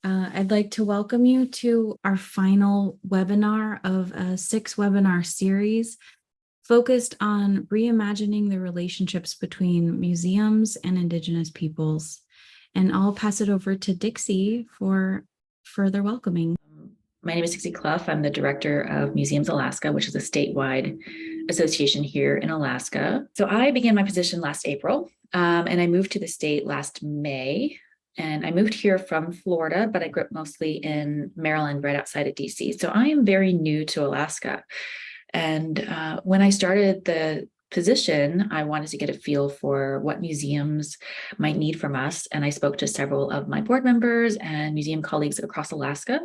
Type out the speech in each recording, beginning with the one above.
I'd like to welcome you to our final webinar of a 6-webinar series focused on reimagining the relationships between museums and Indigenous peoples. And I'll pass it over to Dixie for further welcoming. My name is Dixie Clough. I'm the director of Museums Alaska, which is a statewide association here in Alaska. So I began my position last April, and I moved to the state last May. And I moved here from Florida, but I grew up mostly in Maryland, right outside of DC. So I am very new to Alaska. And when I started the position, I wanted to get a feel for what museums might need from us. And I spoke to several of my board members and museum colleagues across Alaska.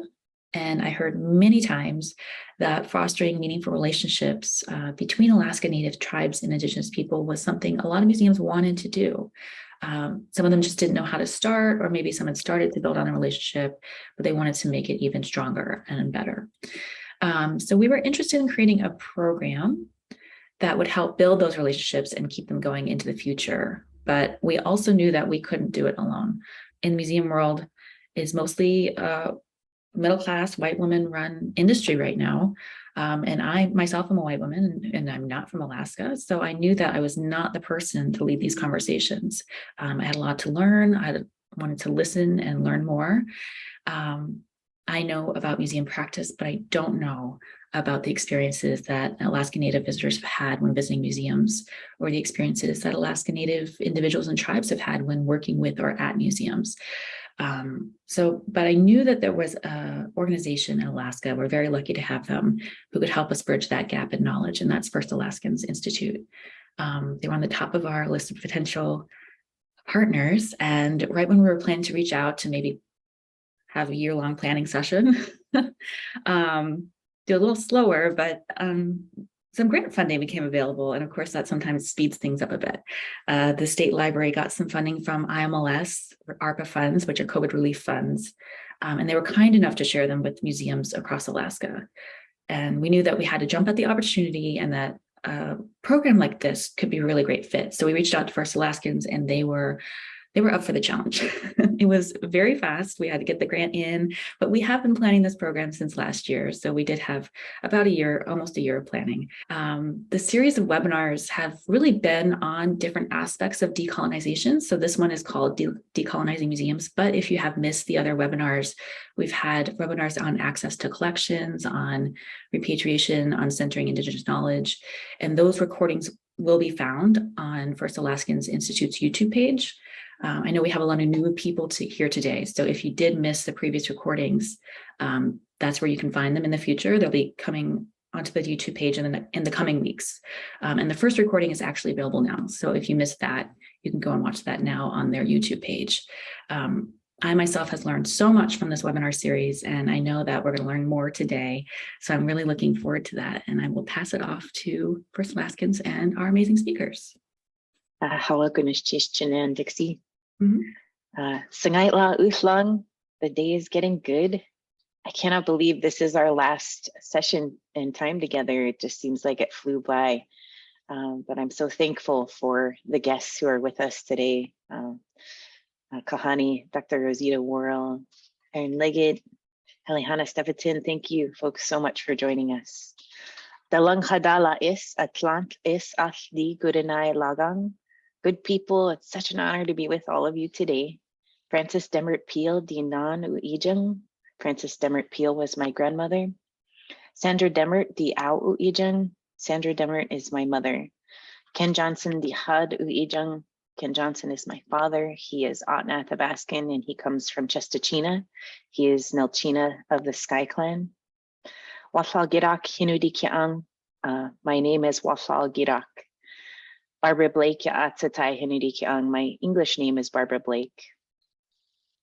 And I heard many times that fostering meaningful relationships between Alaska Native tribes and Indigenous people was something a lot of museums wanted to do. Some of them just didn't know how to start, or maybe some had started to build on a relationship, but they wanted to make it even stronger and better. So we were interested in creating a program that would help build those relationships and keep them going into the future. But we also knew that we couldn't do it alone. In the museum world, is mostly middle-class white woman-run industry right now. And I myself am a white woman, and I'm not from Alaska. So I knew that I was not the person to lead these conversations. I had a lot to learn. I wanted to listen and learn more. I know about museum practice, but I don't know about the experiences that Alaska Native visitors have had when visiting museums, or the experiences that Alaska Native individuals and tribes have had when working with or at museums. But I knew that there was an organization in Alaska, we're very lucky to have them, who could help us bridge that gap in knowledge, and that's First Alaskans Institute. They were on the top of our list of potential partners, and right when we were planning to reach out to maybe have a year-long planning session, do a little slower, but some grant funding became available. And of course, that sometimes speeds things up a bit. The state library got some funding from IMLS, or ARPA funds, which are COVID relief funds. And they were kind enough to share them with museums across Alaska. And we knew that we had to jump at the opportunity, and that a program like this could be a really great fit. So we reached out to First Alaskans, and they were up for the challenge. It was very fast. We had to get the grant in, but we have been planning this program since last year. So we did have about a year, almost a year of planning. The series of webinars have really been on different aspects of decolonization. So this one is called Decolonizing Museums. But if you have missed the other webinars, we've had webinars on access to collections, on repatriation, on centering Indigenous knowledge. And those recordings will be found on First Alaskans Institute's YouTube page. I know we have a lot of new people here today. So if you did miss the previous recordings, that's where you can find them in the future. They'll be coming onto the YouTube page in the coming weeks. And the first recording is actually available now. So if you missed that, you can go and watch that now on their YouTube page. I myself has learned so much from this webinar series, and I know that we're going to learn more today. So I'm really looking forward to that. And I will pass it off to First Alaskans and our amazing speakers. Dixie. Sangaitla Uthlang, the day is getting good. I cannot believe this is our last session and time together. It just seems like it flew by. But I'm so thankful for the guests who are with us today. Aaháni, Dr. Rosita Worl, Aaron Leggitt, Haliehana Stepetin. Thank you folks so much for joining us. Atlant Gíidaak. Good people, it's such an honor to be with all of you today. Frances Demert Peel, Dinan Uijang. Frances Demert Peel was my grandmother. Sandra Demert, Di Au Uijang. Sandra Demert is my mother. Ken Johnson, Di Had Uijang. Ken Johnson is my father. He is Ahtna Athabaskan, and he comes from Chestachina. He is Nelchina of the Sky Clan. Wáahlaal Gíidaak Hinudikiang. My name is Wáahlaal Gíidaak. Barbara Blake Ya'atsatai Hinudikiang. My English name is Barbara Blake.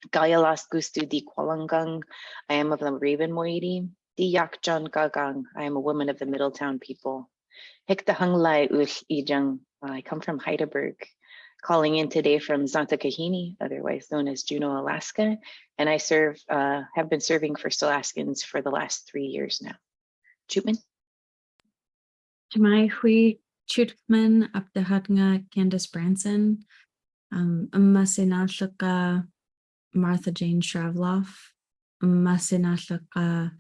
Gaya Las Gustu Di Kwalangang. I am of the Raven Moiety. Di Yakjan Gagang. I am a woman of the Middletown people. Hikta Hanglai Uth Ijang. I come from Heidelberg. Calling in today from Xantakahini, otherwise known as Juneau, Alaska. And I have been serving First Alaskans for the last 3 years now. Cutmen. Jemai Hui Cutmen up the Ahtna Candace Branson. Masinashaka Martha Jane Shravloff. Masinatlaqa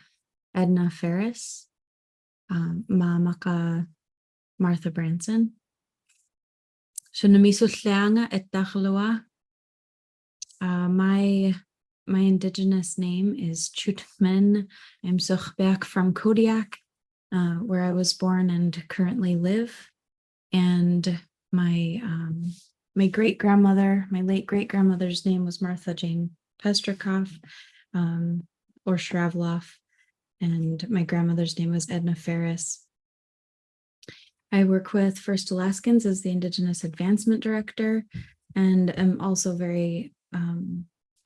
Edna Ferris, Mamaka Martha Branson. Shunamisulianga et Dachalua. My Indigenous name is Cutmen. I'm Sugpiaq from Gíidaak, where I was born and currently live. And my late great-grandmother's name was Martha Jane Pestrikoff, or Shravloff, and my grandmother's name was Edna Ferris. I work with First Alaskans as the Indigenous Advancement Director, and am also very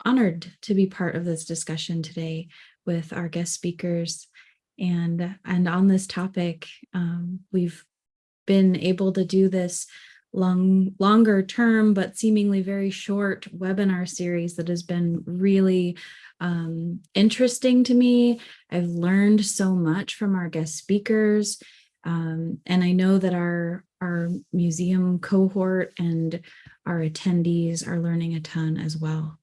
honored to be part of this discussion today with our guest speakers. And on this topic, we've been able to do this longer term, but seemingly very short webinar series that has been really interesting to me. I've learned so much from our guest speakers. And I know that our museum cohort and our attendees are learning a ton as well.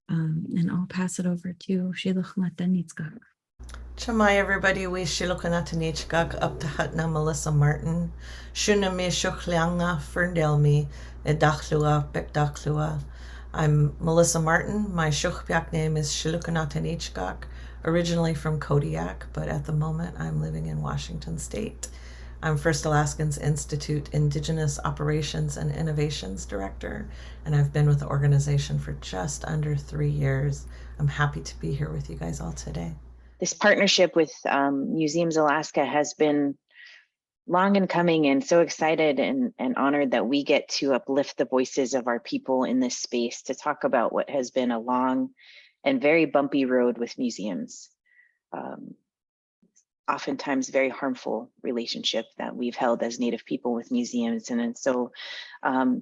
And I'll pass it over to Silugngataanit'sqaq. Chamai everybody, we Silugngataanit'sqaq up to Ahtna Melissa Marton. Shunami Shukhlianga Ferndelmi Edachlua Bekdachlua. I'm Melissa Marton. My Sugpiaq name is Silugngataanit'sqaq, originally from Kodiak, but at the moment I'm living in Washington State. I'm First Alaskans Institute Indigenous Operations and Innovations Director, and I've been with the organization for just under 3 years. I'm happy to be here with you guys all today. This partnership with Museums Alaska has been long in coming, and so excited and honored that we get to uplift the voices of our people in this space to talk about what has been a long and very bumpy road with museums. Oftentimes very harmful relationship that we've held as Native people with museums. And so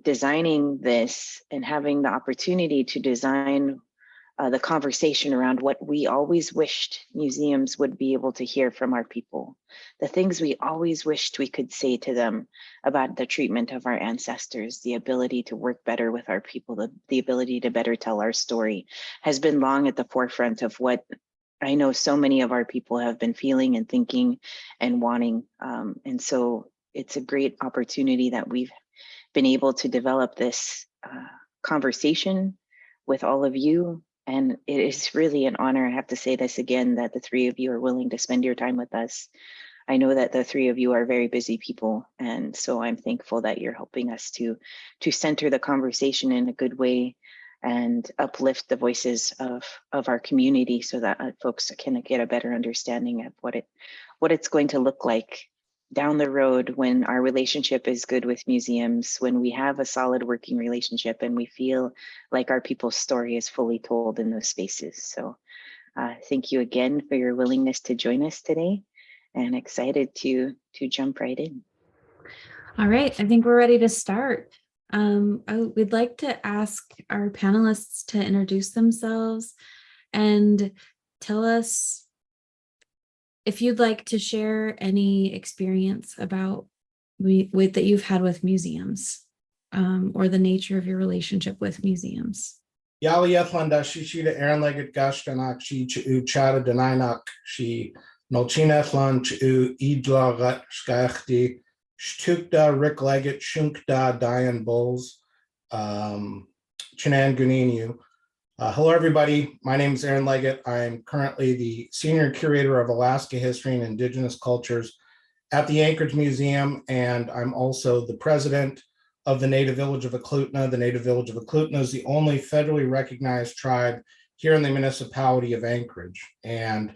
designing this and having the opportunity to design the conversation around what we always wished museums would be able to hear from our people, the things we always wished we could say to them about the treatment of our ancestors, the ability to work better with our people, the ability to better tell our story, has been long at the forefront of what I know so many of our people have been feeling and thinking and wanting. And so it's a great opportunity that we've been able to develop this conversation with all of you. And it is really an honor, I have to say this again, that the three of you are willing to spend your time with us. I know that the three of you are very busy people. And so I'm thankful that you're helping us to center the conversation in a good way and uplift the voices of our community so that folks can get a better understanding of what it's going to look like down the road when our relationship is good with museums, when we have a solid working relationship and we feel like our people's story is fully told in those spaces. So thank you again for your willingness to join us today, and excited to jump right in. All right, I think we're ready to start. We'd like to ask our panelists to introduce themselves and tell us if you'd like to share any experience about that you've had with museums, or the nature of your relationship with museums. Yaliathlanda Shishida Aaron Leggitt Gashtanak Shi Chada Dena'ina Shi Nolchinathlon Idla Skachti Shtukda Rick Leggitt Shunkda Diane Bowles Chinan Guninu. Hello everybody, my name is Aaron Leggitt. I'm currently the Senior Curator of Alaska History and Indigenous Cultures at the Anchorage Museum, and I'm also the President of the Native Village of Ahtna. The Native Village of Ahtna is the only federally recognized tribe here in the municipality of Anchorage. And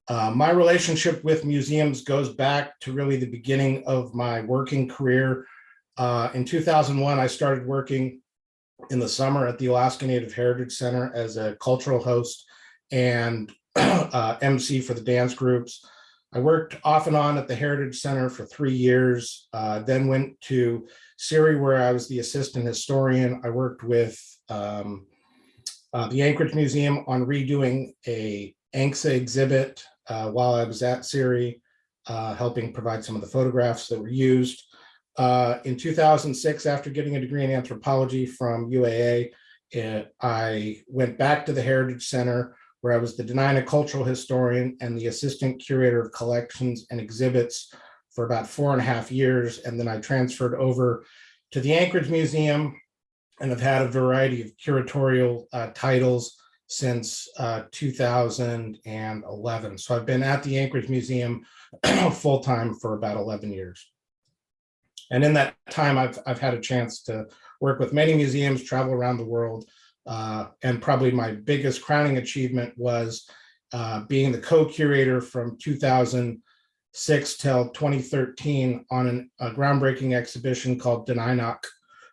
my relationship with museums goes back to really the beginning of my working career. In 2001, I started working in the summer at the Alaska Native Heritage Center as a cultural host and MC for the dance groups. I worked off and on at the Heritage Center for 3 years, then went to Siri where I was the assistant historian. I worked with the Anchorage Museum on redoing a ANCSA exhibit while I was at Siri, helping provide some of the photographs that were used. In 2006, after getting a degree in anthropology from UAA, I went back to the Heritage Center, where I was the Dena'ina cultural historian and the assistant curator of collections and exhibits for about 4.5 years. And then I transferred over to the Anchorage Museum and have had a variety of curatorial titles since 2011. So I've been at the Anchorage Museum full-time for about 11 years. And in that time, I've had a chance to work with many museums, travel around the world. And probably my biggest crowning achievement was being the co-curator from 2006 till 2013 on a groundbreaking exhibition called Dena'ina,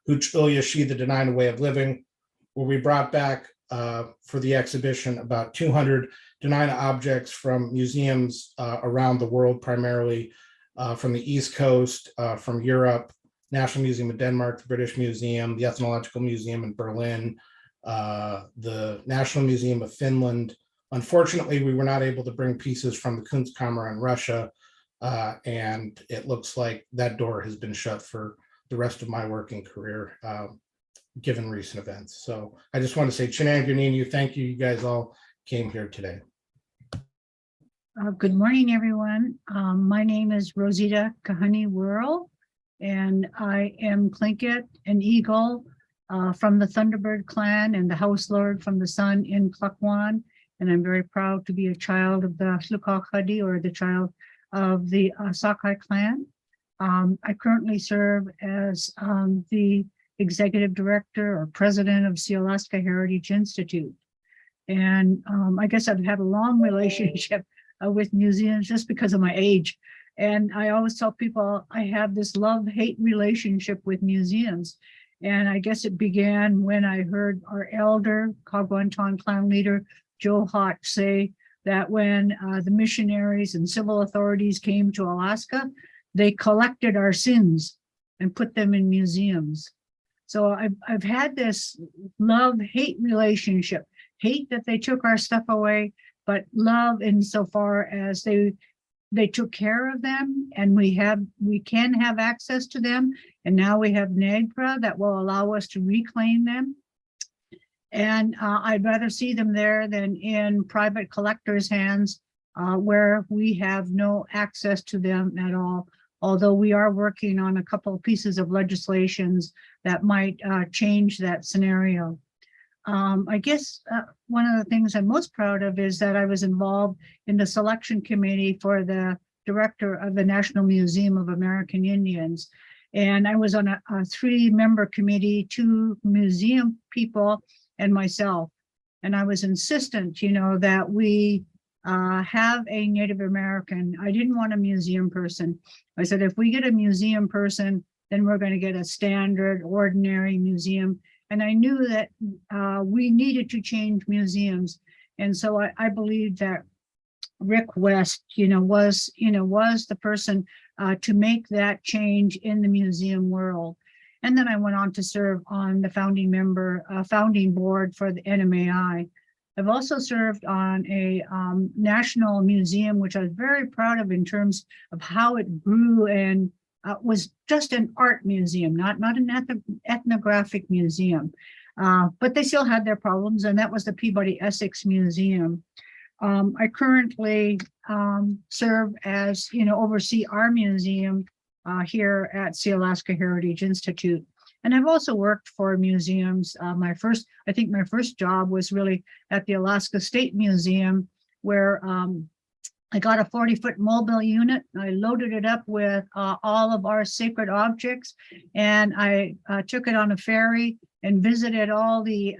the Dena'ina Way of Living, where we brought back for the exhibition about 200 Dena'ina objects from museums around the world, primarily from the East Coast, from Europe, National Museum of Denmark, the British Museum, the Ethnological Museum in Berlin, the National Museum of Finland. Unfortunately, we were not able to bring pieces from the Kunstkammer in Russia, and it looks like that door has been shut for the rest of my working career, given recent events. So I just want to say, Chinanganinu, thank you. You guys all came here today. Good morning, everyone. My name is Rosita Worl, and I am Tlingit, an eagle from the Thunderbird clan and the house lord from the sun in Tla'aquan. And I'm very proud to be a child of the Xaadas, or the child of the Sakai clan. I currently serve as the executive director or president of Alaska Heritage Institute. And I guess I've had a long relationship with museums just because of my age. And I always tell people I have this love-hate relationship with museums. And I guess it began when I heard our elder, Kagwantan clan leader, Joe Hott, say that when the missionaries and civil authorities came to Alaska, they collected our sins and put them in museums. So I've had this love-hate relationship, hate that they took our stuff away, but love insofar as they took care of them, and we can have access to them. And now we have NAGPRA that will allow us to reclaim them. And I'd rather see them there than in private collectors' hands where we have no access to them at all. Although we are working on a couple of pieces of legislations that might change that scenario. I guess one of the things I'm most proud of is that I was involved in the selection committee for the director of the National Museum of American Indians. And I was on a 3-member committee, 2 museum people and myself. And I was insistent, that we have a Native American. I didn't want a museum person. I said, if we get a museum person, then we're going to get a standard, ordinary museum. And I knew that we needed to change museums. And so I believe that Rick West, was the person to make that change in the museum world. And then I went on to serve on the founding board for the NMAI. I've also served on a national museum, which I was very proud of in terms of how it grew and was just an art museum, not an ethnographic museum. But they still had their problems, and that was the Peabody Essex Museum. I currently serve as, oversee our museum here at Alaska Heritage Institute. And I've also worked for museums. My first job was really at the Alaska State Museum, where I got a 40-foot mobile unit. I loaded it up with all of our sacred objects, and I took it on a ferry and visited all the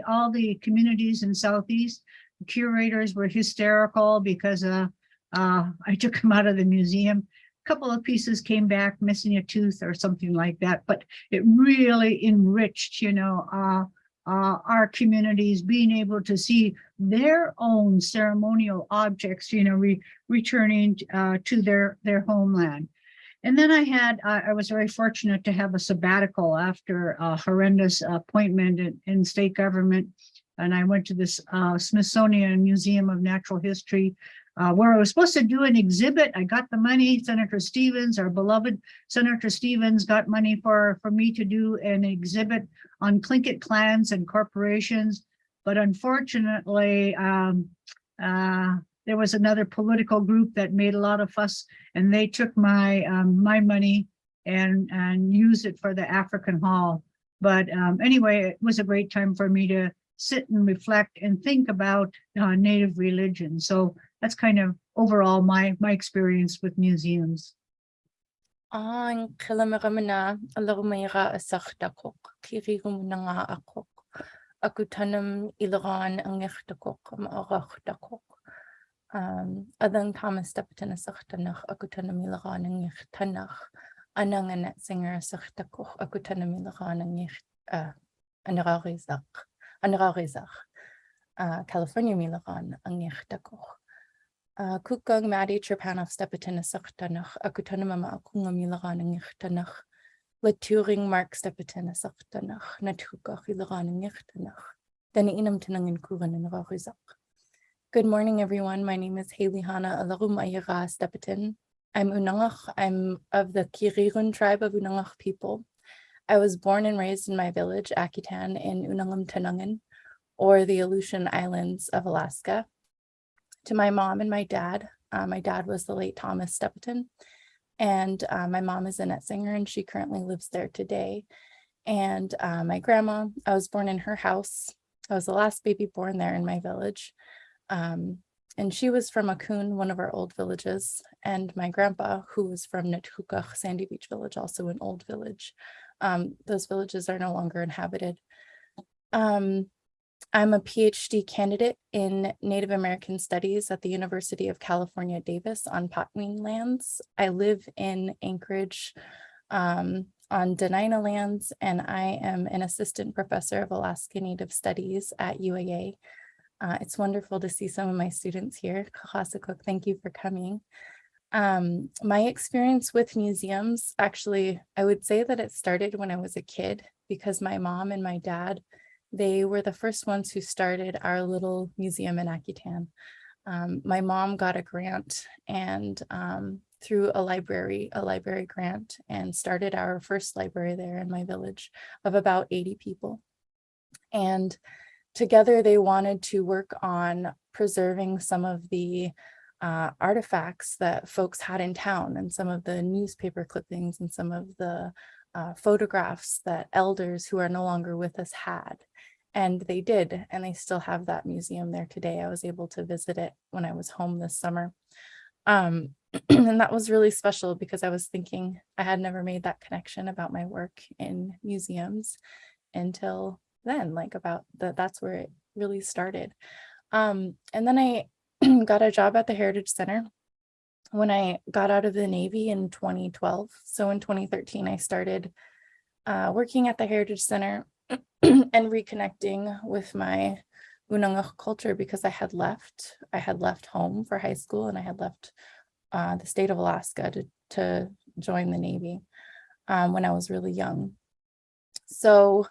all the communities in Southeast. The curators were hysterical because I took them out of the museum. A couple of pieces came back missing a tooth or something like that, but it really enriched, our communities, being able to see their own ceremonial objects, returning to their homeland. And then I was very fortunate to have a sabbatical after a horrendous appointment in state government. And I went to this Smithsonian Museum of Natural History, where I was supposed to do an exhibit. I got the money. Senator Stevens, our beloved Senator Stevens, got money for me to do an exhibit on Tlingit clans and corporations. But unfortunately, there was another political group that made a lot of fuss, and they took my my money and used it for the African Hall. But anyway, it was a great time for me to sit and reflect and think about Native religion. So that's kind of overall my experience with museums. Ang kalamaramana alarumayra asaktakok kirirumunanga akok akutanam ilaran ang ngirtakok maaraktakok adang Thomas Stepetin asaktanach akutanam ilaran ang ngirtanach ananganet singer asaktakok akutanam ilaran ang anararizach California milaran ang ngirtakok Kukang Madi Trapanoff Stepetin asaktanach akutanamama akunga milaran ang ngirtanach Laturing Mark Stepetin asaktanach natukach ilaran ang ngirtanach Dena'inam tinangin kuran ang rarizak. Good morning, everyone. My name is Haliehana Alaĝum Ayagaa Stepetin. I'm Unangax. I'm of the Kirirun tribe of Unangax people. I was born and raised in my village, Akitan, in Unangamtanangin, or the Aleutian Islands of Alaska. To my mom and my dad was the late Thomas Stepetin, and my mom is Annette Singer, and she currently lives there today. And my grandma, I was born in her house. I was the last baby born there in my village. And she was from Akun, one of our old villages, and my grandpa, who was from Nethookach, Sandy Beach Village, also an old village. Those villages are no longer inhabited. I'm a Ph.D. candidate in Native American Studies at the University of California, Davis on Patwin lands. I live in Anchorage on Dena'ina lands, and I am an assistant professor of Alaska Native Studies at UAA. It's wonderful to see some of my students here. Kahasakuk, thank you for coming. My experience with museums, actually, I would say that it started when I was a kid, because my mom and my dad, they were the first ones who started our little museum in Akitan. My mom got a grant and through a library grant, and started our first library there in my village of about 80 people. And together they wanted to work on preserving some of the artifacts that folks had in town, and some of the newspaper clippings and some of the photographs that elders who are no longer with us had. And they did, and they still have that museum there today. I was able to visit it when I was home this summer. And that was really special, because I was thinking I had never made that connection about my work in museums until then, like about that's where it really started. And then I got a job at the Heritage Center when I got out of the Navy in 2012. So in 2013, I started working at the Heritage Center and reconnecting with my Unangax culture, because I had left home for high school, and I had left the state of Alaska to join the Navy when I was really young. So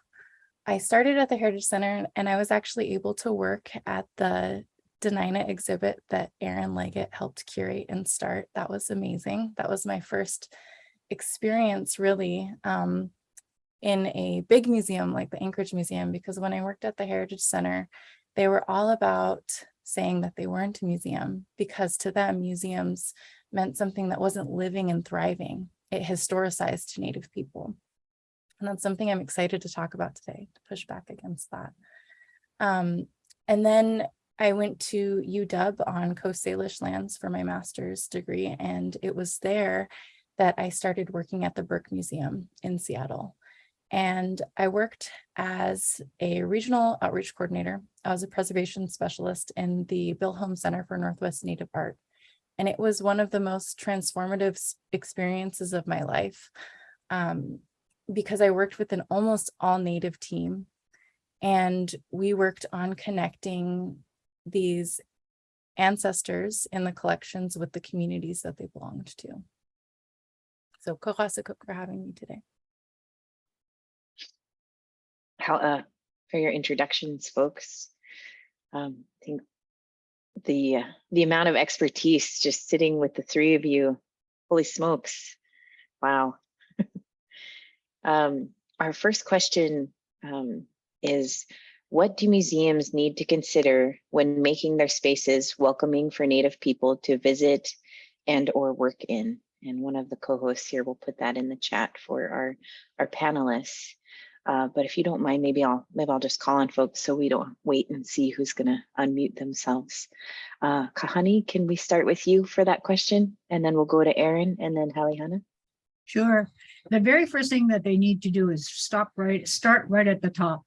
I started at the Heritage Center, and I was actually able to work at the Dena'ina exhibit that Aaron Leggitt helped curate and start. That was amazing. That was my first experience really in a big museum like the Anchorage Museum, because when I worked at the Heritage Center, they were all about saying that they weren't a museum, because to them, museums meant something that wasn't living and thriving. It historicized Native people. And that's something I'm excited to talk about today, to push back against that. And then I went to UW on Coast Salish lands for my master's degree, and it was there that I started working at the Burke Museum in Seattle. And I worked as a regional outreach coordinator. I was a preservation specialist in the Bill Holmes Center for Northwest Native Art. And it was one of the most transformative experiences of my life, because I worked with an almost all Native team, and we worked on connecting these ancestors in the collections with the communities that they belonged to. So Kahasakuk for having me today. For your introductions, folks. I think the amount of expertise just sitting with the three of you, holy smokes, wow. Our first question is, What do museums need to consider when making their spaces welcoming for Native people to visit and or work in? And one of the co-hosts here will put that in the chat for our panelists. But if you don't mind, maybe I'll just call on folks so we don't wait and see who's going to unmute themselves. Kahani, can we start with you for that question? And then we'll go to Aaron and then Haliehana. Sure. The very first thing that they need to do is start right at the top.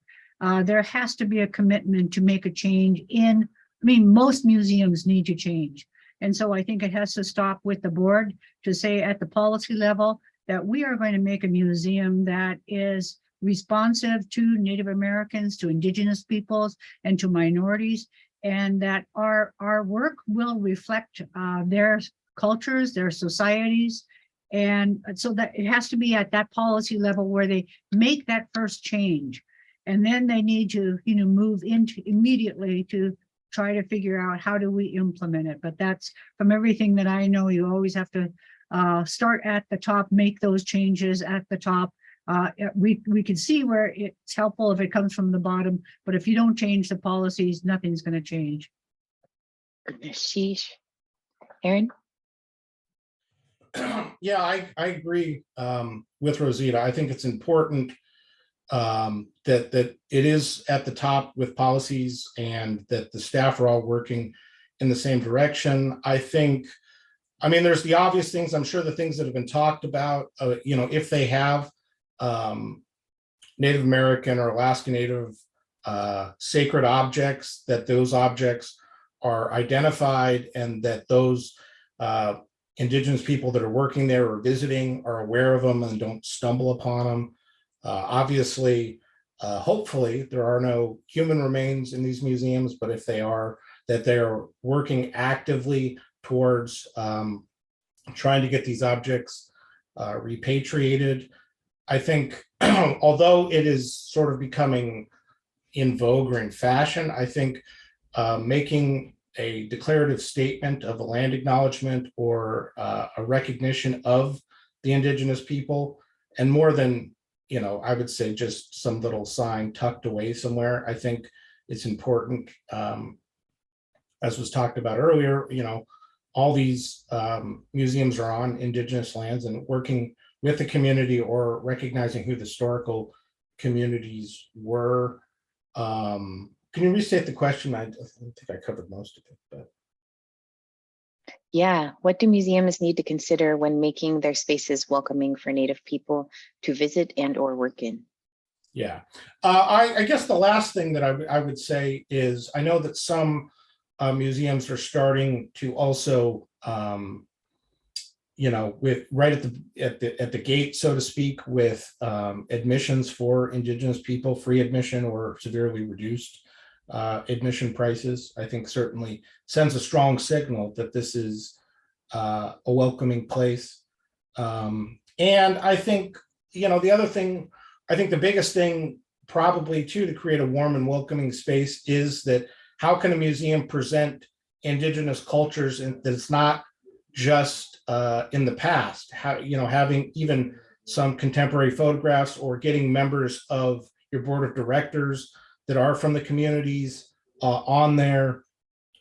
There has to be a commitment to make a change most museums need to change. And so I think it has to stop with the board to say at the policy level that we are going to make a museum that is responsive to Native Americans, to Indigenous peoples, and to minorities, and that our work will reflect their cultures, their societies. And so that it has to be at that policy level where they make that first change. And then they need to, move into immediately to try to figure out how do we implement it. But that's, from everything that I know, you always have to start at the top, make those changes at the top. We can see where it's helpful if it comes from the bottom, but if you don't change the policies, nothing's going to change. Sheesh. Aaron? Yeah, I agree with Rosita. I think it's important that it is at the top with policies and that the staff are all working in the same direction. There's the obvious things. I'm sure the things that have been talked about, if they have Native American or Alaska Native sacred objects, that those objects are identified and that those Indigenous people that are working there or visiting are aware of them and don't stumble upon them. Obviously, hopefully there are no human remains in these museums, but if they are, that they are working actively towards trying to get these objects repatriated. I think, although it is sort of becoming in vogue or in fashion, I think making a declarative statement of a land acknowledgement or a recognition of the Indigenous people, and more than, I would say just some little sign tucked away somewhere. I think it's important, as was talked about earlier, all these museums are on Indigenous lands, and working with the community or recognizing who the historical communities were. Can you restate the question? I think I covered most of it, but. Yeah, what do museums need to consider when making their spaces welcoming for Native people to visit and or work in? Yeah, I guess the last thing that I would say is, I know that some museums are starting to also, with right at the gate, so to speak, with admissions for Indigenous people, free admission or severely reduced admission prices. I think certainly sends a strong signal that this is a welcoming place. And I think, the other thing, I think the biggest thing probably too to create a warm and welcoming space is that how can a museum present Indigenous cultures and that it's not just in the past, having even some contemporary photographs or getting members of your board of directors that are from the communities on there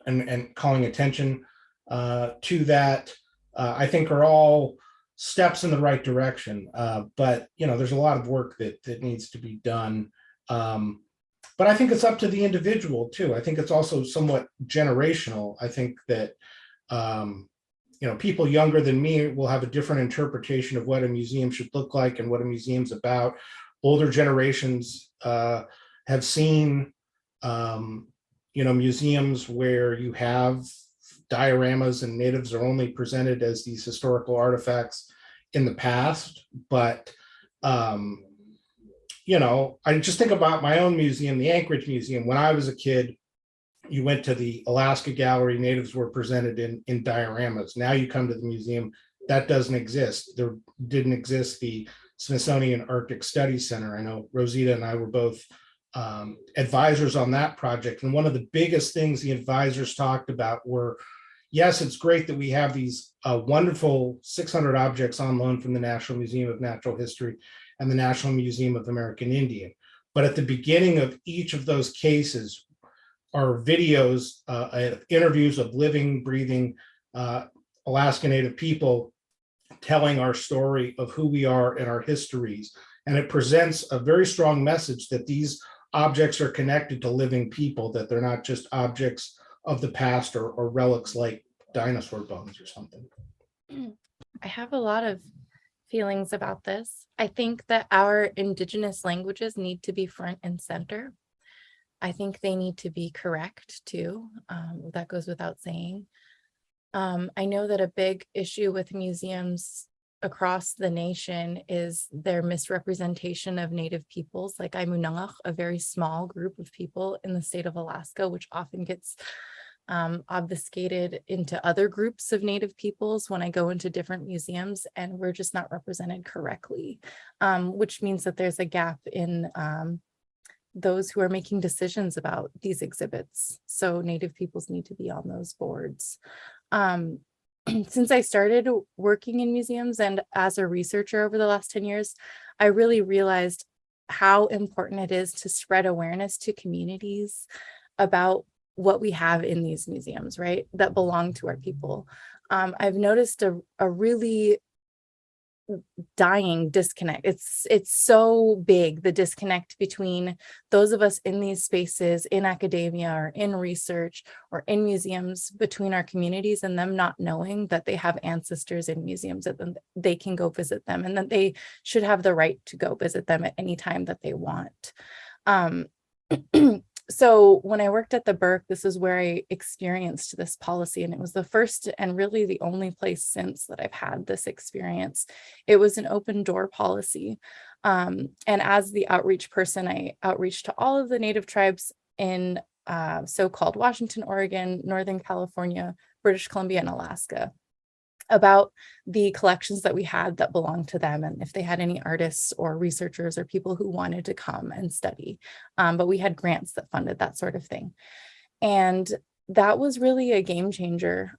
and calling attention to that, I think are all steps in the right direction. But, there's a lot of work that needs to be done. But I think it's up to the individual too. I think it's also somewhat generational. I think that, people younger than me will have a different interpretation of what a museum should look like and what a museum's about. Older generations have seen, museums where you have dioramas and natives are only presented as these historical artifacts in the past. But, I just think about my own museum, the Anchorage Museum. When I was a kid, you went to the Alaska Gallery, natives were presented in dioramas. Now you come to the museum, that doesn't exist. There didn't exist the Smithsonian Arctic Studies Center. I know Rosita and I were both advisors on that project. And one of the biggest things the advisors talked about were, yes, it's great that we have these wonderful 600 objects on loan from the National Museum of Natural History and the National Museum of American Indian. But at the beginning of each of those cases are videos, interviews of living, breathing Alaska Native people telling our story of who we are and our histories. And it presents a very strong message that these objects are connected to living people, that they're not just objects of the past or relics like dinosaur bones or something. I have a lot of feelings about this. I think that our Indigenous languages need to be front and center. I think they need to be correct too. That goes without saying. I know that a big issue with museums across the nation is their misrepresentation of Native peoples. Like I'm Unangax, a very small group of people in the state of Alaska, which often gets obfuscated into other groups of Native peoples when I go into different museums, and we're just not represented correctly, which means that there's a gap in those who are making decisions about these exhibits. So Native peoples need to be on those boards. Since I started working in museums and as a researcher over the last 10 years, I really realized how important it is to spread awareness to communities about what we have in these museums, right, that belong to our people. I've noticed a really dying disconnect. It's so big, the disconnect between those of us in these spaces, in academia or in research or in museums, between our communities and them not knowing that they have ancestors in museums, that they can go visit them and that they should have the right to go visit them at any time that they want. So when I worked at the Burke, this is where I experienced this policy, and it was the first and really the only place since that I've had this experience. It was an open door policy. And as the outreach person, I outreached to all of the Native tribes in so-called Washington, Oregon, Northern California, British Columbia, and Alaska about the collections that we had that belonged to them, and if they had any artists or researchers or people who wanted to come and study. But we had grants that funded that sort of thing. And that was really a game changer.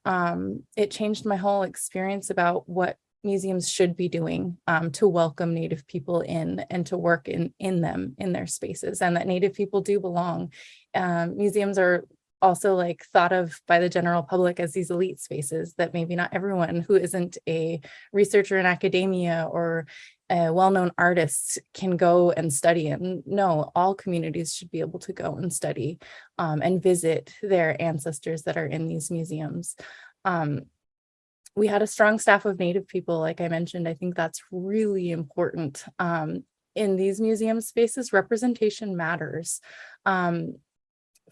It changed my whole experience about what museums should be doing to welcome Native people in and to work in them, in their spaces, and that Native people do belong. Museums are also like thought of by the general public as these elite spaces that maybe not everyone who isn't a researcher in academia or a well-known artist can go and study. And no, all communities should be able to go and study and visit their ancestors that are in these museums. We had a strong staff of Native people, like I mentioned. I think that's really important. In these museum spaces, representation matters.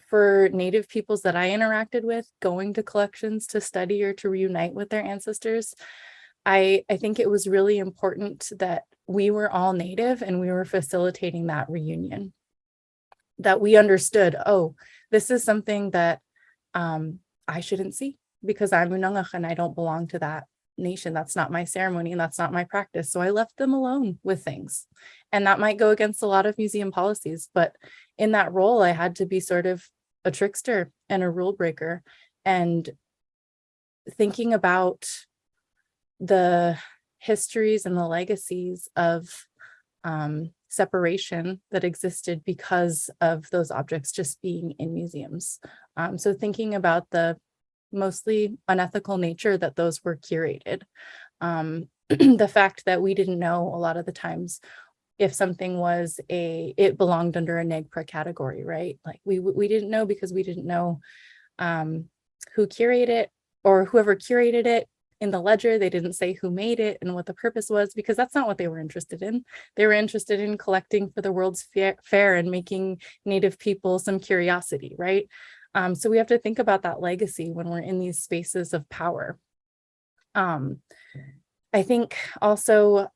For Native peoples that I interacted with, going to collections to study or to reunite with their ancestors, I think it was really important that we were all Native and we were facilitating that reunion, that we understood, oh, this is something that I shouldn't see because I'm Unangax and I don't belong to that nation. That's not my ceremony and that's not my practice. So I left them alone with things. And that might go against a lot of museum policies, but in that role, I had to be sort of a trickster and a rule breaker, and thinking about the histories and the legacies of separation that existed because of those objects just being in museums. So thinking about the mostly unethical nature that those were curated. The fact that we didn't know a lot of the times if something was it belonged under a NEGPRA category, right? Like we didn't know because we didn't know who curated it, or whoever curated it in the ledger, they didn't say who made it and what the purpose was, because that's not what they were interested in. They were interested in collecting for the World's Fair and making Native people some curiosity, right? So we have to think about that legacy when we're in these spaces of power. I think also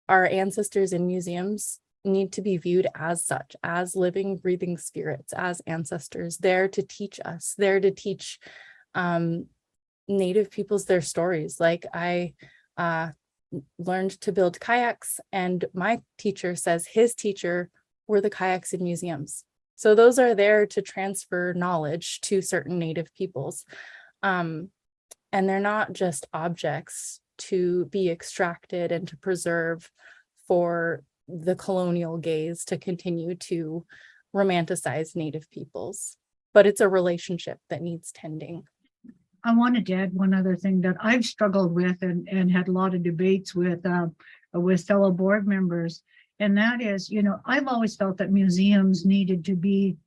our ancestors in museums need to be viewed as such, as living, breathing spirits, as ancestors, there to teach us, there to teach Native peoples their stories. Like I learned to build kayaks, and my teacher says his teacher were the kayaks in museums. So those are there to transfer knowledge to certain Native peoples. And they're not just objects to be extracted and to preserve for the colonial gaze to continue to romanticize Native peoples. But it's a relationship that needs tending. I wanted to add one other thing that I've struggled with and had a lot of debates with fellow board members. And that is, I've always felt that museums needed to be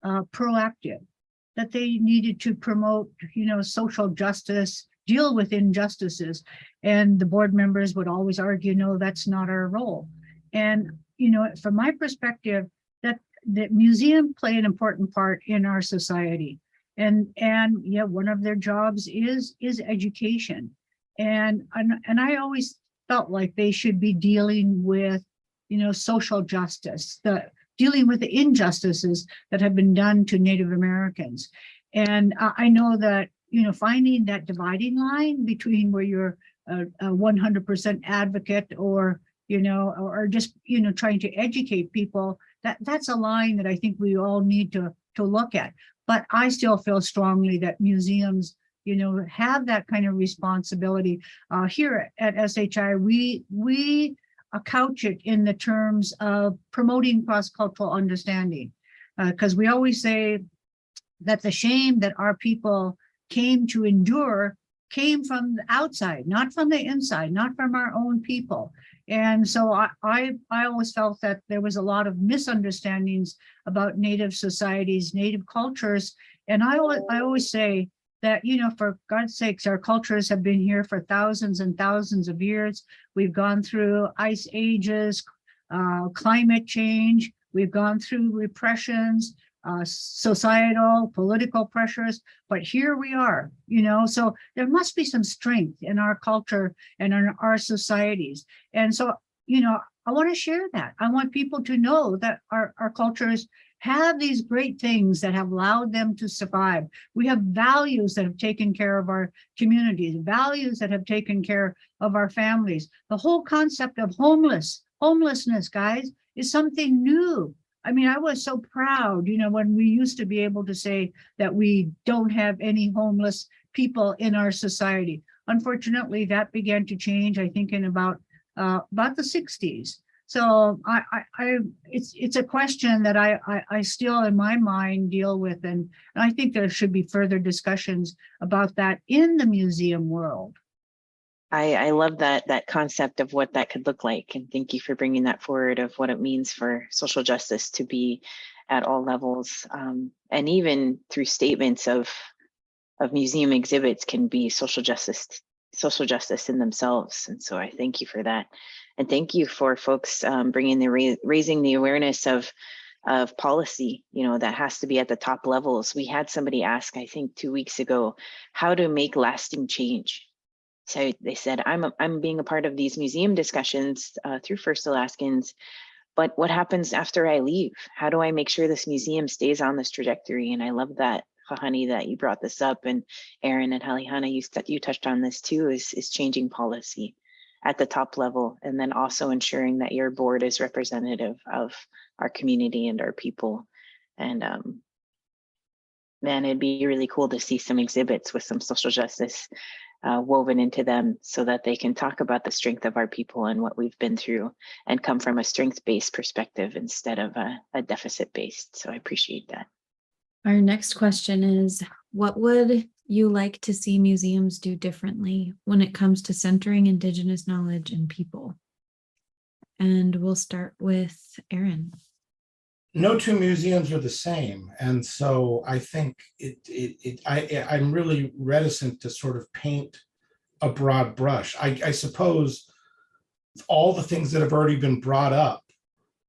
proactive, that they needed to promote, social justice, deal with injustices. And the board members would always argue, no, that's not our role. And, from my perspective, that museums play an important part in our society. And yeah, one of their jobs is education. And I always felt like they should be dealing with, social justice, dealing with the injustices that have been done to Native Americans. And I know that, finding that dividing line between where you're a 100% advocate or just, trying to educate people, that's a line that I think we all need to look at. But I still feel strongly that museums, have that kind of responsibility. Here at SHI, we couch it in the terms of promoting cross-cultural understanding, because we always say that the shame that our people came to endure came from the outside, not from the inside, not from our own people. And so I always felt that there was a lot of misunderstandings about Native societies, Native cultures. And I always say that, for God's sakes, our cultures have been here for thousands and thousands of years. We've gone through ice ages, climate change. We've gone through repressions, societal, political pressures, but here we are, so there must be some strength in our culture and in our societies. And so, I want to share that. I want people to know that our cultures have these great things that have allowed them to survive. We have values that have taken care of our communities, values that have taken care of our families. The whole concept of homelessness, guys, is something new. I mean, I was so proud, when we used to be able to say that we don't have any homeless people in our society. Unfortunately, that began to change, I think, in about the 60s. So it's a question that I still in my mind deal with, and I think there should be further discussions about that in the museum world. I love that concept of what that could look like. And thank you for bringing that forward of what it means for social justice to be at all levels. And even through statements of museum exhibits can be social justice in themselves. And so I thank you for that. And thank you for folks raising the awareness of policy, that has to be at the top levels. We had somebody ask, I think 2 weeks ago, how to make lasting change. So they said, I'm being a part of these museum discussions through First Alaskans, but what happens after I leave? How do I make sure this museum stays on this trajectory? And I love that, aaháni, that you brought this up, and Aaron and Haliehana, you touched on this too, is changing policy at the top level, and then also ensuring that your board is representative of our community and our people. And man, it'd be really cool to see some exhibits with some social justice woven into them, so that they can talk about the strength of our people and what we've been through, and come from a strength-based perspective instead of a deficit-based. So I appreciate that. Our next question is, what would you like to see museums do differently when it comes to centering Indigenous knowledge and people? And we'll start with Aaron. No two museums are the same. And so I think I'm really reticent to sort of paint a broad brush. I suppose all the things that have already been brought up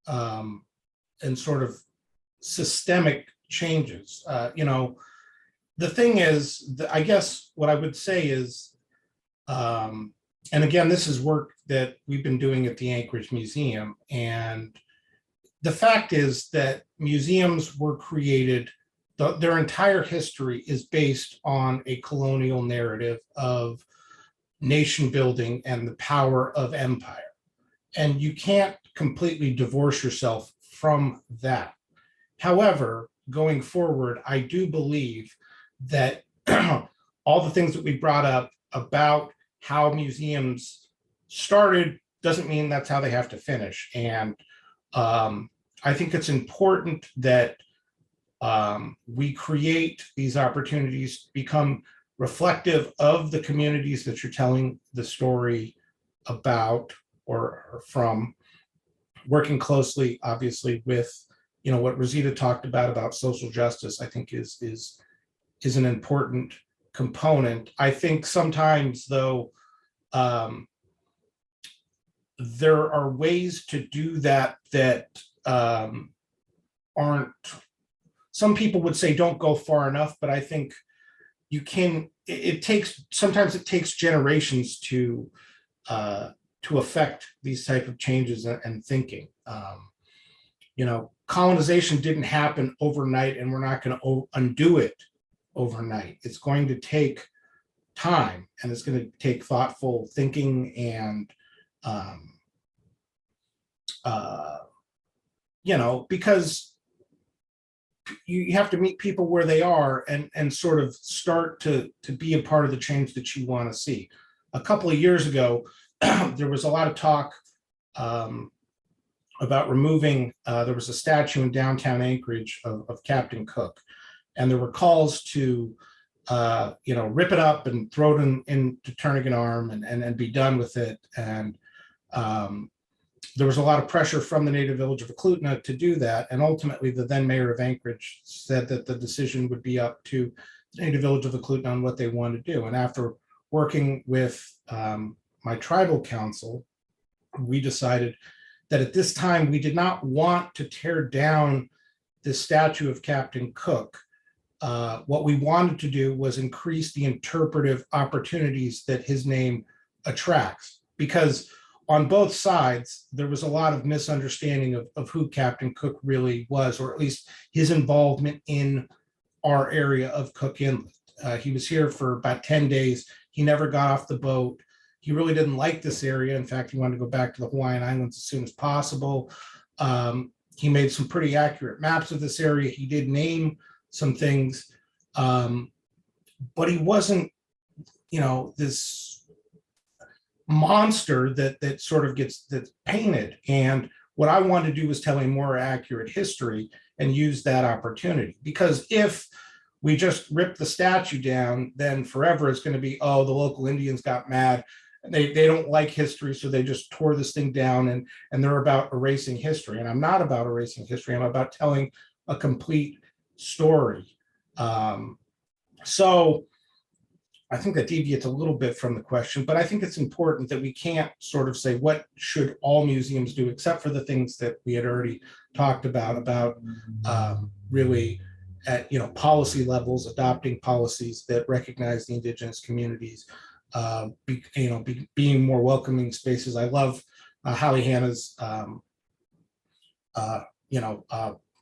and sort of systemic changes, the thing is, I guess what I would say is, and again, this is work that we've been doing at the Anchorage Museum, and the fact is that museums were created, their entire history is based on a colonial narrative of nation building and the power of empire. And you can't completely divorce yourself from that. However, going forward, I do believe that all the things that we brought up about how museums started doesn't mean that's how they have to finish. And I think it's important that we create these opportunities to become reflective of the communities that you're telling the story about or from, working closely, obviously, with, you know, what Rosita talked about social justice, I think is an important component. I think sometimes, though, there are ways to do that aren't, some people would say don't go far enough, but I think you can, sometimes it takes generations to affect these type of changes and thinking. You know, colonization didn't happen overnight, and we're not going to undo it overnight. It's going to take time, and it's going to take thoughtful thinking and you know, because you have to meet people where they are and sort of start to be a part of the change that you want to see. A couple of years ago, there was a lot of talk about removing, there was a statue in downtown Anchorage of Captain Cook, and there were calls to you know, rip it up and throw it into Turnagain Arm and be done with it. And there was a lot of pressure from the native village of Ahtna to do that. And ultimately, the then mayor of Anchorage said that the decision would be up to the native village of Ahtna on what they wanted to do. And after working with my tribal council, we decided that at this time, we did not want to tear down the statue of Captain Cook. What we wanted to do was increase the interpretive opportunities that his name attracts, because on both sides, there was a lot of misunderstanding of who Captain Cook really was, or at least his involvement in our area of Cook Inlet. He was here for about 10 days. He never got off the boat. He really didn't like this area. In fact, he wanted to go back to the Hawaiian Islands as soon as possible. He made some pretty accurate maps of this area. He did name some things, but he wasn't, you know, this monster that sort of that's painted. And what I wanted to do was tell a more accurate history and use that opportunity, because if we just rip the statue down, then forever it's going to be, oh, the local Indians got mad. They don't like history, so they just tore this thing down, and they're about erasing history. And I'm not about erasing history. I'm about telling a complete story. So I think that deviates a little bit from the question, but I think it's important that we can't sort of say what should all museums do, except for the things that we had already talked about really at, you know, policy levels, adopting policies that recognize the Indigenous communities, being more welcoming spaces. I love Haliehana's,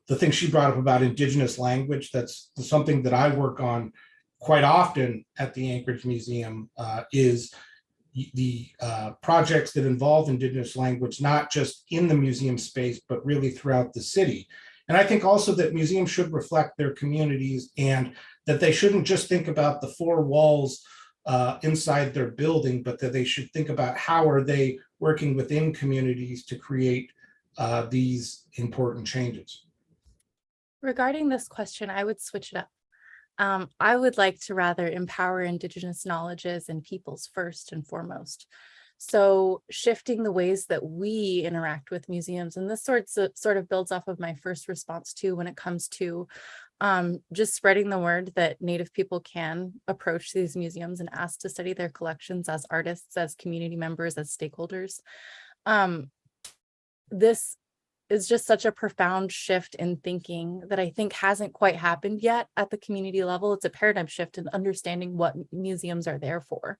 the thing she brought up about Indigenous language. That's something that I work on quite often at the Anchorage Museum, is the projects that involve Indigenous language, not just in the museum space, but really throughout the city. And I think also that museums should reflect their communities, and that they shouldn't just think about the four walls inside their building, but that they should think about how are they working within communities to create these important changes. Regarding this question, I would switch it up. I would like to rather empower Indigenous knowledges and peoples first and foremost. So shifting the ways that we interact with museums, and this sort of builds off of my first response too, when it comes to just spreading the word that Native people can approach these museums and ask to study their collections as artists, as community members, as stakeholders. This is just such a profound shift in thinking that I think hasn't quite happened yet at the community level. It's a paradigm shift in understanding what museums are there for.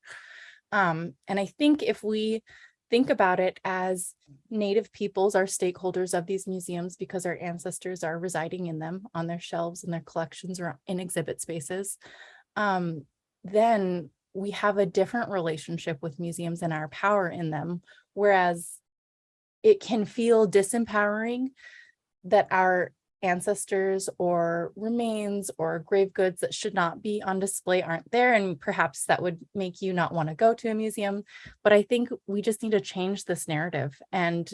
And I think if we think about it as Native peoples are stakeholders of these museums because our ancestors are residing in them, on their shelves, in their collections, or in exhibit spaces, then we have a different relationship with museums and our power in them. Whereas it can feel disempowering that our ancestors or remains or grave goods that should not be on display aren't there, and perhaps that would make you not want to go to a museum. But I think we just need to change this narrative, and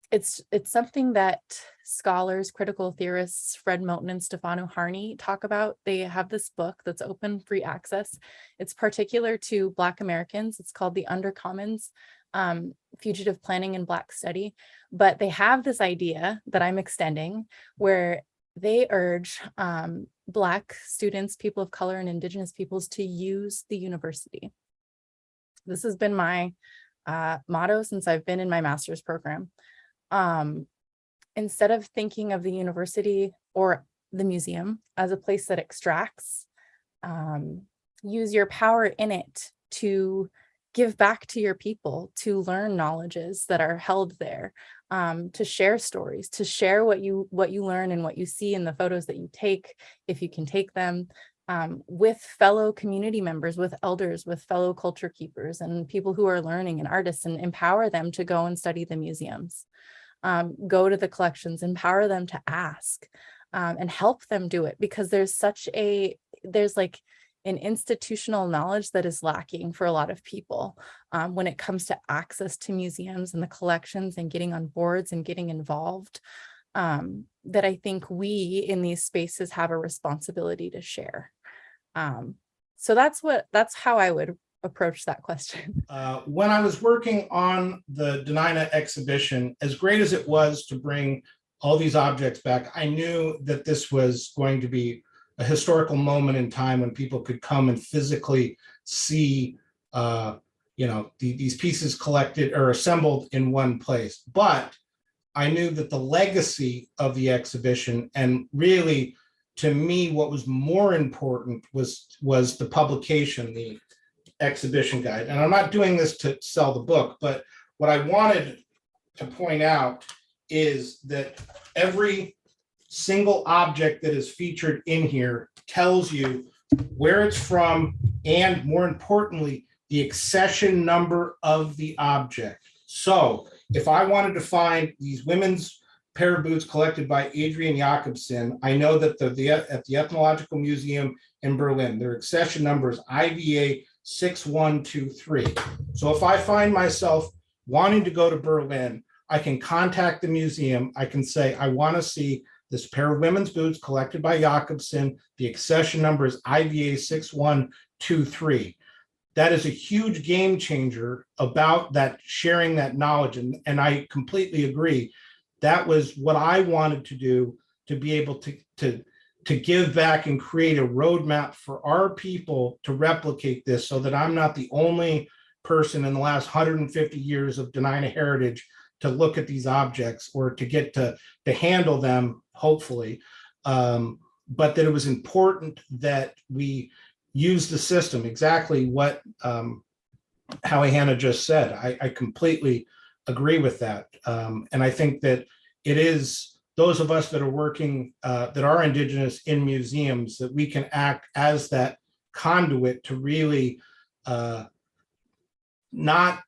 it's something that scholars, critical theorists, Fred Moten and Stefano Harney talk about. They have this book that's open, free access. It's particular to Black Americans. It's called The Undercommons, Fugitive Planning and Black Study. But they have this idea that I'm extending where they urge Black students, people of color, and Indigenous peoples to use the university. This has been my motto since I've been in my master's program. Instead of thinking of the university or the museum as a place that extracts, use your power in it to give back to your people, to learn knowledges that are held there, to share stories, to share what you learn and what you see in the photos that you take, if you can take them, with fellow community members, with elders, with fellow culture keepers and people who are learning and artists, and empower them to go and study the museums, go to the collections, empower them to ask, and help them do it, because there's like an institutional knowledge that is lacking for a lot of people when it comes to access to museums and the collections and getting on boards and getting involved, that I think we in these spaces have a responsibility to share. So that's how I would approach that question. When I was working on the Dena'ina exhibition, as great as it was to bring all these objects back, I knew that this was going to be a historical moment in time when people could come and physically see, these pieces collected or assembled in one place. But I knew that the legacy of the exhibition, and really, to me, what was more important was the publication, the exhibition guide. And I'm not doing this to sell the book, but what I wanted to point out is that every single object that is featured in here tells you where it's from, and more importantly, the accession number of the object. So if I wanted to find these women's pair of boots collected by Adrian Jacobsen, I know that at the Ethnological Museum in Berlin, their accession number is IVA 6123. So if I find myself wanting to go to Berlin, I can contact the museum. I can say, I want to see this pair of women's boots collected by Jacobsen. The accession number is IVA 6123. That is a huge game changer about that, sharing that knowledge. And I completely agree. That was what I wanted to do, to be able to give back and create a roadmap for our people to replicate this, so that I'm not the only person in the last 150 years of Dena'ina heritage to look at these objects, or to get to handle them, hopefully, but that it was important that we use the system, exactly what Haliehana just said. I completely agree with that. And I think that it is those of us that are working, that are Indigenous in museums, that we can act as that conduit to really not,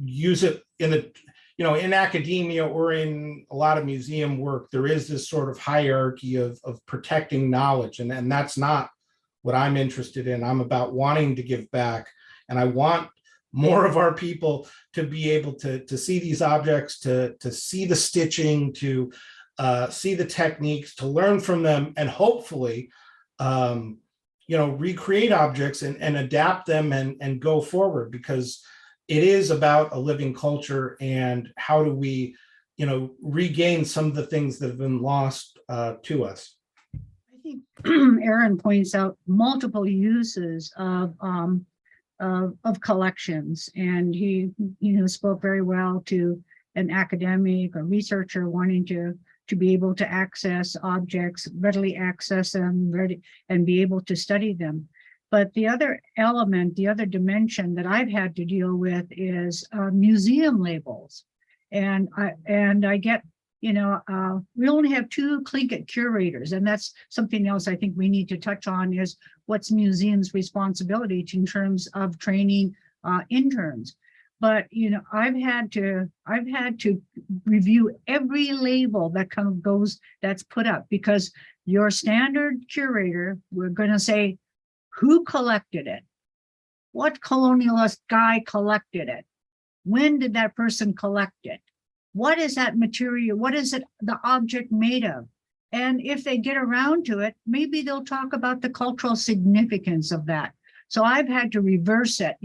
use it in the, in academia or in a lot of museum work. There is this sort of hierarchy of protecting knowledge, and that's not what I'm interested in. I'm about wanting to give back, and I want more of our people to be able to see these objects, to see the stitching, to see the techniques, to learn from them, and hopefully, recreate objects and adapt them and go forward, because it is about a living culture, and how do we, regain some of the things that have been lost to us. I think Aaron points out multiple uses of collections, and he spoke very well to an academic or researcher wanting to be able to access objects, readily access them, and be able to study them. But the other element, the other dimension that I've had to deal with is museum labels. And I get, we only have 2 Tlingit curators, and that's something else I think we need to touch on, is what's museums' responsibility in terms of training interns. but I've had to review every label that that's put up, because your standard curator, we're going to say, who collected it? What colonialist guy collected it? When did that person collect it? What is that material? What is it, the object made of? And if they get around to it, maybe they'll talk about the cultural significance of that. So I've had to reverse it,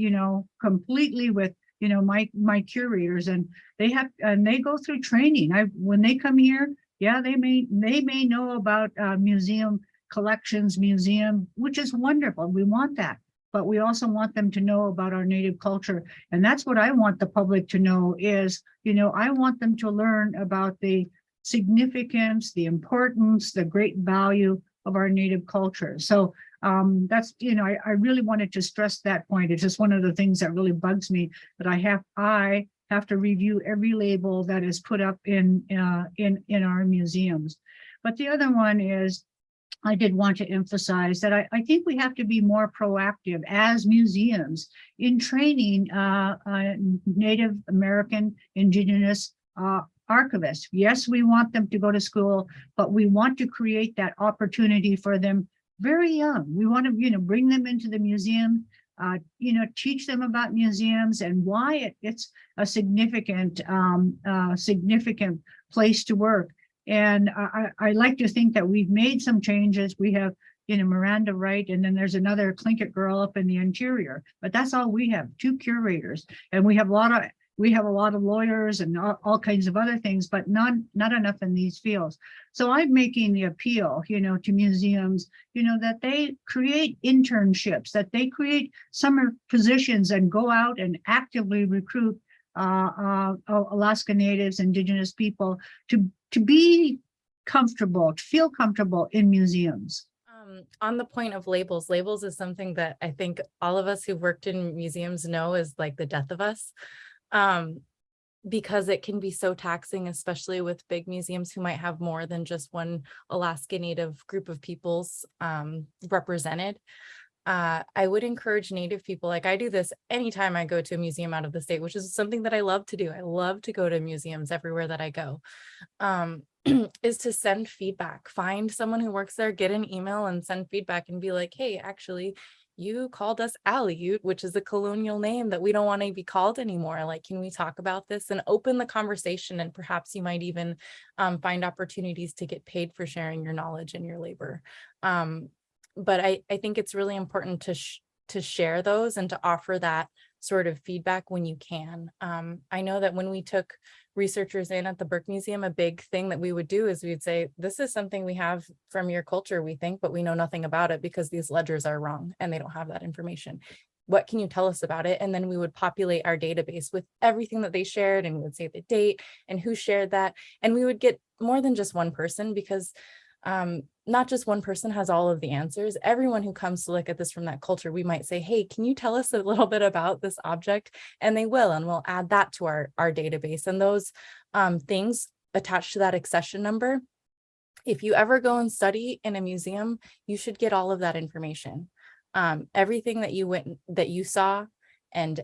completely with, my curators, and they go through training. When they come here, yeah, they may know about museum collections, which is wonderful. We want that. But we also want them to know about our Native culture. And that's what I want the public to know is, I want them to learn about the significance, the importance, the great value of our Native culture. So that's, I really wanted to stress that point. It's just one of the things that really bugs me, that I have to review every label that is put up in our museums. But the other one is, I did want to emphasize that I think we have to be more proactive as museums in training Native American, Indigenous archivists. Yes, we want them to go to school, but we want to create that opportunity for them very young. We want to, bring them into the museum, teach them about museums and why it's a significant place to work. And I like to think that we've made some changes. We have, Miranda Wright, and then there's another Tlingit girl up in the interior. But that's all we have, 2 curators, and we have a lot of lawyers and all kinds of other things, but not enough in these fields. So I'm making the appeal, to museums, that they create internships, that they create summer positions and go out and actively recruit Alaska Natives, Indigenous people to be comfortable, to feel comfortable in museums. On the point of labels is something that I think all of us who've worked in museums know is like the death of us, because it can be so taxing, especially with big museums who might have more than just one Alaska Native group of peoples represented. I would encourage Native people, like I do this anytime I go to a museum out of the state, which is something that I love to do. I love to go to museums everywhere that I go, is to send feedback. Find someone who works there, get an email and send feedback and be like, hey, actually, you called us Aleut, which is a colonial name that we don't want to be called anymore. Like, can we talk about this and open the conversation? And perhaps you might even find opportunities to get paid for sharing your knowledge and your labor. But I think it's really important to share those and to offer that sort of feedback when you can. I know that when we took researchers in at the Burke Museum, a big thing that we would do is we'd say, this is something we have from your culture, we think, but we know nothing about it because these ledgers are wrong and they don't have that information. What can you tell us about it? And then we would populate our database with everything that they shared, and we would say the date and who shared that. And we would get more than just one person, because not just one person has all of the answers. Everyone who comes to look at this from that culture, we might say, hey, can you tell us a little bit about this object? And they will, and we'll add that to our database. And those things attached to that accession number, if you ever go and study in a museum, you should get all of that information. Everything that you saw, and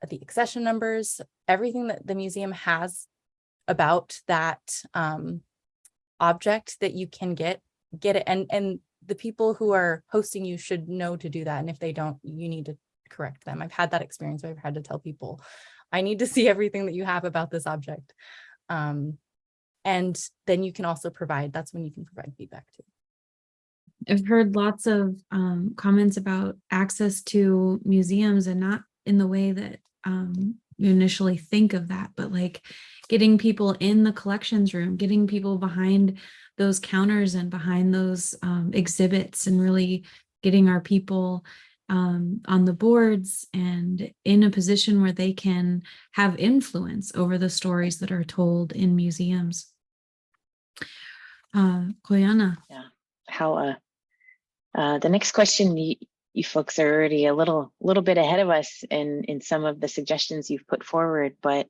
the accession numbers, everything that the museum has about that object that you can get it, and the people who are hosting you should know to do that. And if they don't, you need to correct them. I've had that experience where I've had to tell people, I need to see everything that you have about this object. And then you can also that's when you can provide feedback too. I've heard lots of comments about access to museums, and not in the way that you initially think of that, but like getting people in the collections room, getting people behind those counters and behind those exhibits, and really getting our people on the boards and in a position where they can have influence over the stories that are told in museums. Koyana. Yeah. How the next question, you folks are already a little bit ahead of us in some of the suggestions you've put forward, but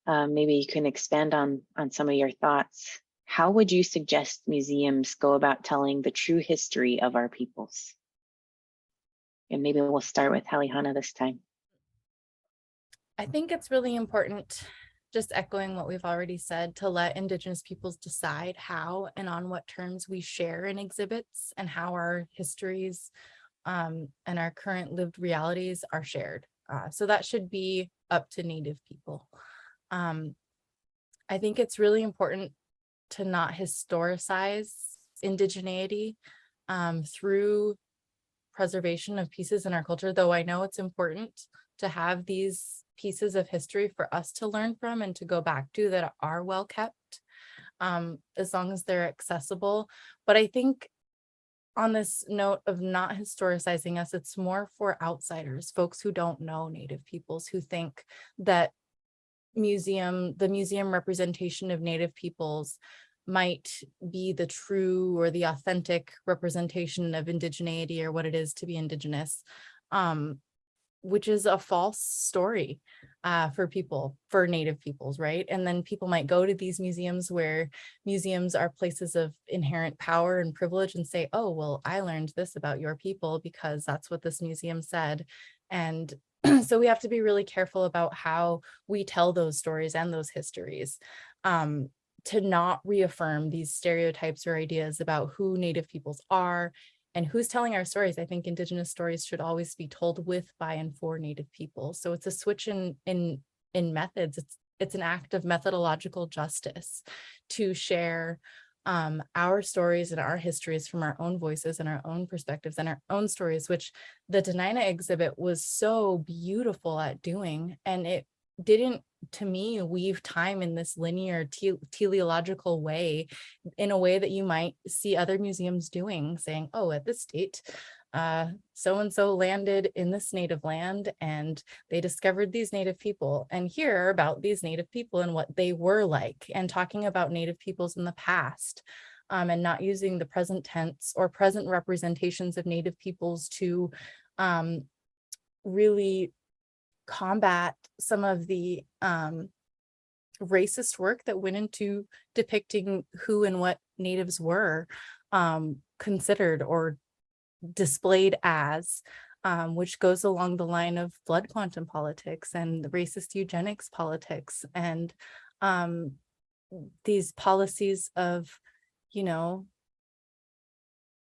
maybe you can expand on some of your thoughts. How would you suggest museums go about telling the true history of our peoples? And maybe we'll start with Haliehana this time. I think it's really important, just echoing what we've already said, to let Indigenous peoples decide how and on what terms we share in exhibits and how our histories and our current lived realities are shared. So that should be up to Native people. I think it's really important to not historicize indigeneity through preservation of pieces in our culture, though I know it's important to have these pieces of history for us to learn from and to go back to that are well kept, as long as they're accessible. But I think on this note of not historicizing us, it's more for outsiders, folks who don't know Native peoples, who think that the museum representation of Native peoples might be the true or the authentic representation of indigeneity or what it is to be Indigenous, which is a false story for Native peoples, right? And then people might go to these museums, where museums are places of inherent power and privilege, and say, oh, well, I learned this about your people because that's what this museum said. And so we have to be really careful about how we tell those stories and those histories, to not reaffirm these stereotypes or ideas about who Native peoples are and who's telling our stories. I think Indigenous stories should always be told with, by, and for Native people. So it's a switch in methods. It's an act of methodological justice to share our stories and our histories from our own voices and our own perspectives and our own stories, which the Dena'ina exhibit was so beautiful at doing. And it didn't, to me, weave time in this linear teleological way, in a way that you might see other museums doing, saying, oh, at this date, so-and-so landed in this native land and they discovered these Native people, and here about these Native people and what they were like, and talking about Native peoples in the past, and not using the present tense or present representations of Native peoples to really combat some of the racist work that went into depicting who and what Natives were considered or displayed as, which goes along the line of blood quantum politics and the racist eugenics politics, and these policies of,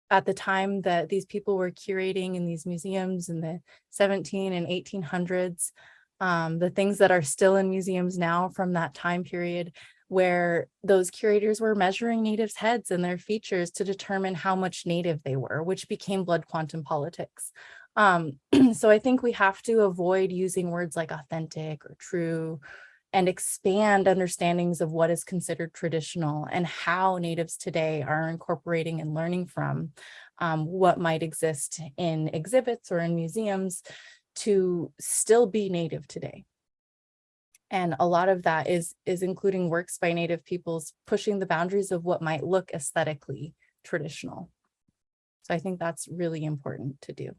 at the time that these people were curating in these museums in the 17 and 1800s, the things that are still in museums now from that time period, where those curators were measuring Natives' heads and their features to determine how much Native they were, which became blood quantum politics. So I think we have to avoid using words like authentic or true, and expand understandings of what is considered traditional and how Natives today are incorporating and learning from what might exist in exhibits or in museums to still be Native today. And a lot of that is including works by Native peoples pushing the boundaries of what might look aesthetically traditional. So I think that's really important to do.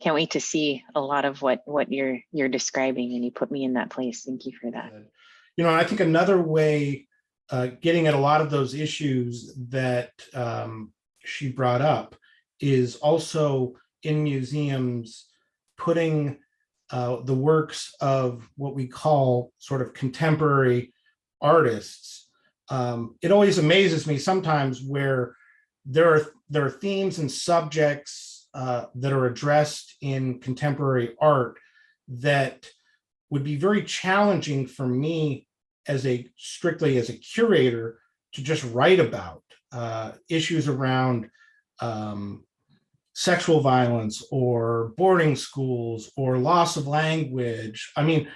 Can't wait to see a lot of what you're describing, and you put me in that place. Thank you for that. I think another way getting at a lot of those issues that she brought up is also in museums putting the works of what we call sort of contemporary artists. It always amazes me sometimes where there are themes and subjects that are addressed in contemporary art that would be very challenging for me strictly as a curator to just write about. Issues around sexual violence or boarding schools or loss of language. I mean,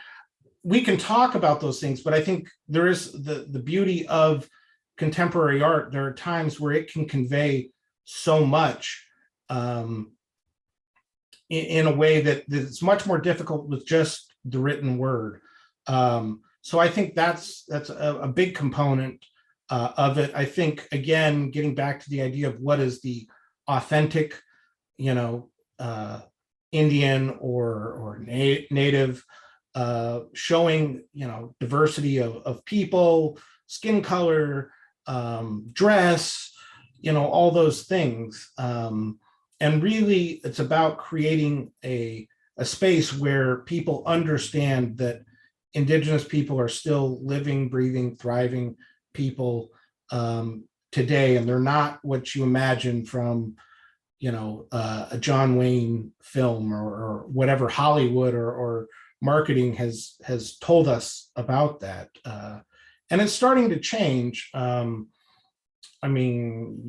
we can talk about those things, but I think there is the beauty of contemporary art. There are times where it can convey so much in a way that it's much more difficult with just the written word. So I think that's a big component of it. I think, again, getting back to the idea of what is the authentic, Indian or Native, showing, diversity of people, skin color, dress, all those things. And really, it's about creating a a space where people understand that Indigenous people are still living, breathing, thriving people today, and they're not what you imagine from, a John Wayne film or whatever Hollywood or marketing has told us about that. And it's starting to change.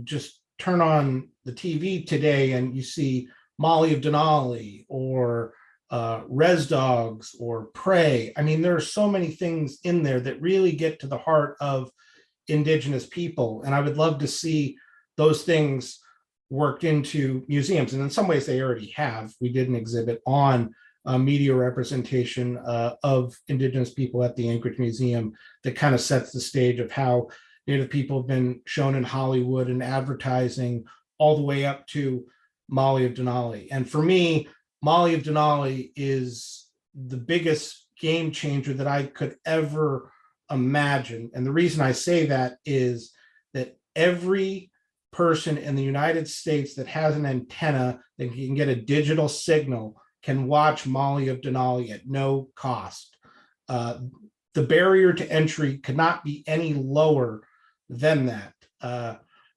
Just turn on the TV today and you see Molly of Denali or Res Dogs or Prey. There are so many things in there that really get to the heart of Indigenous people. And I would love to see those things worked into museums. And in some ways they already have. We did an exhibit on media representation of Indigenous people at the Anchorage Museum that kind of sets the stage of how Native people have been shown in Hollywood and advertising all the way up to Molly of Denali. And for me, Molly of Denali is the biggest game changer that I could ever imagine. And the reason I say that is that every person in the United States that has an antenna that can get a digital signal can watch Molly of Denali at no cost. The barrier to entry could not be any lower than that.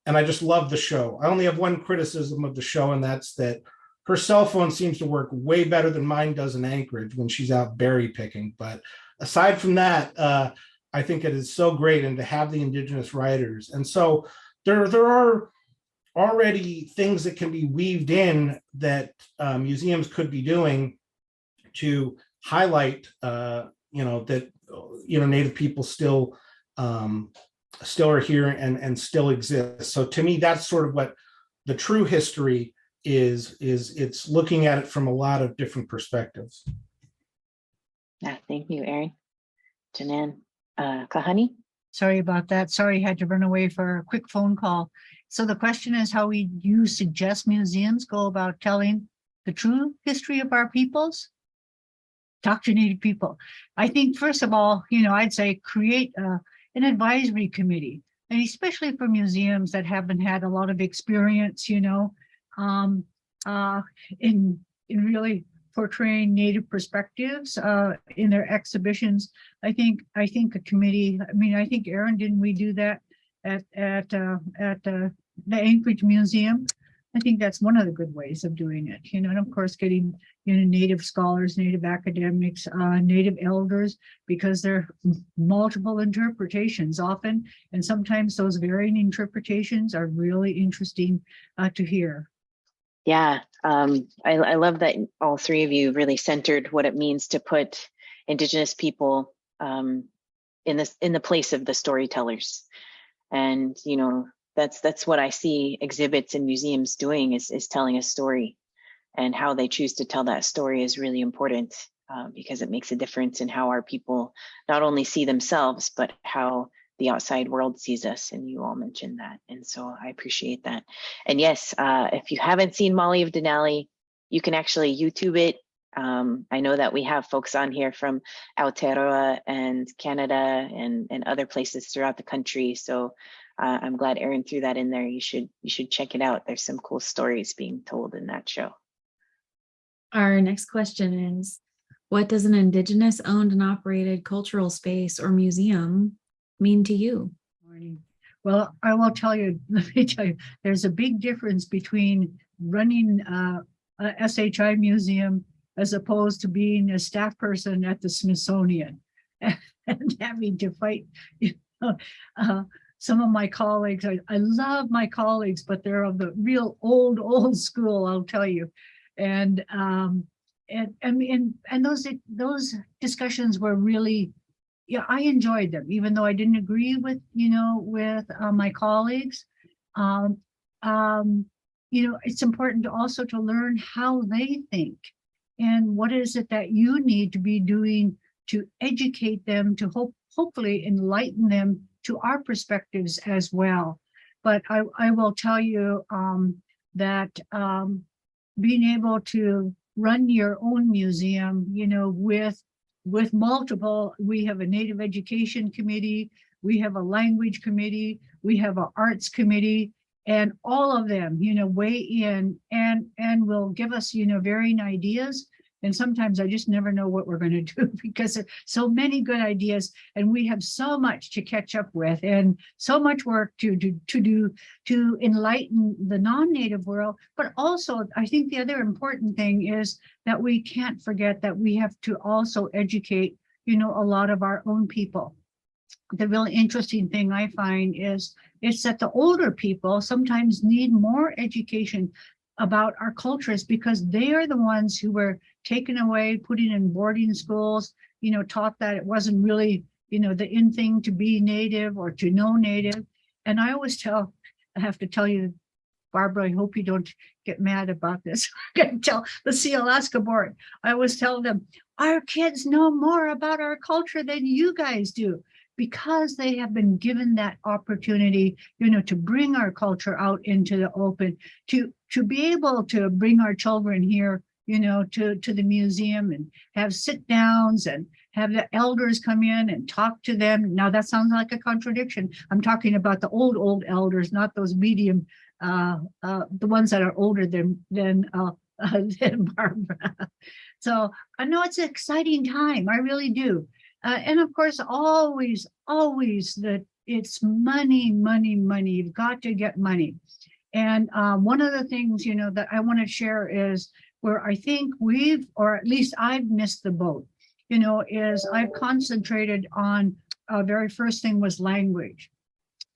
And I just love the show. I only have one criticism of the show, and that's that her cell phone seems to work way better than mine does in Anchorage when she's out berry picking. But aside from that, I think it is so great, and to have the Indigenous writers. And so there are already things that can be weaved in that museums could be doing to highlight, that Native people still are here and still exist. So to me, that's sort of what the true history is it's looking at it from a lot of different perspectives. Yeah, thank you, Aaron. Janan, Kahani? Sorry about that. Sorry, I had to run away for a quick phone call. So the question is how you suggest museums go about telling the true history of our peoples? Talk to Native people. I think, first of all, I'd say create an advisory committee, and especially for museums that haven't had a lot of experience, in really portraying Native perspectives in their exhibitions. I think a committee. I think Aaron, didn't we do that at the Anchorage Museum? I think that's one of the good ways of doing it, and of course getting Native scholars, Native academics, Native elders, because there are multiple interpretations often, and sometimes those varying interpretations are really interesting to hear. Yeah, I love that all three of you really centered what it means to put Indigenous people in the place of the storytellers, and that's what I see exhibits and museums doing is telling a story, and how they choose to tell that story is really important because it makes a difference in how our people not only see themselves, but how the outside world sees us. And you all mentioned that. And so I appreciate that. And yes, if you haven't seen Molly of Denali, you can actually YouTube it. I know that we have folks on here from Aotearoa and Canada and other places throughout the country. So I'm glad Aaron threw that in there. You should check it out. There's some cool stories being told in that show. Our next question is, what does an Indigenous owned and operated cultural space or museum mean to you? Well, I will tell you, let me tell you, there's a big difference between running a SHI museum as opposed to being a staff person at the Smithsonian and having to fight, some of my colleagues. I love my colleagues, but they're of the real old school, I'll tell you. And those discussions were really, I enjoyed them, even though I didn't agree with my colleagues. It's important to also to learn how they think and what is it that you need to be doing to educate them, to hopefully enlighten them to our perspectives as well. But I will tell you that being able to run your own museum, with multiple, we have a Native Education Committee, we have a Language Committee, we have an Arts Committee, and all of them, weigh in and will give us, varying ideas. And sometimes I just never know what we're going to do because there are so many good ideas and we have so much to catch up with and so much work to do to enlighten the non-native world. But also, I think the other important thing is that we can't forget that we have to also educate, a lot of our own people. The really interesting thing I find is that the older people sometimes need more education about our cultures because they are the ones who were taken away, put in boarding schools, taught that it wasn't really, the in thing to be native or to know native. And I have to tell you, Barbara, I hope you don't get mad about this. I'm going to tell the Sea Alaska board. I always tell them, our kids know more about our culture than you guys do, because they have been given that opportunity, to bring our culture out into the open, to be able to bring our children here, to the museum and have sit downs and have the elders come in and talk to them. Now that sounds like a contradiction. I'm talking about the old elders, not those medium, the ones that are older than Barbara. So I know it's an exciting time. I really do. And of course, always that it's money. You've got to get money. And one of the things, that I want to share is where I think or at least I've missed the boat, is I've concentrated on very first thing was language.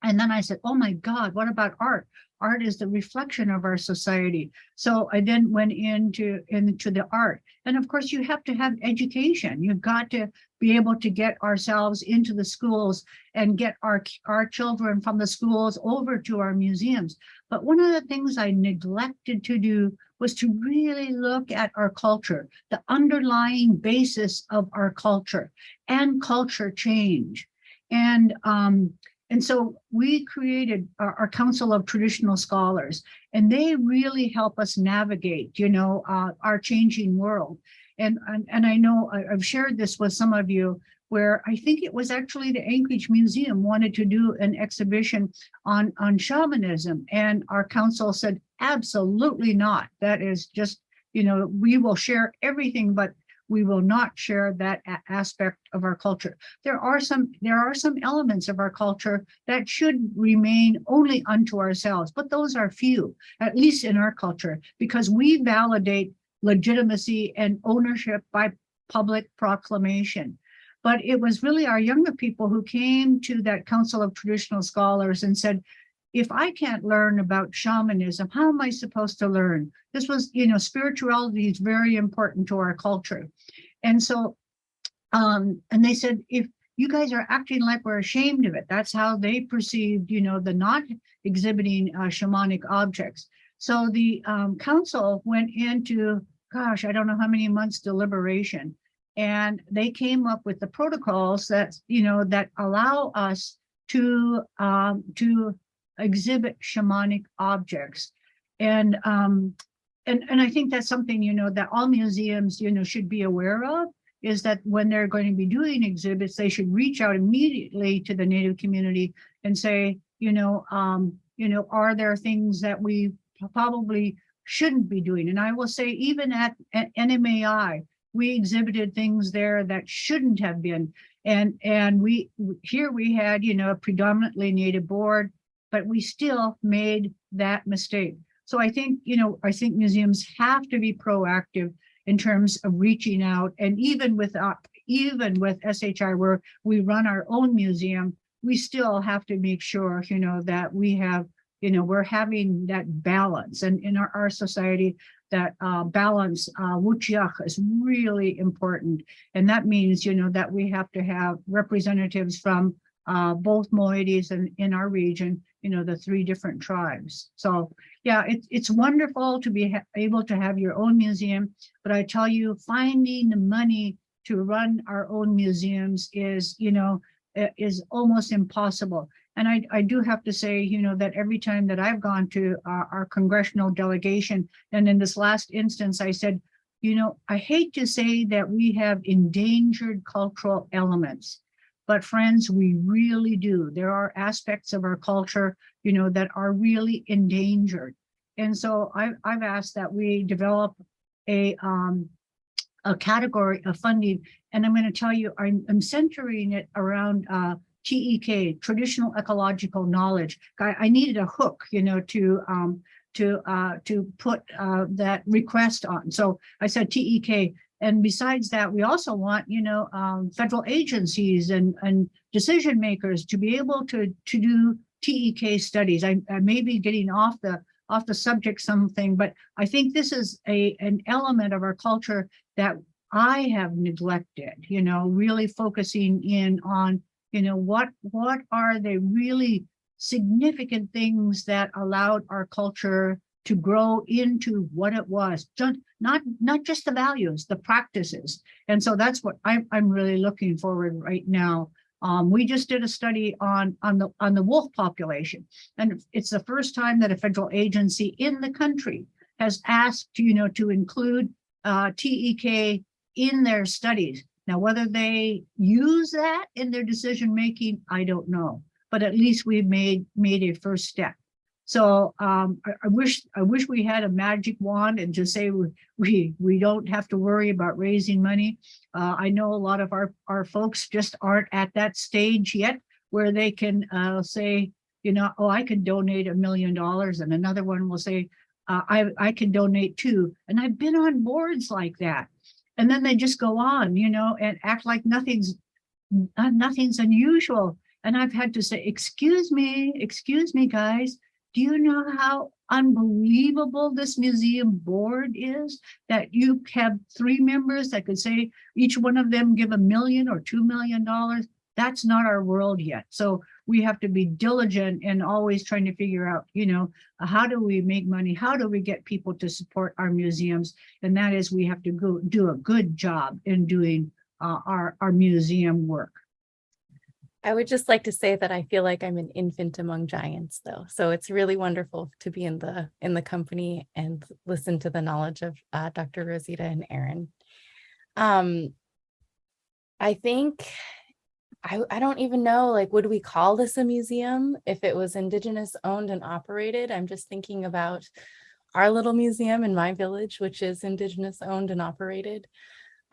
And then I said, oh my God, what about art? Art is the reflection of our society. So I then went into the art. And of course, you have to have education. You've got to be able to get ourselves into the schools and get our children from the schools over to our museums. But one of the things I neglected to do was to really look at our culture, the underlying basis of our culture and culture change. And so we created our Council of Traditional Scholars, and they really help us navigate, our changing world. And I know I've shared this with some of you, where I think it was actually the Anchorage Museum wanted to do an exhibition on shamanism, and our council said, absolutely not. That is just, we will share everything, but we will not share that aspect of our culture. There are some elements of our culture that should remain only unto ourselves, but those are few, at least in our culture, because we validate legitimacy and ownership by public proclamation. But it was really our younger people who came to that Council of Traditional Scholars and said, if I can't learn about shamanism, how am I supposed to learn? This was, spirituality is very important to our culture. And so, and they said, if you guys are acting like we're ashamed of it, that's how they perceived, the not exhibiting shamanic objects. So the council went into, gosh, I don't know how many months deliberation. And they came up with the protocols that, that allow us to exhibit shamanic objects. And I think that's something, that all museums, should be aware of, is that when they're going to be doing exhibits, they should reach out immediately to the Native community and say, are there things that we probably shouldn't be doing? And I will say, even at NMAI, we exhibited things there that shouldn't have been. And we had, a predominantly Native board, but we still made that mistake. So I think museums have to be proactive in terms of reaching out. And even with SHI, where we run our own museum, we still have to make sure, that we have, we're having that balance. And in our society, that balance, Wáahlaal, is really important. And that means, that we have to have representatives from both moieties and in our region, the 3 different tribes. So yeah, it's wonderful to be able to have your own museum, but I tell you, finding the money to run our own museums is almost impossible. And I do have to say, that every time that I've gone to our congressional delegation, and in this last instance, I said, I hate to say that we have endangered cultural elements, but friends, we really do. There are aspects of our culture, that are really endangered. And so I've asked that we develop a a category of funding. And I'm going to tell you, I'm centering it around TEK, traditional ecological knowledge. I needed a hook, you know, to put that request on. So I said TEK. And besides that, we also want, you know, federal agencies and decision makers to be able to do TEK studies. I may be getting off the subject something, but I think this is an element of our culture that I have neglected, you know, really focusing in on, you know, what are the really significant things that allowed our culture to grow into what it was, not just the values, the practices. And so that's what I'm really looking forward right now. We just did a study on the wolf population, and it's the first time that a federal agency in the country has asked, you know, to include TEK in their studies. Now, whether they use that in their decision making, I don't know, but at least we've made a first step. So I wish we had a magic wand and just say we don't have to worry about raising money. I know a lot of our folks just aren't at that stage yet where they can say, you know, oh, I can donate $1 million, and another one will say, I can donate too. And I've been on boards like that, and then they just go on, you know, and act like nothing's unusual. And I've had to say, excuse me, guys. Do you know how unbelievable this museum board is? That you have 3 members that could say each one of them give $1 million or $2 million. That's not our world yet. So we have to be diligent and always trying to figure out, you know, how do we make money? How do we get people to support our museums? And that is, we have to go do a good job in doing our museum work. I would just like to say that I feel like I'm an infant among giants, though. So it's really wonderful to be in the company and listen to the knowledge of Dr. Rosita and Aaron. I think I don't even know, like, would we call this a museum if it was Indigenous owned and operated? I'm just thinking about our little museum in my village, which is Indigenous owned and operated.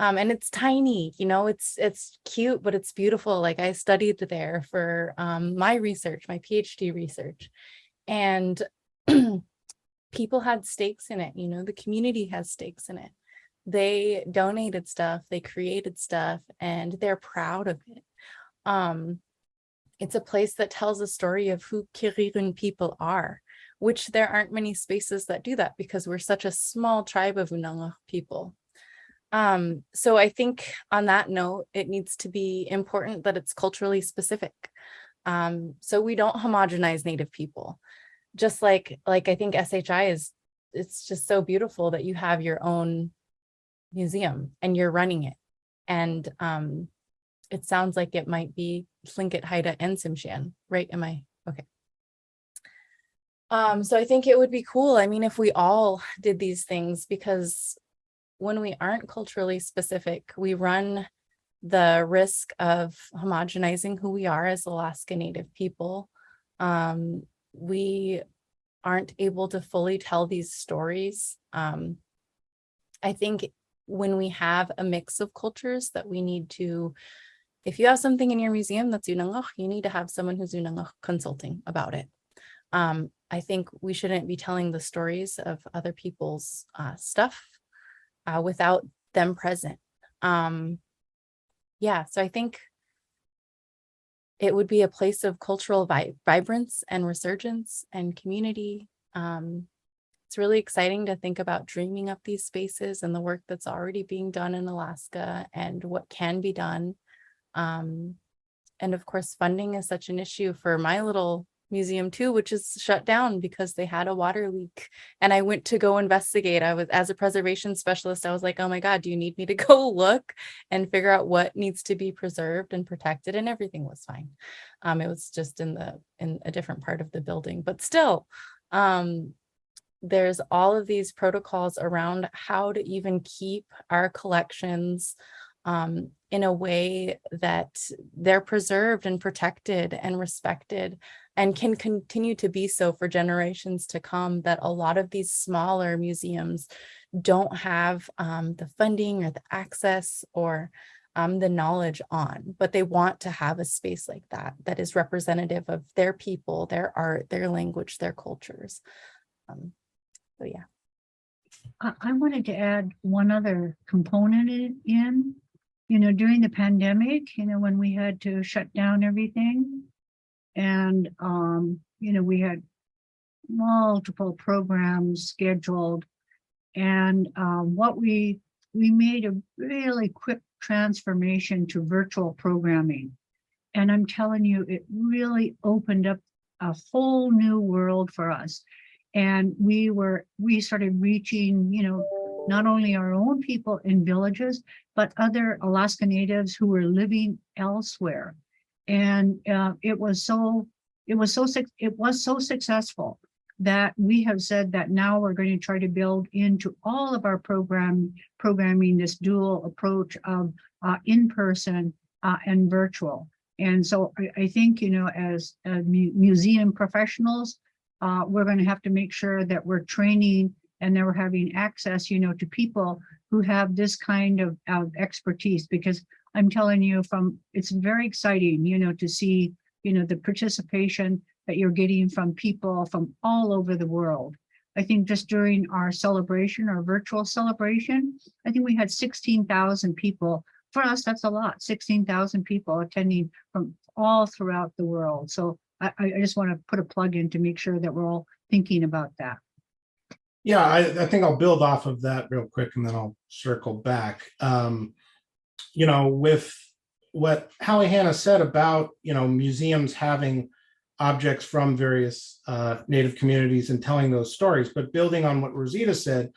And it's tiny, you know, it's cute, but it's beautiful. Like, I studied there for my research, my PhD research, and people had stakes in it. You know, the community has stakes in it. They donated stuff, they created stuff, and they're proud of it. It's a place that tells a story of who Kiririn people are, which there aren't many spaces that do that because we're such a small tribe of Unangax people. So I think on that note, it needs to be important that it's culturally specific. So we don't homogenize Native people. Just like I think SHI it's just so beautiful that you have your own museum and you're running it. And it sounds like it might be Lingít, Haida, and Tsimshian, right? Am I okay? So I think it would be cool. I mean, if we all did these things, because when we aren't culturally specific, we run the risk of homogenizing who we are as Alaska Native people. We aren't able to fully tell these stories. I think when we have a mix of cultures that we need to, if you have something in your museum that's Unangax, you need to have someone who's Unangax consulting about it. I think we shouldn't be telling the stories of other people's stuff without them present. Yeah, so I think it would be a place of cultural vibrance and resurgence and community. It's really exciting to think about dreaming up these spaces and the work that's already being done in Alaska and what can be done. And of course, funding is such an issue for my little museum too, which is shut down because they had a water leak. And I went to go investigate. I was, as a preservation specialist, I was like, oh my God, do you need me to go look and figure out what needs to be preserved and protected? And everything was fine. It was just in a different part of the building, but still, there's all of these protocols around how to even keep our collections in a way that they're preserved and protected and respected, and can continue to be so for generations to come, that a lot of these smaller museums don't have the funding or the access or the knowledge on, but they want to have a space like that that is representative of their people, their art, their language, their cultures. So yeah. I wanted to add one other component in, during the pandemic, when we had to shut down everything, and, we had multiple programs scheduled, and what we made a really quick transformation to virtual programming. And I'm telling you, it really opened up a whole new world for us. And we started reaching, not only our own people in villages, but other Alaska Natives who were living elsewhere. And it was so successful that we have said that now we're going to try to build into all of our programming this dual approach of in-person and virtual. And so I think, as museum professionals, we're going to have to make sure that we're training and that we're having access, to people who have this kind of expertise, because I'm telling you, it's very exciting, to see, the participation that you're getting from people from all over the world. I think just during our celebration, our virtual celebration, I think we had 16,000 people. For us, that's a lot, 16,000 people attending from all throughout the world. So I just want to put a plug in to make sure that we're all thinking about that. Yeah, I think I'll build off of that real quick, and then I'll circle back. With what Haliehana said about, museums having objects from various Native communities and telling those stories, but building on what Rosita said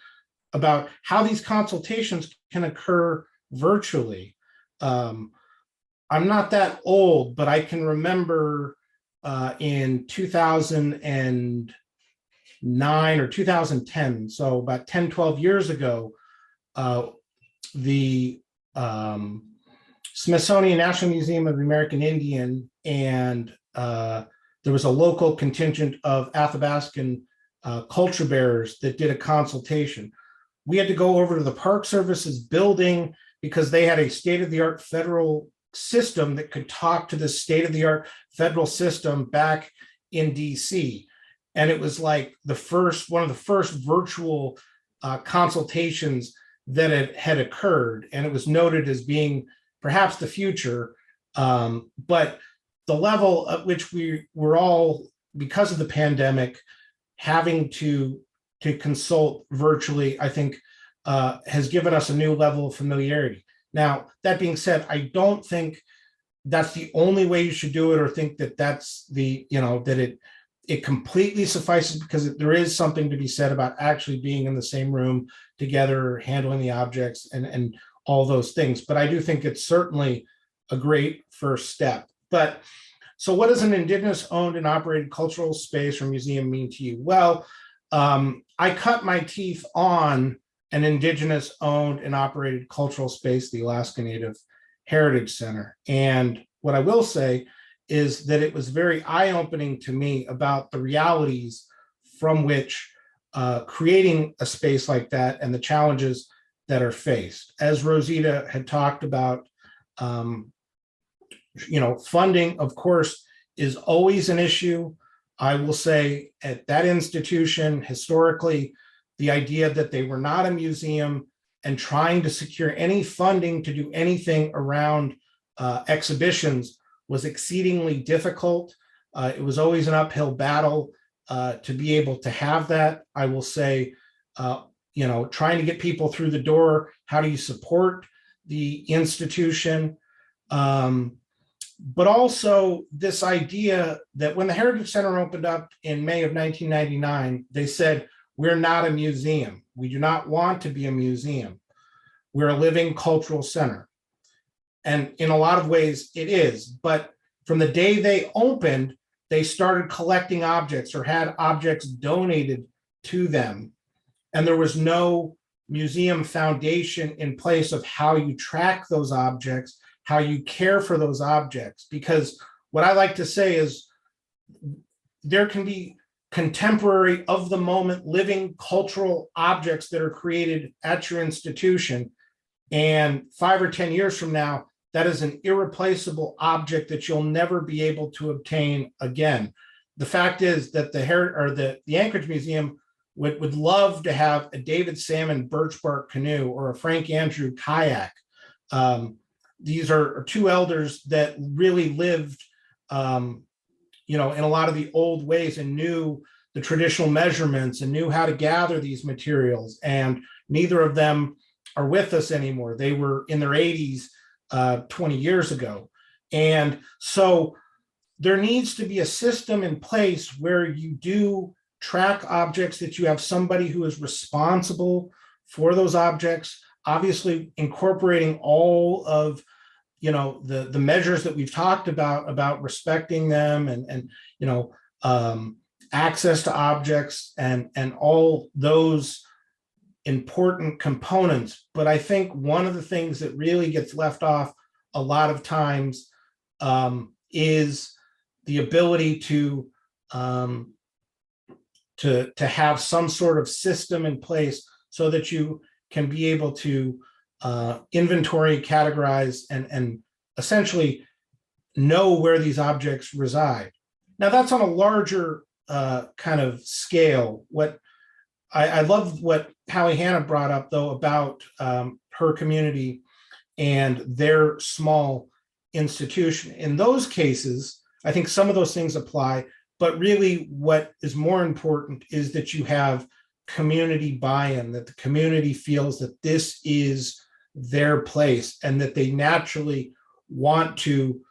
about how these consultations can occur virtually. I'm not that old, but I can remember in 2009 or 2010, so about 10, 12 years ago, the Smithsonian National Museum of the American Indian, and there was a local contingent of Athabascan culture bearers that did a consultation. We had to go over to the Park Service's building because they had a state-of-the-art federal system that could talk to the state-of-the-art federal system back in DC. And it was like one of the first virtual consultations that had occurred. And it was noted as being perhaps the future. But the level at which we were all, because of the pandemic, having to consult virtually, I think has given us a new level of familiarity. Now, that being said, I don't think that's the only way you should do it, or think that that's that it completely suffices, because there is something to be said about actually being in the same room together, handling the objects and all those things. But I do think it's certainly a great first step. But so what does an Indigenous owned and operated cultural space or museum mean to you? Well, I cut my teeth on an Indigenous owned and operated cultural space, the Alaska Native Heritage Center. And what I will say is that it was very eye-opening to me about the realities from which creating a space like that and the challenges that are faced. As Rosita had talked about, funding, of course, is always an issue. I will say at that institution, historically, the idea that they were not a museum and trying to secure any funding to do anything around exhibitions was exceedingly difficult. It was always an uphill battle to be able to have that. I will say, trying to get people through the door. How do you support the institution? But also this idea that when the Heritage Center opened up in May of 1999, they said, we're not a museum. We do not want to be a museum. We're a living cultural center. And in a lot of ways it is, but from the day they opened, they started collecting objects or had objects donated to them. And there was no museum foundation in place of how you track those objects, how you care for those objects. Because what I like to say is there can be contemporary, of the moment, living cultural objects that are created at your institution. And 5 or 10 years from now, that is an irreplaceable object that you'll never be able to obtain again. The fact is that the Anchorage Museum would love to have a David Salmon birch bark canoe or a Frank Andrew kayak. These are two elders that really lived, in a lot of the old ways and knew the traditional measurements and knew how to gather these materials. And neither of them are with us anymore. They were in their 80s 20 years ago. And so there needs to be a system in place where you do track objects, that you have somebody who is responsible for those objects, obviously incorporating all of the measures that we've talked about respecting them and access to objects and all those important components. But I think one of the things that really gets left off a lot of times is the ability to have some sort of system in place so that you can be able to inventory, categorize, and essentially know where these objects reside. Now, that's on a larger kind of scale. What I love what Haliehana brought up, though, about her community and their small institution. In those cases, I think some of those things apply, but really what is more important is that you have community buy-in, that the community feels that this is their place and that they naturally want to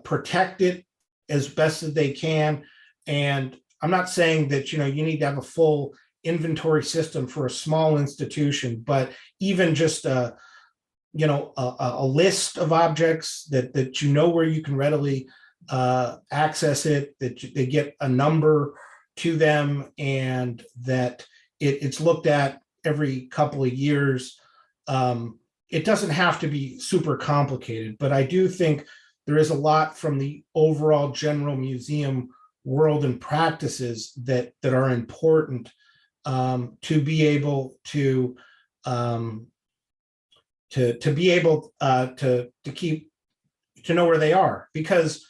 protect it as best as they can. And I'm not saying that you need to have a full inventory system for a small institution, but even just a list of objects that where you can readily access it, that they get a number to them, and that it's looked at every couple of years. It doesn't have to be super complicated, but I do think there is a lot from the overall general museum world and practices that are important to be able to be able to keep to know where they are, because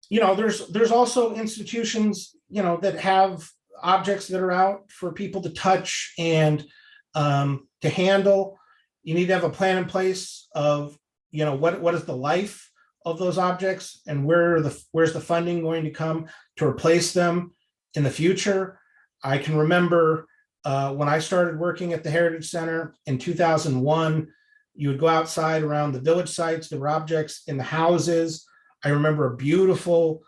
there's also institutions that have objects that are out for people to touch and to handle. You need to have a plan in place of what is the life of those objects and where's the funding going to come to replace them in the future. I can remember when I started working at the Heritage Center in 2001, you would go outside around the village sites, there were objects in the houses. I remember a beautiful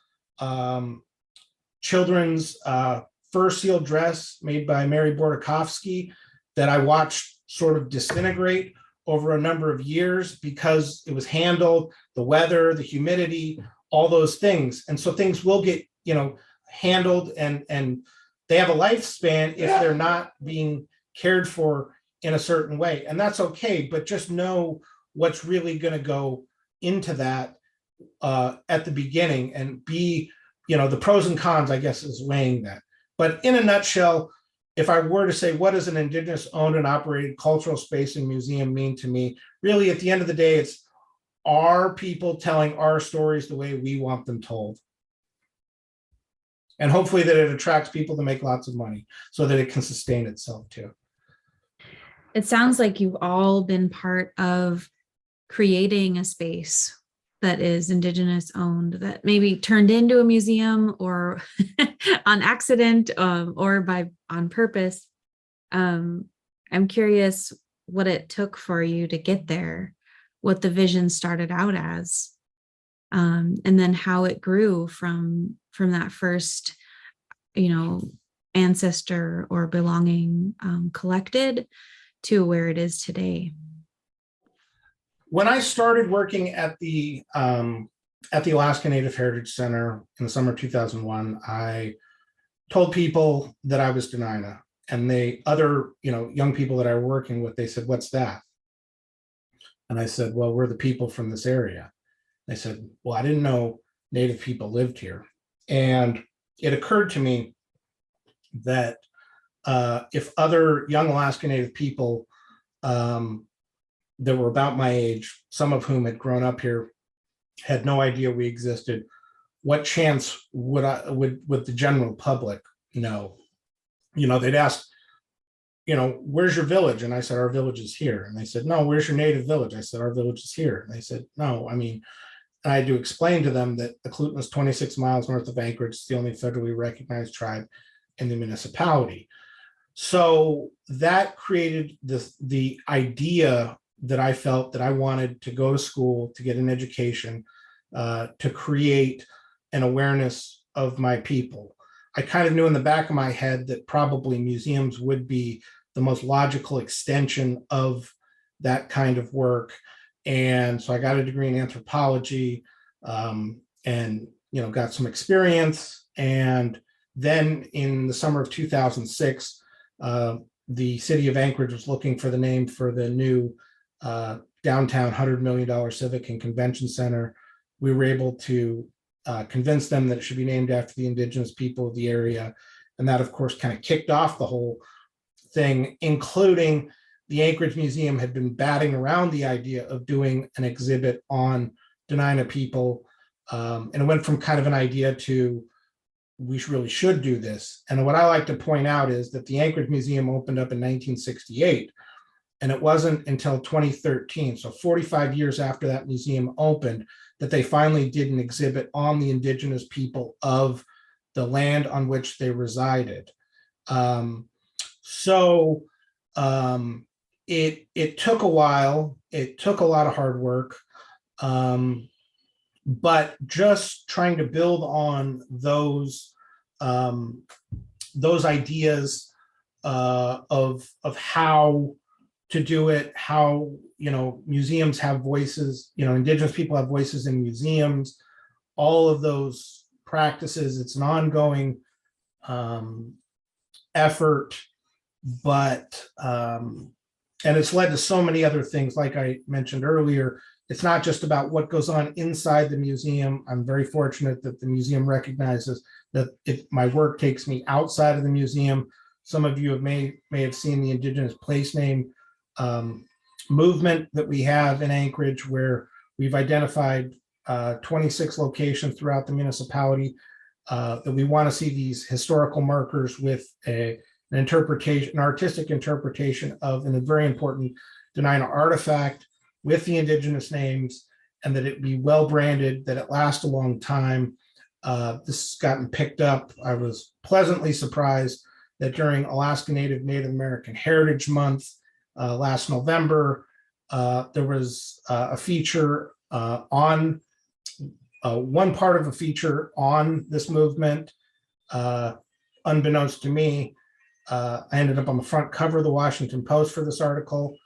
children's fur seal dress made by Mary Bordakovsky that I watched sort of disintegrate over a number of years because it was handled, the weather, the humidity, all those things. And so things will get, handled and they have a lifespan if they're not being cared for in a certain way. And that's okay, but just know what's really going to go into that at the beginning and be, the pros and cons, I guess, is weighing that. But in a nutshell, if I were to say, what does an Indigenous owned and operated cultural space and museum mean to me? Really, at the end of the day, it's our people telling our stories the way we want them told. And hopefully that it attracts people to make lots of money so that it can sustain itself too. It sounds like you've all been part of creating a space that is Indigenous owned, that maybe turned into a museum or on accident or on purpose. I'm curious what it took for you to get there, what the vision started out as, and then how it grew from that first, ancestor or belonging collected to where it is today. When I started working at the Alaska Native Heritage Center in the summer of 2001, I told people that I was Dena'ina. And other, young people that I were working with, they said, "What's that?" And I said, "Well, we're the people from this area." They said, "Well, I didn't know Native people lived here." And it occurred to me that if other young Alaska Native people that were about my age, some of whom had grown up here, had no idea we existed, what chance would the general public know? They'd ask, "Where's your village?" And I said, "Our village is here." And they said, "No, where's your native village?" I said, "Our village is here." And they said, "No, and I had to explain to them that the Cutmen is 26 miles north of Anchorage. It's the only federally recognized tribe in the municipality. So that created the idea that I felt that I wanted to go to school, to get an education, to create an awareness of my people. I kind of knew in the back of my head that probably museums would be the most logical extension of that kind of work. And so I got a degree in anthropology, and got some experience. And then in the summer of 2006, the city of Anchorage was looking for the name for the new downtown $100 million civic and convention center. We were able to convince them that it should be named after the indigenous people of the area. And that, of course, kind of kicked off the whole thing, including the Anchorage Museum had been batting around the idea of doing an exhibit on Dena'ina people. And it went from kind of an idea to, we really should do this. And what I like to point out is that the Anchorage Museum opened up in 1968, and it wasn't until 2013, so 45 years after that museum opened, that they finally did an exhibit on the indigenous people of the land on which they resided. It took a while. It took a lot of hard work. But just trying to build on those ideas of how to do it, how museums have voices, indigenous people have voices in museums, all of those practices. It's an ongoing effort, but and it's led to so many other things. Like I mentioned earlier, it's not just about what goes on inside the museum. I'm very fortunate that the museum recognizes that my work takes me outside of the museum. Some of you may have seen the Indigenous place name movement that we have in Anchorage, where we've identified 26 locations throughout the municipality that we want to see these historical markers with an artistic interpretation of a very important Dena'ina artifact with the indigenous names, and that it be well branded, that it lasts a long time. This has gotten picked up. I was pleasantly surprised that during Alaska Native American Heritage Month last November, there was a feature on one part of a feature on this movement. Unbeknownst to me, I ended up on the front cover of the Washington Post for this article,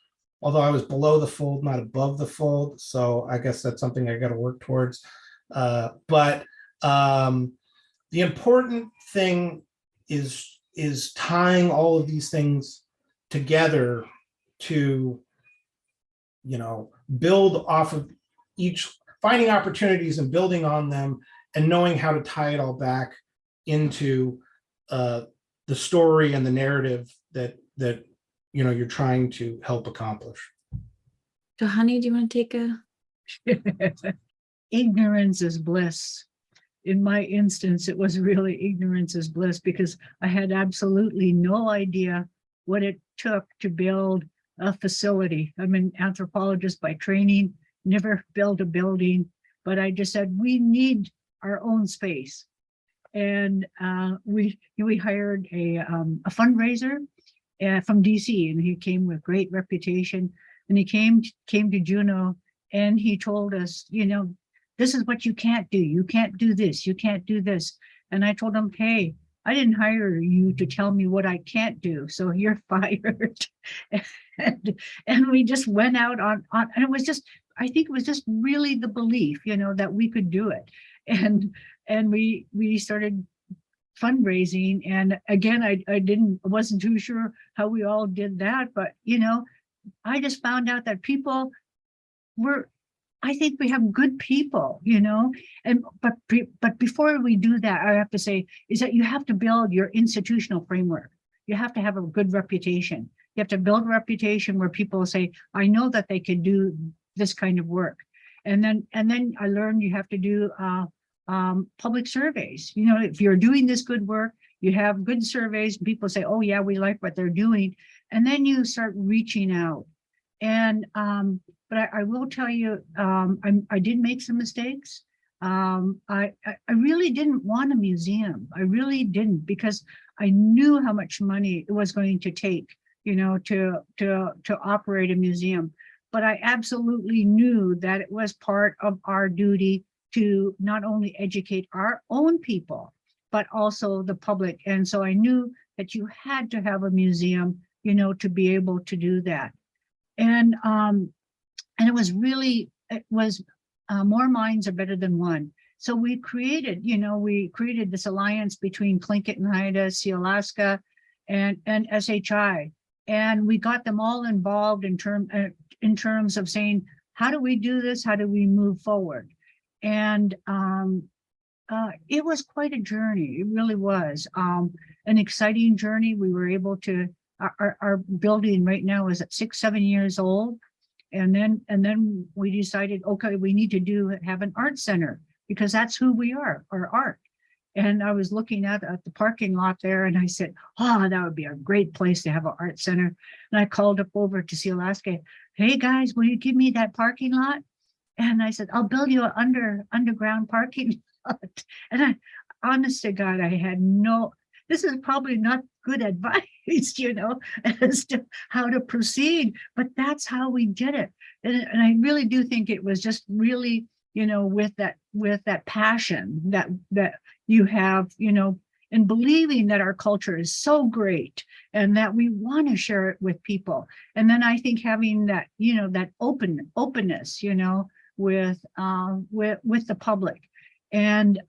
although I was below the fold, not above the fold. So I guess that's something I got to work towards. But the important thing is tying all of these things together to, build off of each, finding opportunities and building on them, and knowing how to tie it all back into the story and the narrative that you're trying to help accomplish. Aaháni, do you want to take a? Ignorance is bliss. In my instance, it was really ignorance is bliss, because I had absolutely no idea what it took to build a facility. I'm an anthropologist by training, never built a building, but I just said, we need our own space. And we hired a fundraiser from DC, and he came with great reputation. And he came to Juneau, and he told us, this is what you can't do. You can't do this. You can't do this. And I told him, hey, I didn't hire you to tell me what I can't do, so you're fired. and we just went out on, and it was just, I think it was just really the belief, that we could do it. And we started fundraising. And again, I wasn't too sure how we all did that, but I just found out that people I think we have good people, but before we do that, I have to say is that you have to build your institutional framework. You have to have a good reputation. You have to build a reputation where people say, I know that they can do this kind of work. And then I learned you have to do public surveys. If you're doing this good work, you have good surveys, and people say, oh yeah, we like what they're doing. And then you start reaching out. And but I will tell you, I did make some mistakes. I really didn't want a museum. I really didn't, because I knew how much money it was going to take, to operate a museum. But I absolutely knew that it was part of our duty to not only educate our own people, but also the public. And so I knew that you had to have a museum, to be able to do that. And it was more minds are better than one. So we created this alliance between Tlingit and Haida, Alaska, and SHI, and we got them all involved in terms of saying, how do we do this? How do we move forward? And it was quite a journey. It really was an exciting journey. We were able to. Our building right now is at 6-7 years old, and then we decided, okay, we need to have an art center, because that's who we are, our art. And I was looking at the parking lot there, and I said, oh, that would be a great place to have an art center. And I called up over to Alaska, hey guys, will you give me that parking lot? And I said, I'll build you an underground parking lot. And honest to God, I had this is probably not good advice, as to how to proceed, but that's how we did it. And I really do think it was just really, with that passion that you have, and believing that our culture is so great and that we want to share it with people. And then I think having that, that openness, with the public. And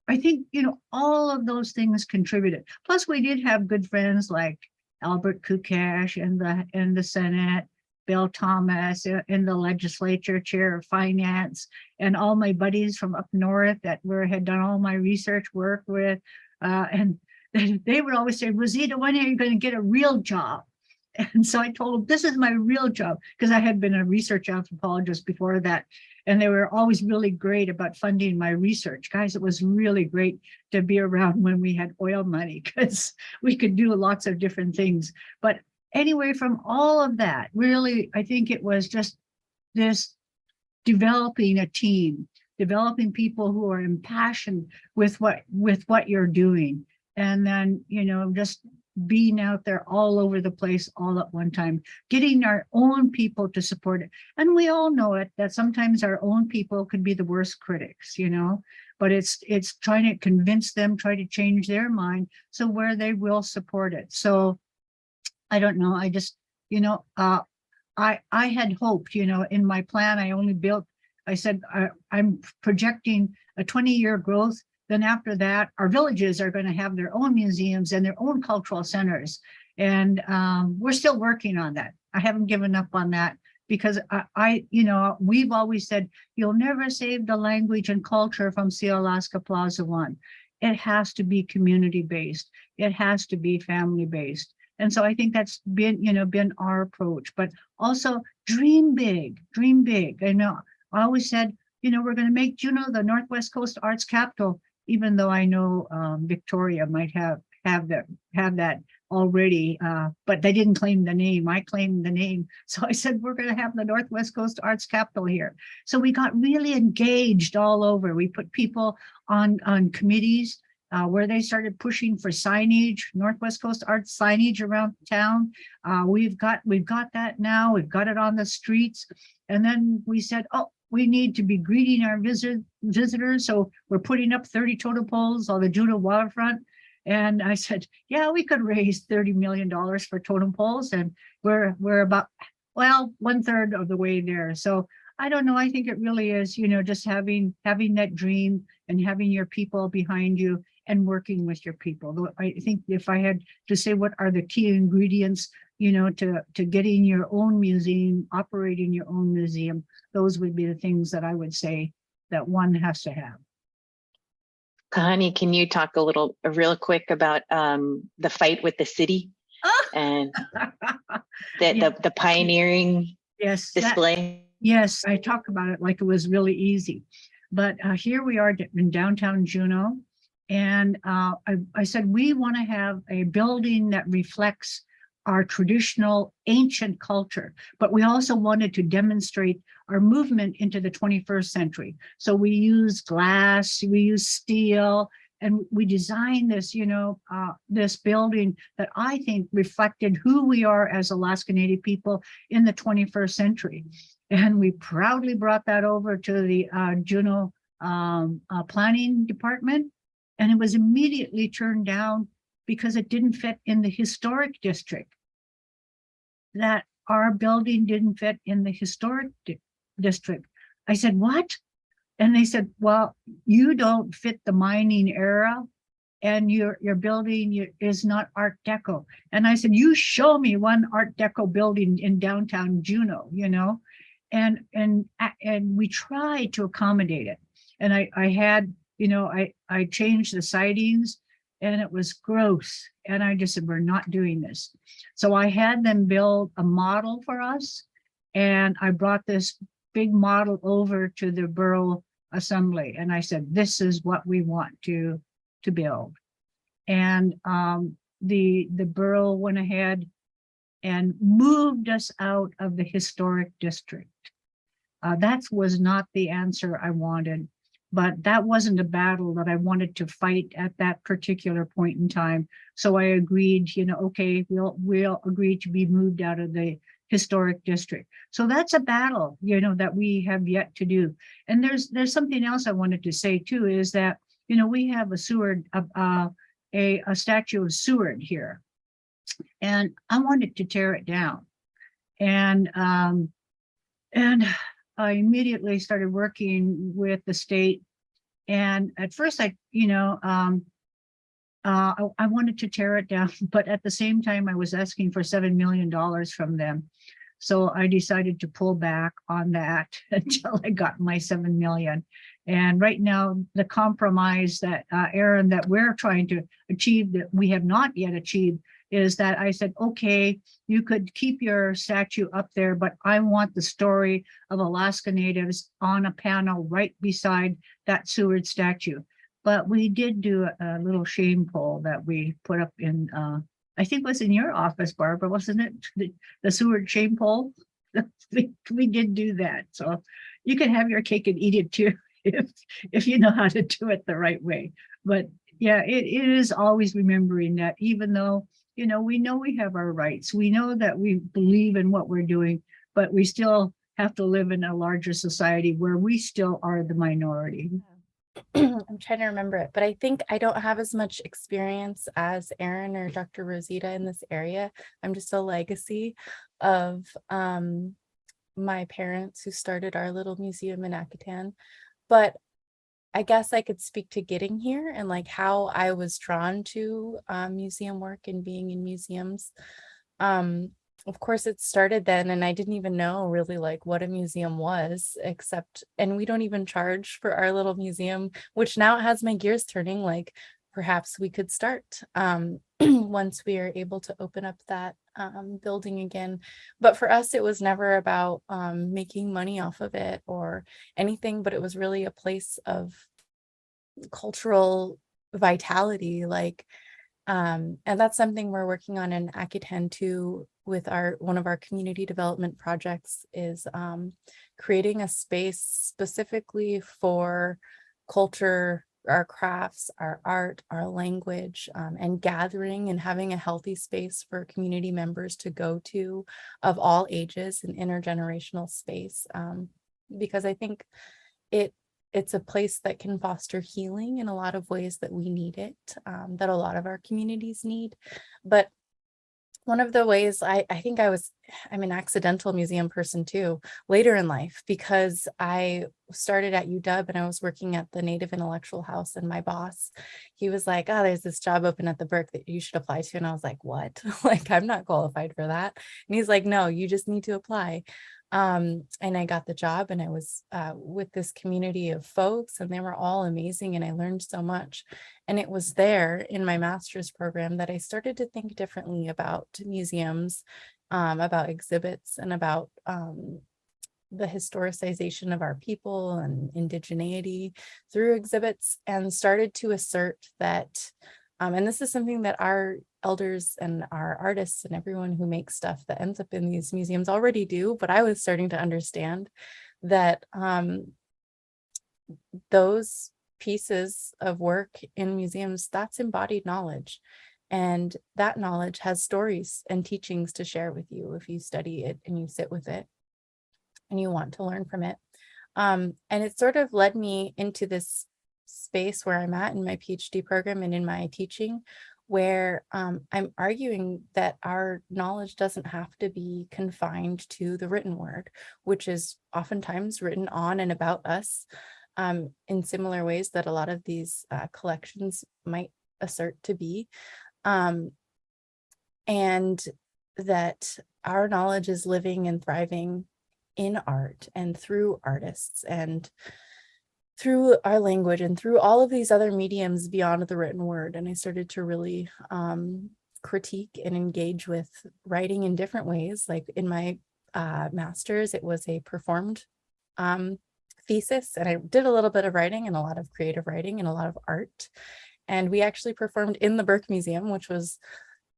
I think, all of those things contributed. Plus, we did have good friends like Albert Kukesh in the Senate, Bill Thomas in the legislature, chair of finance, and all my buddies from up north that had done all my research work with. And they would always say, Rosita, when are you going to get a real job? And so I told them, this is my real job, because I had been a research anthropologist before that. And they were always really great about funding my research. Guys, it was really great to be around when we had oil money, because we could do lots of different things. But anyway, from all of that, really, I think it was just this developing a team, developing people who are impassioned with what you're doing. And then, just being out there all over the place all at one time, getting our own people to support it. And we all know it, that sometimes our own people could be the worst critics, but it's trying to convince them, try to change their mind, so where they will support it. So I don't know, I just, I had hoped, in my plan, I said, I'm projecting a 20-year growth. Then after that, our villages are going to have their own museums and their own cultural centers. And we're still working on that. I haven't given up on that, because we've always said, you'll never save the language and culture from Alaska Plaza One. It has to be community-based. It has to be family-based. And so I think that's been our approach, but also dream big, dream big. I know I always said, we're going to make Juneau the Northwest Coast Arts Capital, even though I know Victoria might have that already, but they didn't claim the name. I claimed the name. So I said, we're going to have the Northwest Coast Arts Capital here. So we got really engaged all over. We put people on committees where they started pushing for signage, Northwest Coast Arts signage around town. We've got that now. We've got it on the streets. And then we said, oh, we need to be greeting our visitors. So we're putting up 30 totem poles on the Juneau waterfront. And I said, yeah, we could raise $30 million for totem poles. And we're about, 1/3 of the way there. So I don't know. I think it really is, just having that dream and having your people behind you and working with your people. I think if I had to say what are the key ingredients, you know, to getting your own museum, operating your own museum, those would be the things that I would say that one has to have. Kahani, can you talk real quick about the fight with the city and the pioneering display? Yes, I talk about it like it was really easy. But here we are in downtown Juneau. And I said, we want to have a building that reflects our traditional ancient culture, but we also wanted to demonstrate our movement into the 21st century. So we use glass, we use steel, and we designed this, you know, this building that I think reflected who we are as Alaska Native people in the 21st century. And we proudly brought that over to the Juneau planning department, and it was immediately turned down because it didn't fit in the historic district. That our building didn't fit in the historic district. I said, what? And they said, well, you don't fit the mining era, and your building is not Art Deco. And I said, you show me one Art Deco building in downtown Juneau, you know? And we tried to accommodate it. And I had, you know, I changed the sidings, and it was gross. And I just said, we're not doing this. So I had them build a model for us. And I brought this big model over to the borough assembly. And I said, this is what we want to build. And the borough went ahead and moved us out of the historic district. That was not the answer I wanted. But that wasn't a battle that I wanted to fight at that particular point in time. So I agreed, you know, okay, we'll agree to be moved out of the historic district. So that's a battle, you know, that we have yet to do. And there's something else I wanted to say too, is that, you know, we have a statue of Seward here, and I wanted to tear it down. And I immediately started working with the state. And at first I wanted to tear it down, but at the same time, I was asking for $7 million from them. So I decided to pull back on that until I got my 7 million. And right now, the compromise that Aaron, that we're trying to achieve, that we have not yet achieved, is that I said, okay, you could keep your statue up there, but I want the story of Alaska Natives on a panel right beside that Seward statue. But we did do a little shame poll that we put up in, I think it was in your office, Barbara, wasn't it? The Seward shame poll? We did do that. So you can have your cake and eat it too, if you know how to do it the right way. But yeah, it is always remembering that, even though, you know we have our rights, we know that we believe in what we're doing, but we still have to live in a larger society where we still are the minority. I'm trying to remember it, but I think I don't have as much experience as Aaron or Dr. Rosita in this area. I'm just a legacy of my parents who started our little museum in Yucatan. But I guess I could speak to getting here and like how I was drawn to museum work and being in museums. Of course, it started then, and I didn't even know really like what a museum was, except, and we don't even charge for our little museum, which now it has my gears turning, like perhaps we could start once we are able to open up that building again. But for us, it was never about making money off of it or anything, but it was really a place of cultural vitality, like, and that's something we're working on in Yucatan too, with one of our community development projects, is creating a space specifically for culture, our crafts, our art, our language, and gathering and having a healthy space for community members to go to of all ages, and intergenerational space, because I think it's a place that can foster healing in a lot of ways that we need it, that a lot of our communities need. But one of the ways I think I'm an accidental museum person too, later in life, because I started at UW and I was working at the Native Intellectual House, and my boss, he was like, oh, there's this job open at the Burke that you should apply to. And I was like, what? Like, I'm not qualified for that. And he's like, no, you just need to apply. And I got the job, and I was with this community of folks, and they were all amazing, and I learned so much. And it was there in my master's program that I started to think differently about museums, about exhibits, and about the historicization of our people and indigeneity through exhibits, and started to assert that, and this is something that our elders and our artists and everyone who makes stuff that ends up in these museums already do, but I was starting to understand that those pieces of work in museums, that's embodied knowledge. And that knowledge has stories and teachings to share with you if you study it and you sit with it and you want to learn from it. And it sort of led me into this space where I'm at in my PhD program and in my teaching, where I'm arguing that our knowledge doesn't have to be confined to the written word, which is oftentimes written on and about us in similar ways that a lot of these collections might assert to be. And that our knowledge is living and thriving in art and through artists and through our language and through all of these other mediums beyond the written word. And I started to really critique and engage with writing in different ways. Like in my master's, it was a performed thesis, and I did a little bit of writing and a lot of creative writing and a lot of art. And we actually performed in the Burke Museum, which was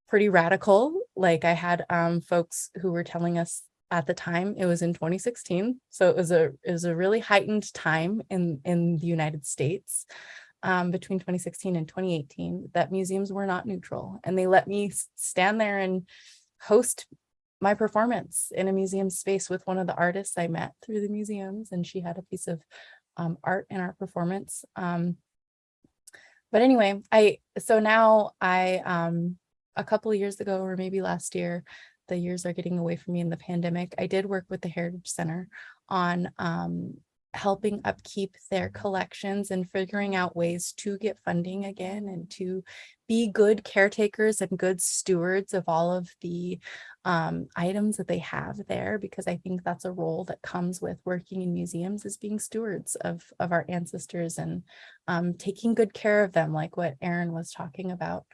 pretty radical. Like I had folks who were telling us at the time, it was in 2016. So it was a really heightened time in the United States between 2016 and 2018, that museums were not neutral. And they let me stand there and host my performance in a museum space with one of the artists I met through the museums. And she had a piece of art in our performance. But anyway, so now a couple of years ago, or maybe last year, the years are getting away from me in the pandemic, I did work with the Heritage Center on helping upkeep their collections and figuring out ways to get funding again and to be good caretakers and good stewards of all of the items that they have there, because I think that's a role that comes with working in museums, is being stewards of our ancestors and taking good care of them, like what Aaron was talking about.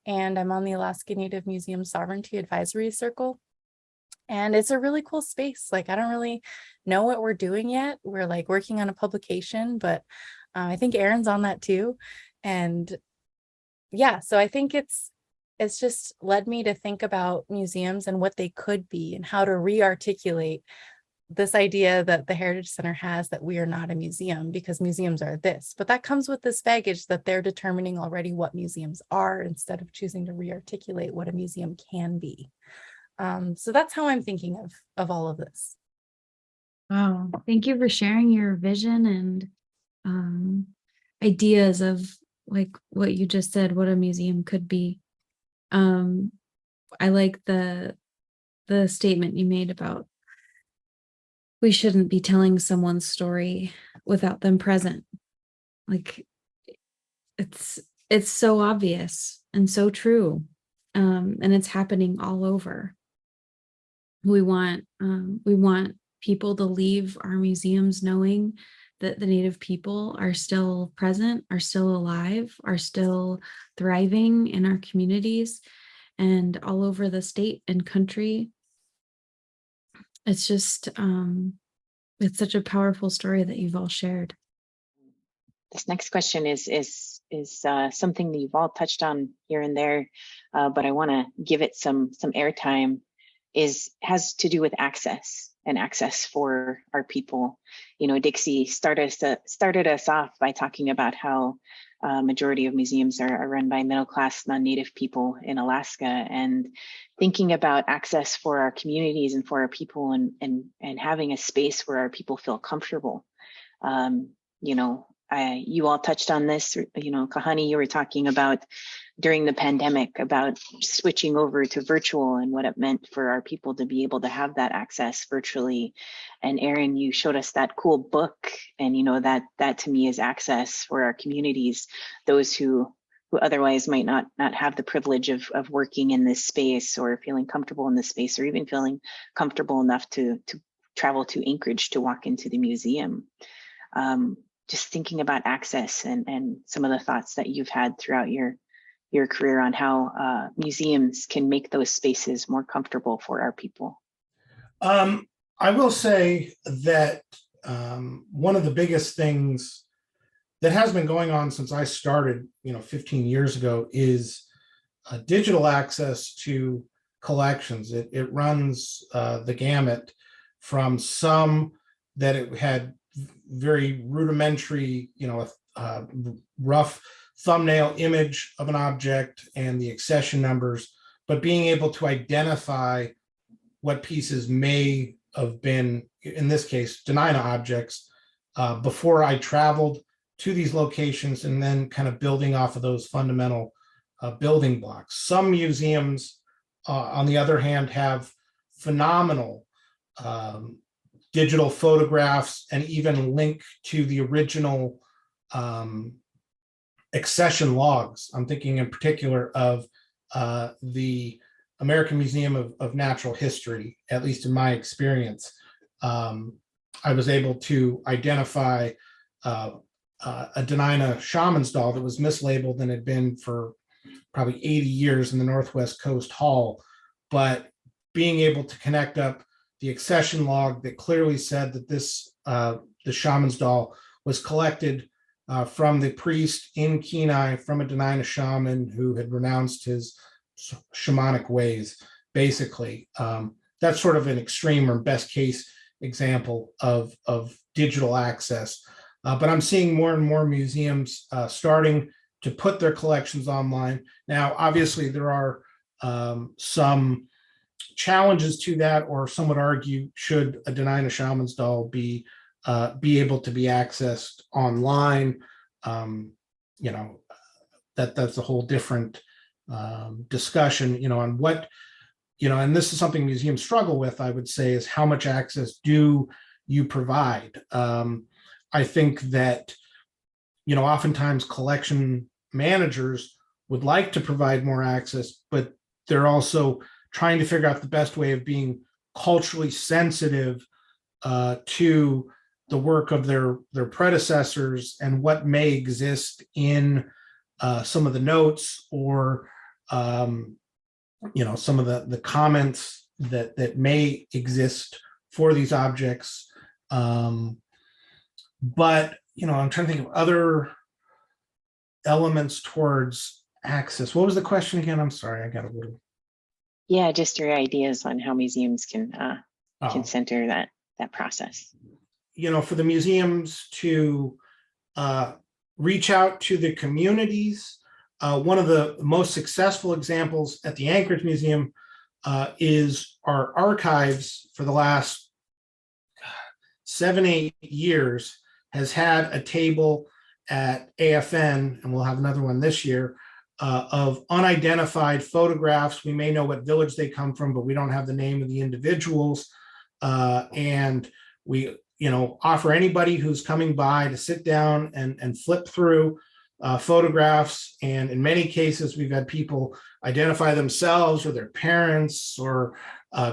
And I'm on the Alaska Native Museum Sovereignty Advisory Circle. And it's a really cool space. Like, I don't really know what we're doing yet. We're like working on a publication, but I think Aaron's on that too. And yeah, so I think it's just led me to think about museums and what they could be and how to re-articulate this idea that the Heritage Center has, that we are not a museum because museums are this, but that comes with this baggage that they're determining already what museums are instead of choosing to re-articulate what a museum can be. So that's how I'm thinking of all of this. Wow, thank you for sharing your vision and ideas of like what you just said, what a museum could be. I like the statement you made about we shouldn't be telling someone's story without them present. Like it's so obvious and so true. And it's happening all over. We want people to leave our museums knowing that the Native people are still present, are still alive, are still thriving in our communities and all over the state and country. It's just, it's such a powerful story that you've all shared. This next question is something that you've all touched on here and there, but I want to give it some airtime. Has to do with access and access for our people. You know, Dixie started us off by talking about how majority of museums are run by middle-class non-Native people in Alaska, and thinking about access for our communities and for our people, and having a space where our people feel comfortable. You know, you all touched on this, you know, Kahani, you were talking about during the pandemic about switching over to virtual and what it meant for our people to be able to have that access virtually. And Aaron, you showed us that cool book, and that to me is access for our communities, those who otherwise might not have the privilege of working in this space or feeling comfortable in this space, or even feeling comfortable enough to travel to Anchorage to walk into the museum. Just thinking about access and some of the thoughts that you've had throughout your career on how museums can make those spaces more comfortable for our people. I will say that one of the biggest things that has been going on since I started, 15 years ago, is digital access to collections. It runs the gamut from some that it had very rudimentary, rough thumbnail image of an object and the accession numbers, but being able to identify what pieces may have been, in this case, Dena'ina objects, before I traveled to these locations, and then kind of building off of those fundamental building blocks. Some museums, on the other hand, have phenomenal digital photographs and even link to the original accession logs. I'm thinking in particular of the American Museum of Natural History, at least in my experience. I was able to identify a Dena'ina shaman's doll that was mislabeled and had been for probably 80 years in the Northwest Coast Hall, but being able to connect up the accession log that clearly said that the shaman's doll was collected from the priest in Kenai, from a Dena'ina shaman who had renounced his shamanic ways, basically. That's sort of an extreme or best case example of digital access. But I'm seeing more and more museums starting to put their collections online. Now, obviously, there are some challenges to that, or some would argue, should a Dena'ina shaman's doll be able to be accessed online? That's a whole different discussion, on what, and this is something museums struggle with, I would say, is how much access do you provide? I think that, oftentimes collection managers would like to provide more access, but they're also trying to figure out the best way of being culturally sensitive to the work of their predecessors and what may exist in some of the notes, or some of the comments that may exist for these objects. But I'm trying to think of other elements towards access. What was the question again? I'm sorry, I got a little. Yeah, just your ideas on how museums can center that process. For the museums to reach out to the communities. One of the most successful examples at the Anchorage Museum is our archives for the last 7-8 years has had a table at AFN, and we'll have another one this year, of unidentified photographs. We may know what village they come from, but we don't have the name of the individuals. And we offer anybody who's coming by to sit down and flip through photographs. And in many cases, we've had people identify themselves or their parents or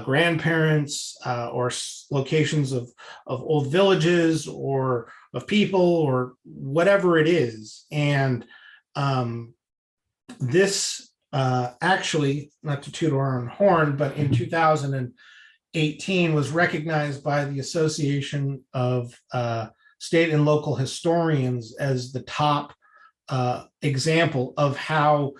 grandparents, or locations of old villages or of people or whatever it is. And this actually, not to toot our own horn, but in 2018 was recognized by the Association of State and Local Historians as the top example of how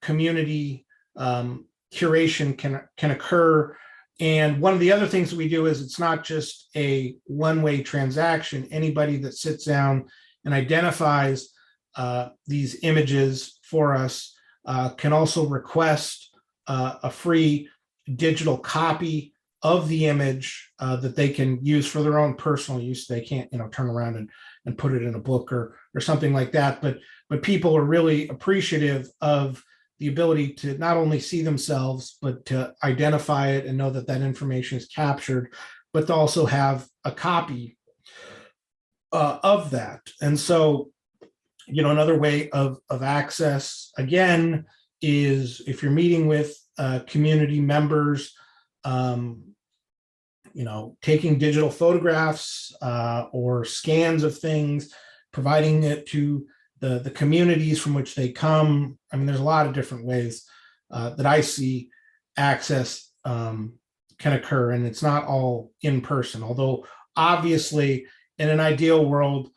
community curation can occur. And one of the other things that we do is it's not just a one-way transaction. Anybody that sits down and identifies these images for us can also request a free digital copy of the image that they can use for their own personal use. They can't, turn around and put it in a book or something like that. But people are really appreciative of the ability to not only see themselves, but to identify it and know that that information is captured, but to also have a copy of that. And so, another way of access, again, is if you're meeting with community members, taking digital photographs or scans of things, providing it to the communities from which they come. I mean, there's a lot of different ways that I see access can occur, and it's not all in person. Although obviously, in an ideal world,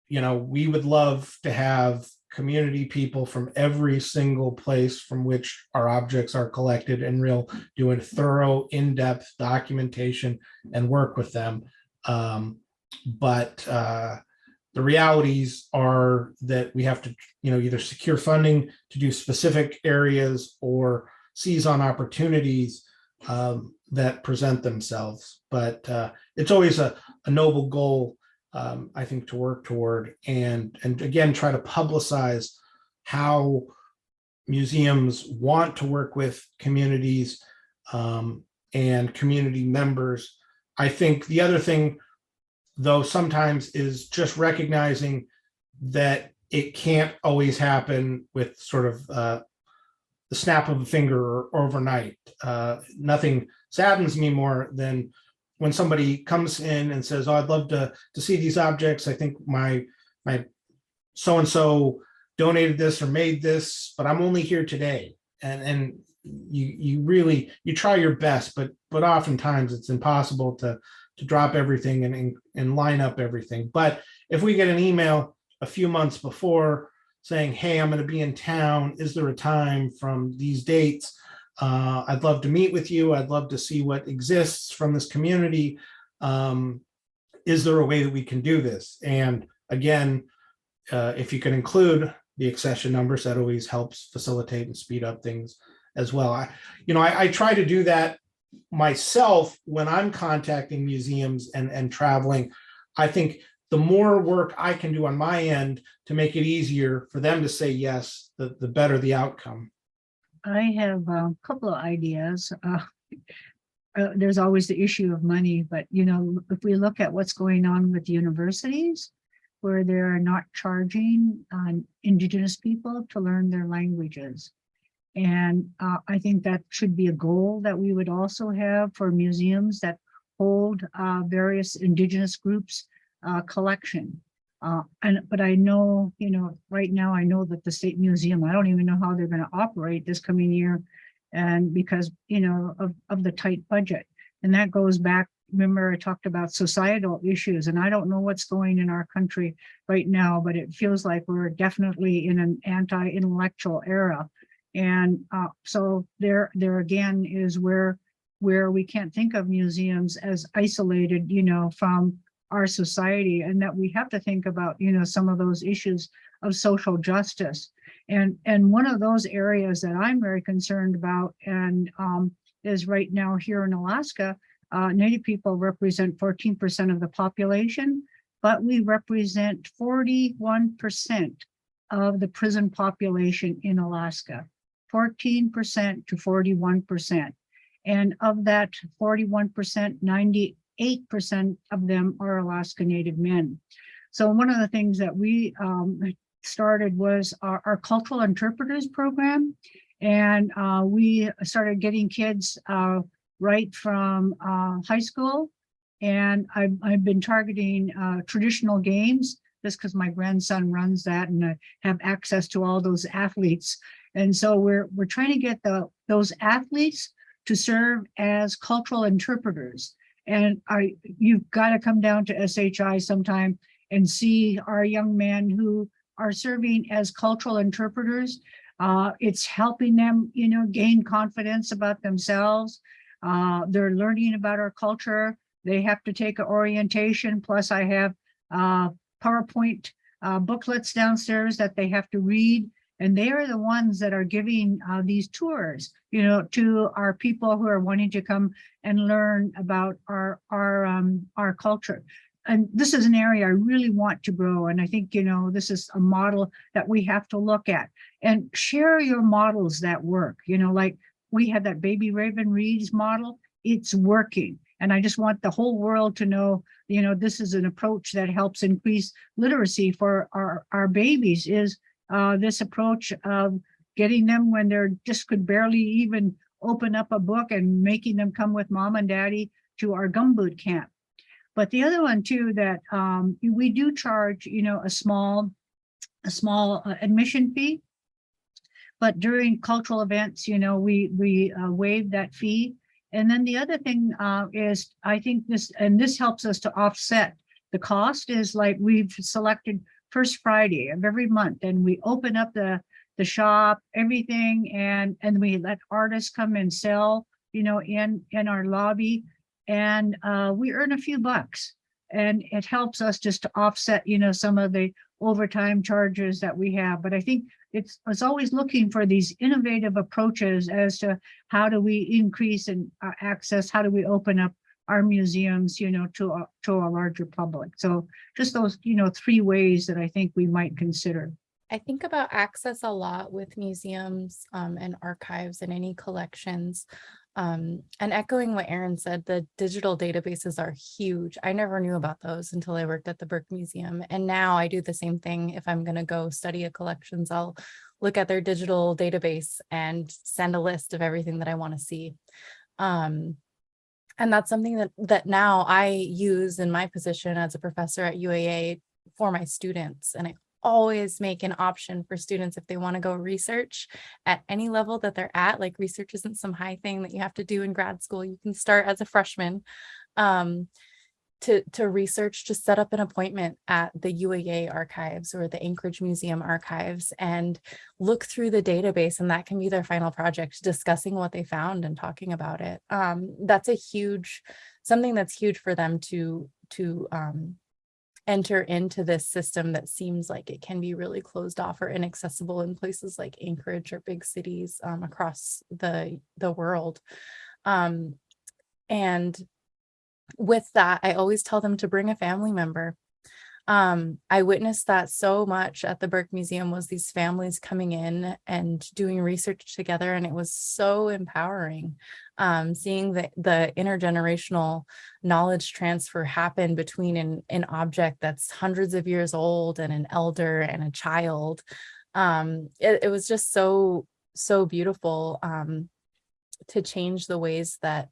we would love to have community people from every single place from which our objects are collected and doing thorough, in-depth documentation and work with them. But the realities are that we have to, either secure funding to do specific areas or seize on opportunities that present themselves. But it's always a noble goal, I think, to work toward, and again, try to publicize how museums want to work with communities and community members. I think the other thing, though, sometimes is just recognizing that it can't always happen with sort of the snap of a finger or overnight. Nothing saddens me more than when somebody comes in and says, "Oh, I'd love to see these objects. I think my so-and-so donated this or made this, but I'm only here today." And you really try your best, but oftentimes it's impossible to drop everything and line up everything. But if we get an email a few months before saying, "Hey, I'm going to be in town. Is there a time from these dates? I'd love to meet with you. I'd love to see what exists from this community. Is there a way that we can do this?" And again, if you can include the accession numbers, that always helps facilitate and speed up things as well. I try to do that myself when I'm contacting museums and traveling. I think the more work I can do on my end to make it easier for them to say yes, the better the outcome. I have a couple of ideas. There's always the issue of money, but if we look at what's going on with universities, where they're not charging Indigenous people to learn their languages. And I think that should be a goal that we would also have for museums that hold various Indigenous groups collection. But I know, right now I know that the State Museum, I don't even know how they're going to operate this coming year, and because, of the tight budget. And that goes back, remember I talked about societal issues, and I don't know what's going in our country right now, but it feels like we're definitely in an anti-intellectual era. And so there again is where we can't think of museums as isolated, from our society, and that we have to think about, some of those issues of social justice. And one of those areas that I'm very concerned about, and is right now here in Alaska, Native people represent 14% of the population, but we represent 41% of the prison population in Alaska. 14% to 41%. And of that 41%, 98% of them are Alaska Native men. So one of the things that we started was our cultural interpreters program. And we started getting kids right from high school. And I've been targeting traditional games, just because my grandson runs that and I have access to all those athletes. And so we're trying to get those athletes to serve as cultural interpreters. And you've got to come down to SHI sometime and see our young men who are serving as cultural interpreters. It's helping them, gain confidence about themselves. They're learning about our culture. They have to take an orientation. Plus I have PowerPoint booklets downstairs that they have to read. And they are the ones that are giving these tours, to our people who are wanting to come and learn about our culture. And this is an area I really want to grow. And I think, this is a model that we have to look at. and share your models that work. Like we had that Baby Raven Reads model. It's working. And I just want the whole world to know, this is an approach that helps increase literacy for our babies, is this approach of getting them when they're just could barely even open up a book and making them come with mom and daddy to our gumboot camp. But the other one too, that we do charge, a small admission fee. But during cultural events, we waive that fee. And then the other thing is, I think this helps us to offset the cost, is like we've selected first Friday of every month, and we open up the shop, everything, and we let artists come and sell, in our lobby, and we earn a few bucks, and it helps us just to offset, some of the overtime charges that we have. But I think it's always looking for these innovative approaches as to how do we increase and access, how do we open up our museums, to a larger public. So just those, 3 ways that I think we might consider. I think about access a lot with museums and archives and any collections. And echoing what Aaron said, the digital databases are huge. I never knew about those until I worked at the Burke Museum. And now I do the same thing. If I'm going to go study a collections, I'll look at their digital database and send a list of everything that I want to see. And that's something that now I use in my position as a professor at UAA for my students. And I always make an option for students if they want to go research at any level that they're at. Like, research isn't some high thing that you have to do in grad school. You can start as a freshman to research, to set up an appointment at the UAA archives or the Anchorage Museum archives and look through the database. And that can be their final project, discussing what they found and talking about it. That's something that's huge for them to enter into this system that seems like it can be really closed off or inaccessible in places like Anchorage or big cities across the world. And with that, I always tell them to bring a family member. I witnessed that so much at the Burke Museum, was these families coming in and doing research together. And it was so empowering, seeing the intergenerational knowledge transfer happen between an object that's hundreds of years old and an elder and a child. It was just so beautiful to change the ways that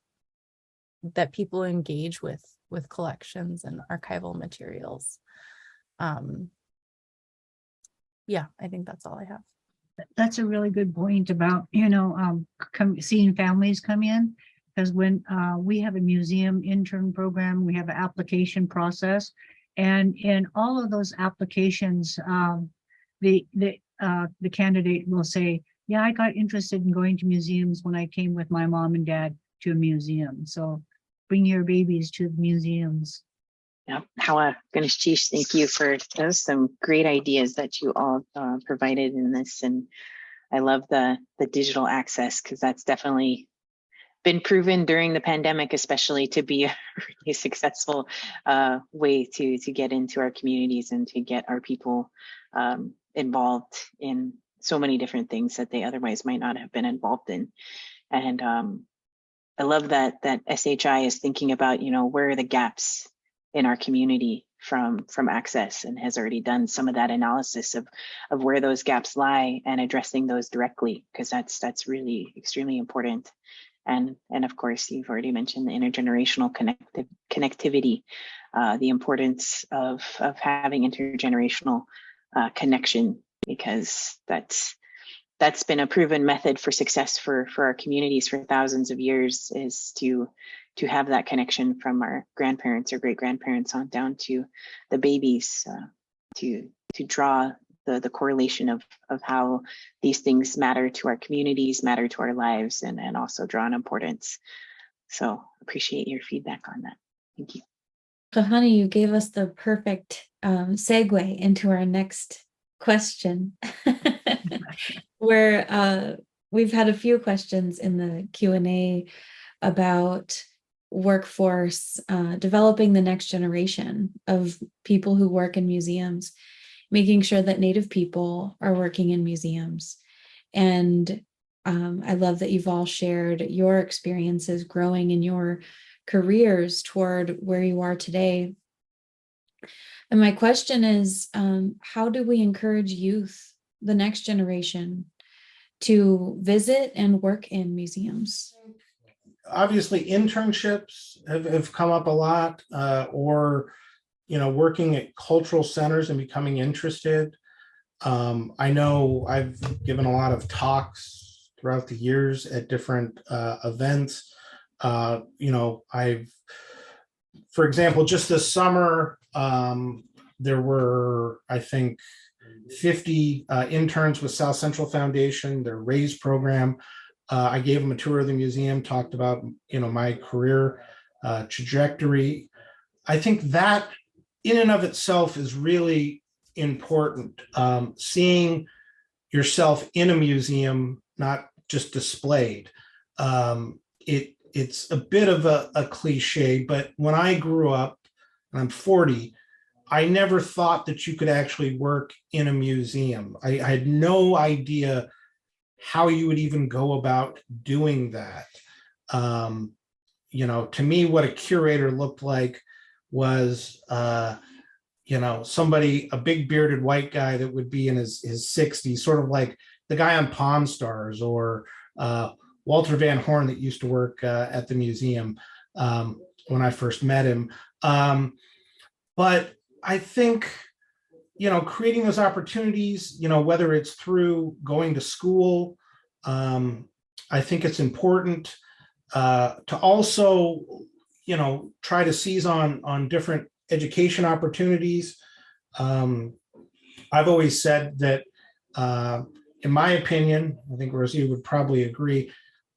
people engage with collections and archival materials. Yeah, I think that's all I have. That's a really good point about, seeing families come in, because when we have a museum intern program, we have an application process, and in all of those applications, the candidate will say, yeah, I got interested in going to museums when I came with my mom and dad to a museum. So bring your babies to the museums. Yeah, Ganesh, thank you for some great ideas that you all provided in this. And I love the digital access, because that's definitely been proven during the pandemic, especially, to be a really successful way to get into our communities and to get our people involved in so many different things that they otherwise might not have been involved in. And I love that SHI is thinking about, where are the gaps in our community from access, and has already done some of that analysis of where those gaps lie and addressing those directly, because that's really extremely important. And of course, you've already mentioned the intergenerational connectivity, the importance of having intergenerational connection, because that's been a proven method for success for our communities for thousands of years, is to have that connection from our grandparents or great grandparents on down to the babies, to draw the correlation of how these things matter to our communities, matter to our lives, and also draw an importance. So appreciate your feedback on that. Thank you. Aaháni, you gave us the perfect segue into our next question, where we've had a few questions in the Q&A about workforce, developing the next generation of people who work in museums, making sure that Native people are working in museums. And I love that you've all shared your experiences growing in your careers toward where you are today. And my question is, how do we encourage youth, the next generation, to visit and work in museums? Obviously, internships have come up a lot, or working at cultural centers and becoming interested. I know I've given a lot of talks throughout the years at different events. For example, just this summer, there were, I think, 50 interns with South Central Foundation, their RAISE program. I gave them a tour of the museum, talked about, my career trajectory. I think that in and of itself is really important. Seeing yourself in a museum, not just displayed. It's a bit of a cliche, but when I grew up, and I'm 40, I never thought that you could actually work in a museum. I had no idea how you would even go about doing that. To me, what a curator looked like was, somebody, a big bearded white guy that would be in his 60s, sort of like the guy on Pawn Stars, or Walter Van Horn that used to work at the museum when I first met him. But I think, creating those opportunities, whether it's through going to school, I think it's important to also, try to seize on different education opportunities. I've always said that, in my opinion, I think Rosita would probably agree,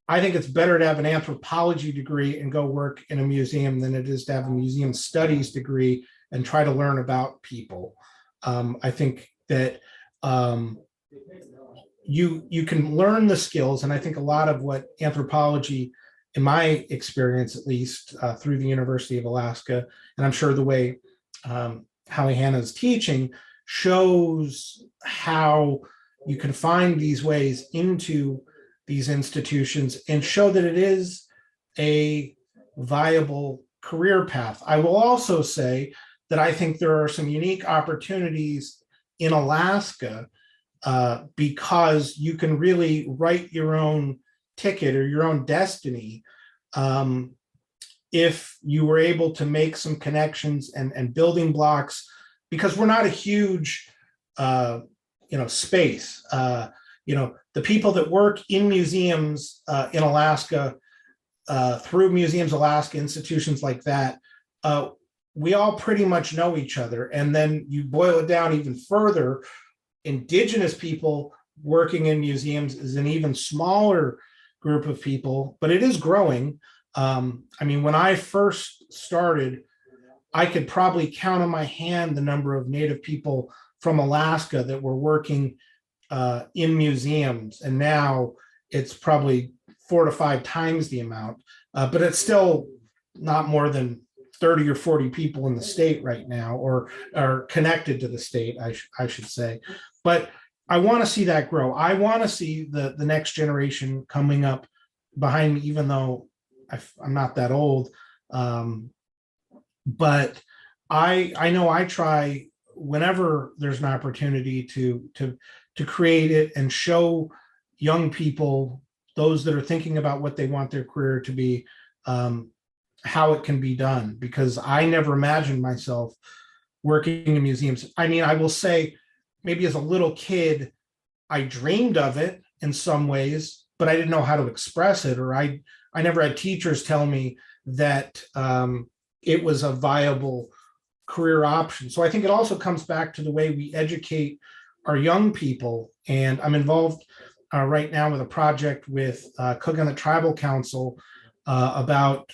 I think it's better to have an anthropology degree and go work in a museum than it is to have a museum studies degree and try to learn about people. I think that you can learn the skills, and I think a lot of what anthropology, in my experience at least, through the University of Alaska, and I'm sure the way Haliehana is teaching, shows how you can find these ways into these institutions and show that it is a viable career path. I will also say that I think there are some unique opportunities in Alaska because you can really write your own ticket or your own destiny if you were able to make some connections and building blocks, because we're not a huge space. The people that work in museums in Alaska, through Museums Alaska, institutions like that, we all pretty much know each other. And then you boil it down even further, Indigenous people working in museums is an even smaller group of people, but it is growing. When I first started, I could probably count on my hand the number of Native people from Alaska that were working in museums. And now it's probably 4 to 5 times the amount, but it's still not more than 30 or 40 people in the state right now, or are connected to the state, I should say. But I want to see that grow. I want to see the next generation coming up behind me, even though I'm not that old. But I know I try whenever there's an opportunity to create it and show young people, those that are thinking about what they want their career to be, how it can be done, because I never imagined myself working in museums. I will say, maybe as a little kid, I dreamed of it in some ways, but I didn't know how to express it, or I never had teachers tell me that it was a viable career option. So I think it also comes back to the way we educate our young people. And I'm involved right now with a project with Coconut Tribal Council about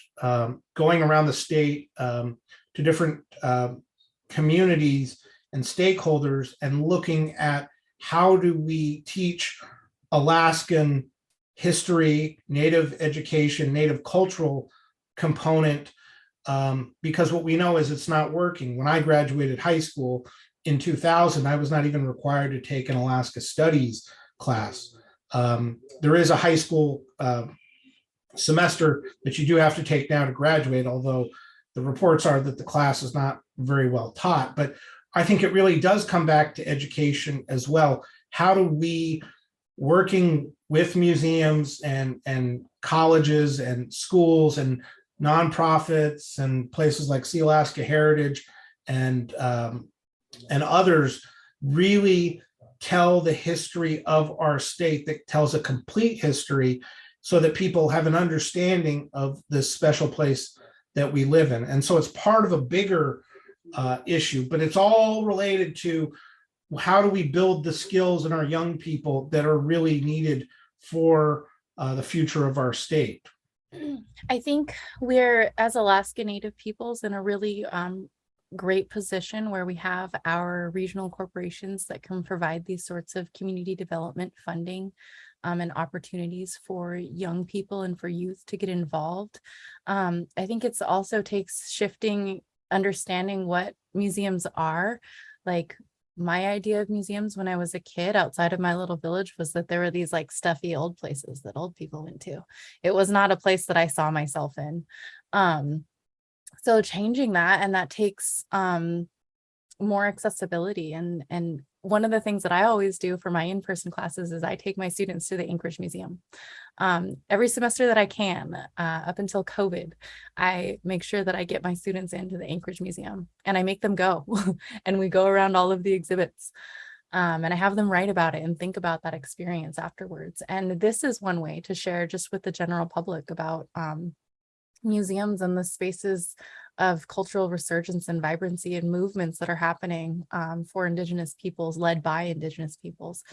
going around the state to different communities and stakeholders and looking at how do we teach Alaskan history, Native education, Native cultural component, because what we know is it's not working. When I graduated high school in 2000, I was not even required to take an Alaska Studies class. There is a high school semester that you do have to take now to graduate, although the reports are that the class is not very well taught. But I think it really does come back to education as well. How do we, working with museums and colleges and schools and nonprofits and places like Sealaska Heritage and others, really tell the history of our state, that tells a complete history, so that people have an understanding of this special place that we live in. And so it's part of a bigger issue, but it's all related to how do we build the skills in our young people that are really needed for the future of our state. I think we're, as Alaska Native peoples, in a really great position where we have our regional corporations that can provide these sorts of community development funding and opportunities for young people and for youth to get involved. I think it's also takes shifting, understanding what museums are. Like, my idea of museums when I was a kid outside of my little village was that there were these like stuffy old places that old people went to. It was not a place that I saw myself in. So changing that, and that takes more accessibility. And one of the things that I always do for my in-person classes is I take my students to the Anchorage Museum. Every semester that I can, up until COVID, I make sure that I get my students into the Anchorage Museum, and I make them go and we go around all of the exhibits. And I have them write about it and think about that experience afterwards. And this is one way to share just with the general public about museums and the spaces of cultural resurgence and vibrancy and movements that are happening for Indigenous peoples, led by Indigenous peoples.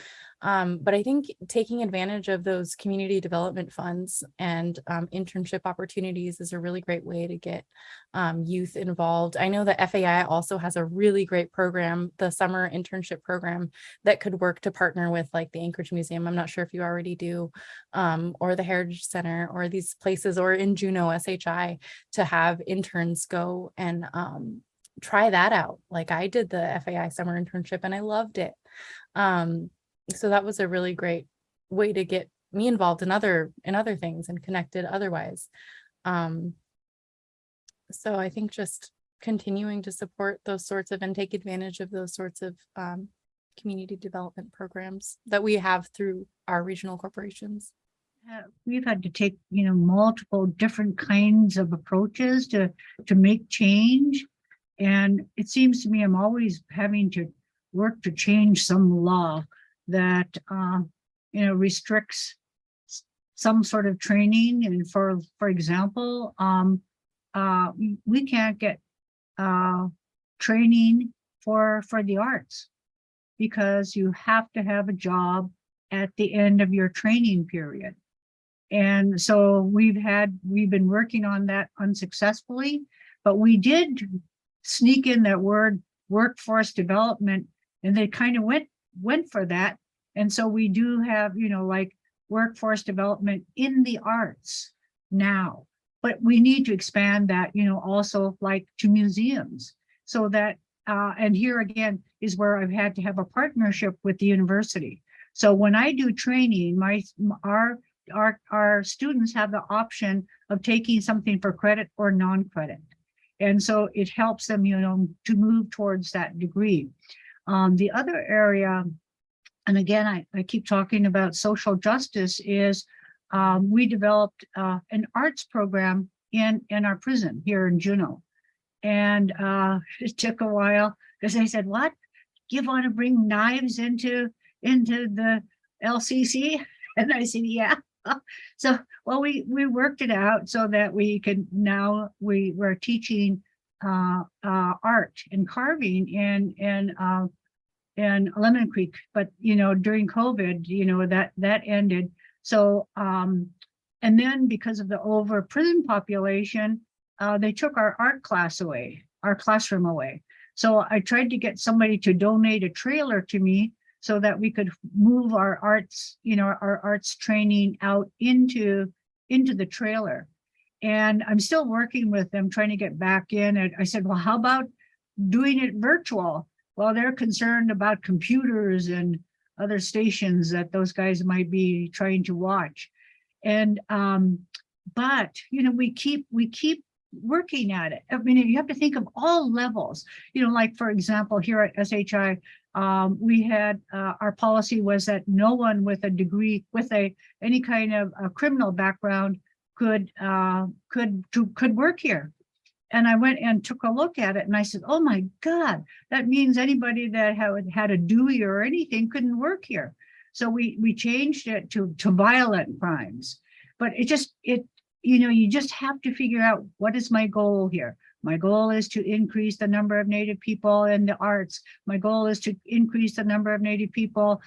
But I think taking advantage of those community development funds and internship opportunities is a really great way to get youth involved. I know that FAI also has a really great program, the summer internship program, that could work to partner with like the Anchorage Museum. I'm not sure if you already do, or the Heritage Center, or these places, or in Juneau, SHI, to have interns go and try that out. Like, I did the FAI summer internship and I loved it. So that was a really great way to get me involved in other things and connected otherwise. So I think just continuing to support those sorts of and take advantage of those sorts of community development programs that we have through our regional corporations. We've had to take, multiple different kinds of approaches to make change. And it seems to me I'm always having to work to change some law that, restricts some sort of training. And for example, we can't get training for the arts because you have to have a job at the end of your training period. And so we've been working on that unsuccessfully, but we did sneak in that word workforce development, and they kind of went for that. And so we do have, like workforce development in the arts now, but we need to expand that, also like to museums, so that, and here again is where I've had to have a partnership with the university. So when I do training, our students have the option of taking something for credit or non-credit. And so it helps them, to move towards that degree. The other area, and again, I keep talking about social justice, is we developed an arts program in our prison here in Juneau. And it took a while because they said, what? You want to bring knives into the LCC? And I said, yeah. So, well, we worked it out so that we could, now we're teaching art and carving in Lemon Creek, but during COVID, that ended. So and then because of the over prison population, they took our art classroom away. So I tried to get somebody to donate a trailer to me so that we could move our arts, our arts training out into the trailer. And I'm still working with them, trying to get back in. And I said, well, how about doing it virtual? Well, they're concerned about computers and other stations that those guys might be trying to watch. And but you know, we keep working at it. I mean, you have to think of all levels. You know, like for example, here at SHI, we had our policy was that no one with a degree, with any kind of a criminal background could work here. And I went and took a look at it, and I said, "Oh my God, that means anybody that had a Dewey or anything couldn't work here." So we changed it to violent crimes. But you know, you just have to figure out, what is my goal here? My goal is to increase the number of Native people in the arts. My goal is to increase the number of Native people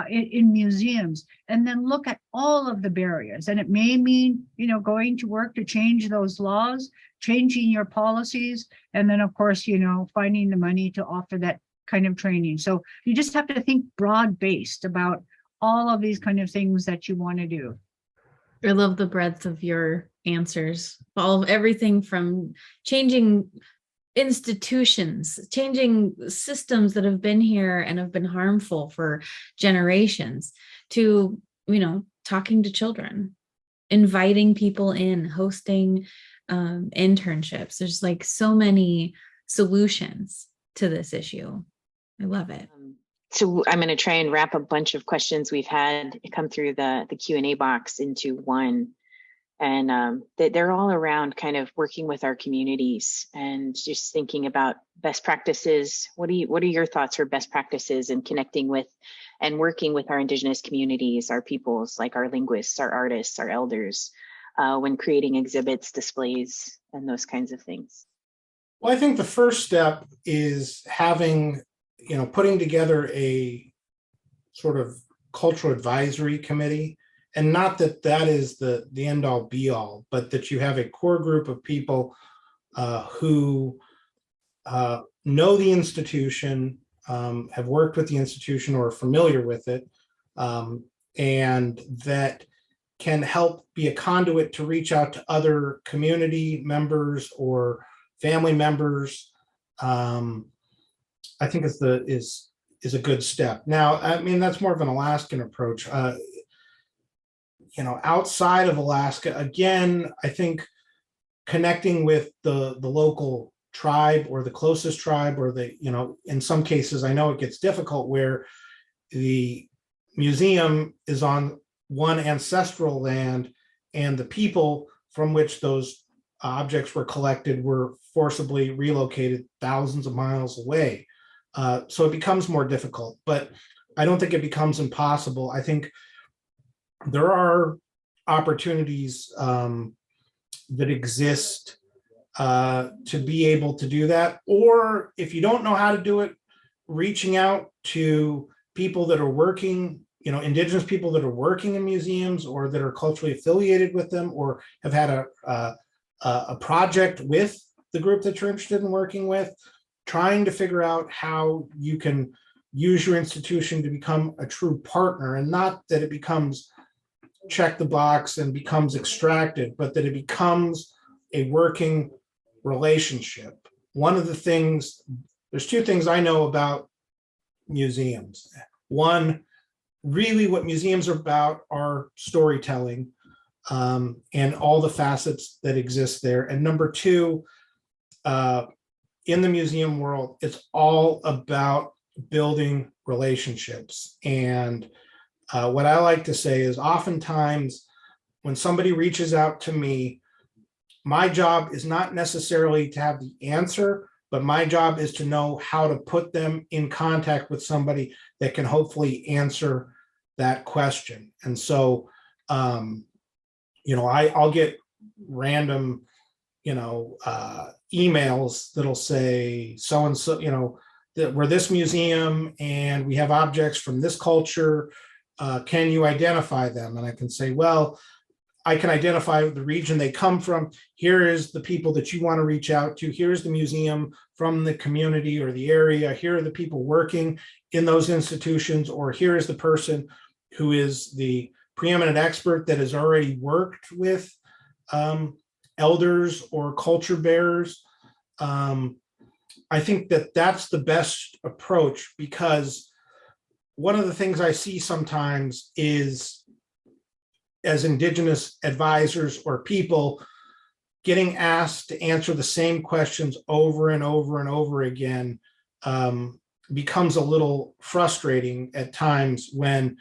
in museums, and then look at all of the barriers. And it may mean, you know, going to work to change those laws, changing your policies, and then of course, you know, finding the money to offer that kind of training. So you just have to think broad-based about all of these kind of things that you want to do. I love the breadth of your answers. All of everything from changing institutions, changing systems that have been here and have been harmful for generations, to, you know, talking to children, inviting people in, hosting internships. There's like so many solutions to this issue. I love it. So I'm going to try and wrap a bunch of questions we've had come through the Q&A box into one. And they're all around kind of working with our communities and just thinking about best practices. What are your thoughts for best practices in connecting with and working with our Indigenous communities, our peoples, like our linguists, our artists, our elders, when creating exhibits, displays, and those kinds of things? Well, I think the first step is having, you know, putting together a sort of cultural advisory committee, and not that that is the end all be all, but that you have a core group of people who know the institution, have worked with the institution or are familiar with it, and that can help be a conduit to reach out to other community members or family members. I think is a good step. Now, I mean, that's more of an Alaskan approach. You know, outside of Alaska, again, I think connecting with the local tribe or the closest tribe, or the, you know, in some cases, I know it gets difficult where the museum is on one ancestral land and the people from which those objects were collected were forcibly relocated thousands of miles away. So it becomes more difficult, but I don't think it becomes impossible. I think there are opportunities that exist to be able to do that. Or if you don't know how to do it, reaching out to people that are working, you know, Indigenous people that are working in museums or that are culturally affiliated with them or have had a project with the group that you're interested in working with, trying to figure out how you can use your institution to become a true partner, and not that it becomes check the box and becomes extracted, but that it becomes a working relationship. One of the things, there's two things I know about museums. One, really what museums are about are storytelling and all the facets that exist there. And number two, in the museum world, it's all about building relationships. And what I like to say is oftentimes when somebody reaches out to me, my job is not necessarily to have the answer, but my job is to know how to put them in contact with somebody that can hopefully answer that question. And so, you know, I'll get random, you know, emails that'll say so-and-so, you know, that we're this museum and we have objects from this culture. Can you identify them? And I can say, well, I can identify the region they come from. Here is the people that you want to reach out to. Here's the museum from the community or the area. Here are the people working in those institutions, or here is the person who is the preeminent expert that has already worked with elders or culture bearers. I think that that's the best approach, because one of the things I see sometimes is, as Indigenous advisors or people, getting asked to answer the same questions over and over and over again becomes a little frustrating at times when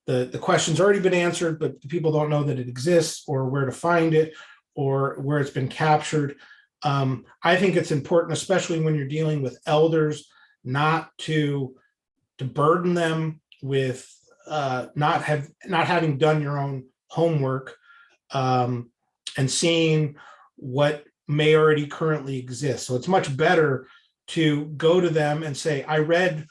the question's already been answered, but the people don't know that it exists or where to find it or where it's been captured. I think it's important, especially when you're dealing with elders, not to burden them with not having done your own homework and seeing what may already currently exist. So it's much better to go to them and say, I read,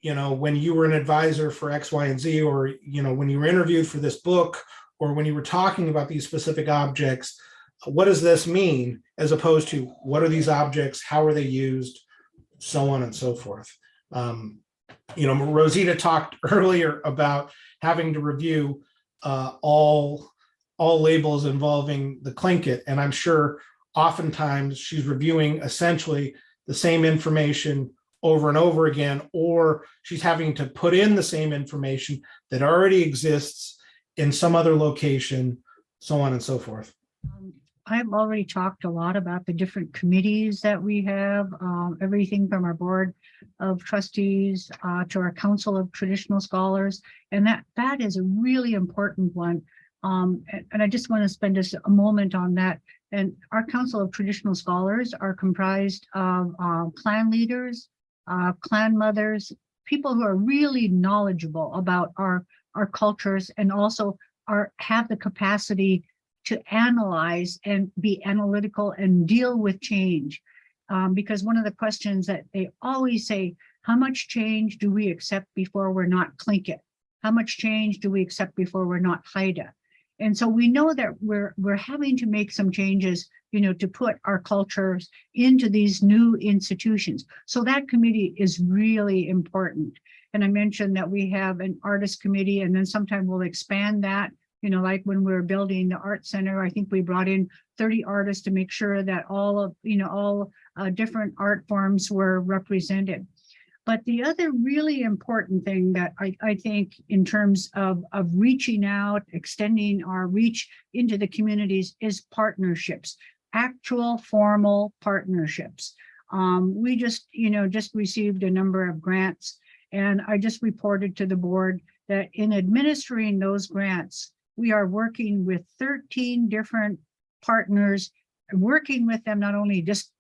when you were an advisor for X, Y, and Z, or, when you were interviewed for this book, or when you were talking about these specific objects, what does this mean? As opposed to, what are these objects? How are they used? So on and so forth. Rosita talked earlier about having to review all labels involving the Tlingit, and I'm sure oftentimes she's reviewing essentially the same information over and over again, or she's having to put in the same information that already exists in some other location, so on and so forth. I've already talked a lot about the different committees that we have, everything from our board of trustees to our council of traditional scholars, and that is a really important one. And I just want to spend just a moment on that. And our council of traditional scholars are comprised of clan leaders, clan mothers, people who are really knowledgeable about our cultures, and also have the capacity to analyze and be analytical and deal with change. Because one of the questions that they always say, how much change do we accept before we're not Tlingit? How much change do we accept before we're not Haida? And so we know that we're having to make some changes, to put our cultures into these new institutions. So that committee is really important. And I mentioned that we have an artist committee, and then sometime we'll expand that. Like when we were building the art center, I think we brought in 30 artists to make sure that all different art forms were represented. But the other really important thing that I think in terms of reaching out, extending our reach into the communities is partnerships, actual formal partnerships. We just received a number of grants, and I just reported to the board that in administering those grants, we are working with 13 different partners, working with them, not only just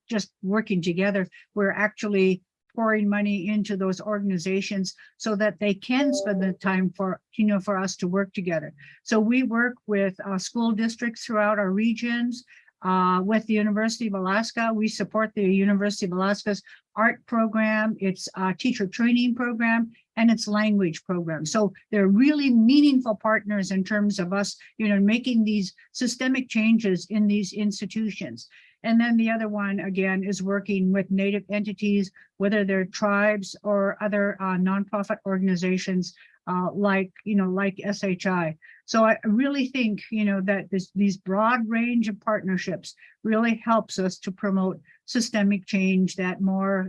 working together, we're actually pouring money into those organizations so that they can spend the time for us to work together. So we work with school districts throughout our regions, with the University of Alaska. We support the University of Alaska's art program, its teacher training program, and its language program. So they're really meaningful partners in terms of us, making these systemic changes in these institutions. And then the other one, again, is working with Native entities, whether they're tribes or other nonprofit organizations like SHI. So I really think, that these broad range of partnerships really helps us to promote systemic change that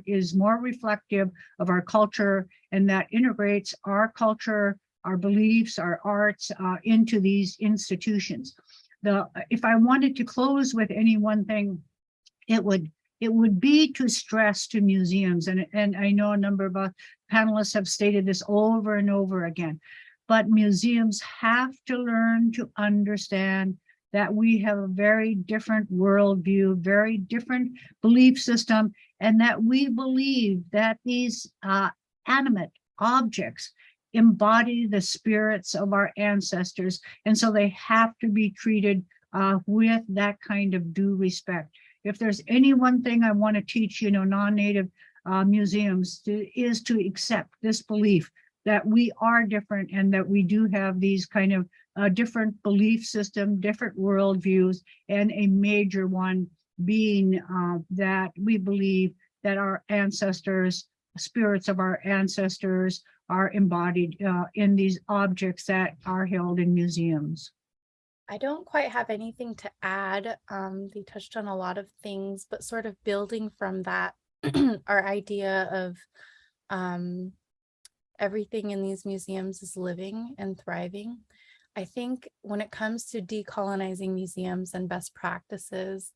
is more reflective of our culture, and that integrates our culture, our beliefs, our arts into these institutions. If I wanted to close with any one thing, it would be to stress to museums, and I know a number of panelists have stated this over and over again, but museums have to learn to understand that we have a very different worldview, very different belief system, and that we believe that these animate objects embody the spirits of our ancestors, and so they have to be treated with that kind of due respect. If there's any one thing I want to teach, non-Native museums is to accept this belief that we are different and that we do have these kind of different belief system, different worldviews, and a major one being that we believe that our ancestors, spirits of our ancestors, are embodied in these objects that are held in museums. I don't quite have anything to add. They touched on a lot of things, but sort of building from that, our idea of everything in these museums is living and thriving. I think when it comes to decolonizing museums and best practices,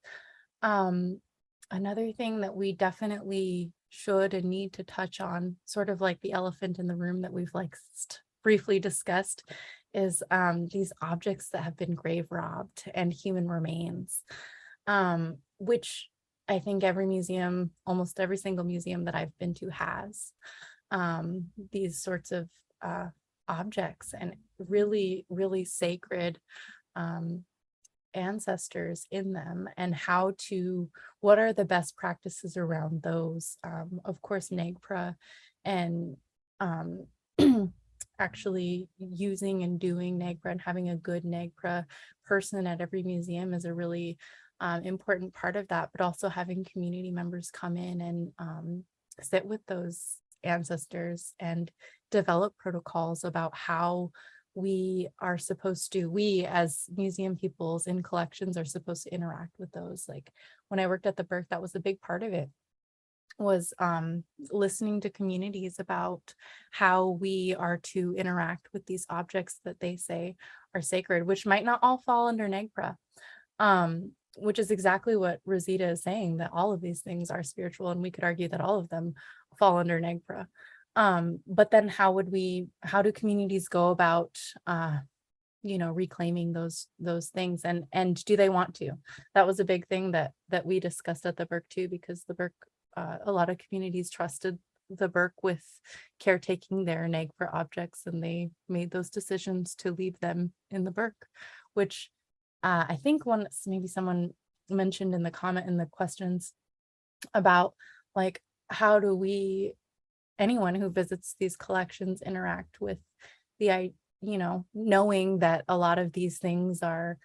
another thing that we definitely should and need to touch on, sort of like the elephant in the room that we've like briefly discussed, is these objects that have been grave robbed and human remains, which I think every museum, almost every single museum that I've been to has these sorts of objects and really, really sacred ancestors in them, and what are the best practices around those. Of course, NAGPRA and actually using and doing NAGPRA and having a good NAGPRA person at every museum is a really important part of that, but also having community members come in and sit with those ancestors and develop protocols about how we as museum peoples in collections are supposed to interact with those. Like when I worked at the Burke, that was a big part of it, was listening to communities about how we are to interact with these objects that they say are sacred, which might not all fall under NAGPRA, which is exactly what Rosita is saying, that all of these things are spiritual, and we could argue that all of them fall under NAGPRA. But then how do communities go about reclaiming those things, and do they want to? That was a big thing that we discussed at the Burke too, because the Burke, a lot of communities trusted the Burke with caretaking their NAGPRA objects, and they made those decisions to leave them in the Burke, which I think maybe someone mentioned in the questions about like, how do anyone who visits these collections interact with knowing that a lot of these things are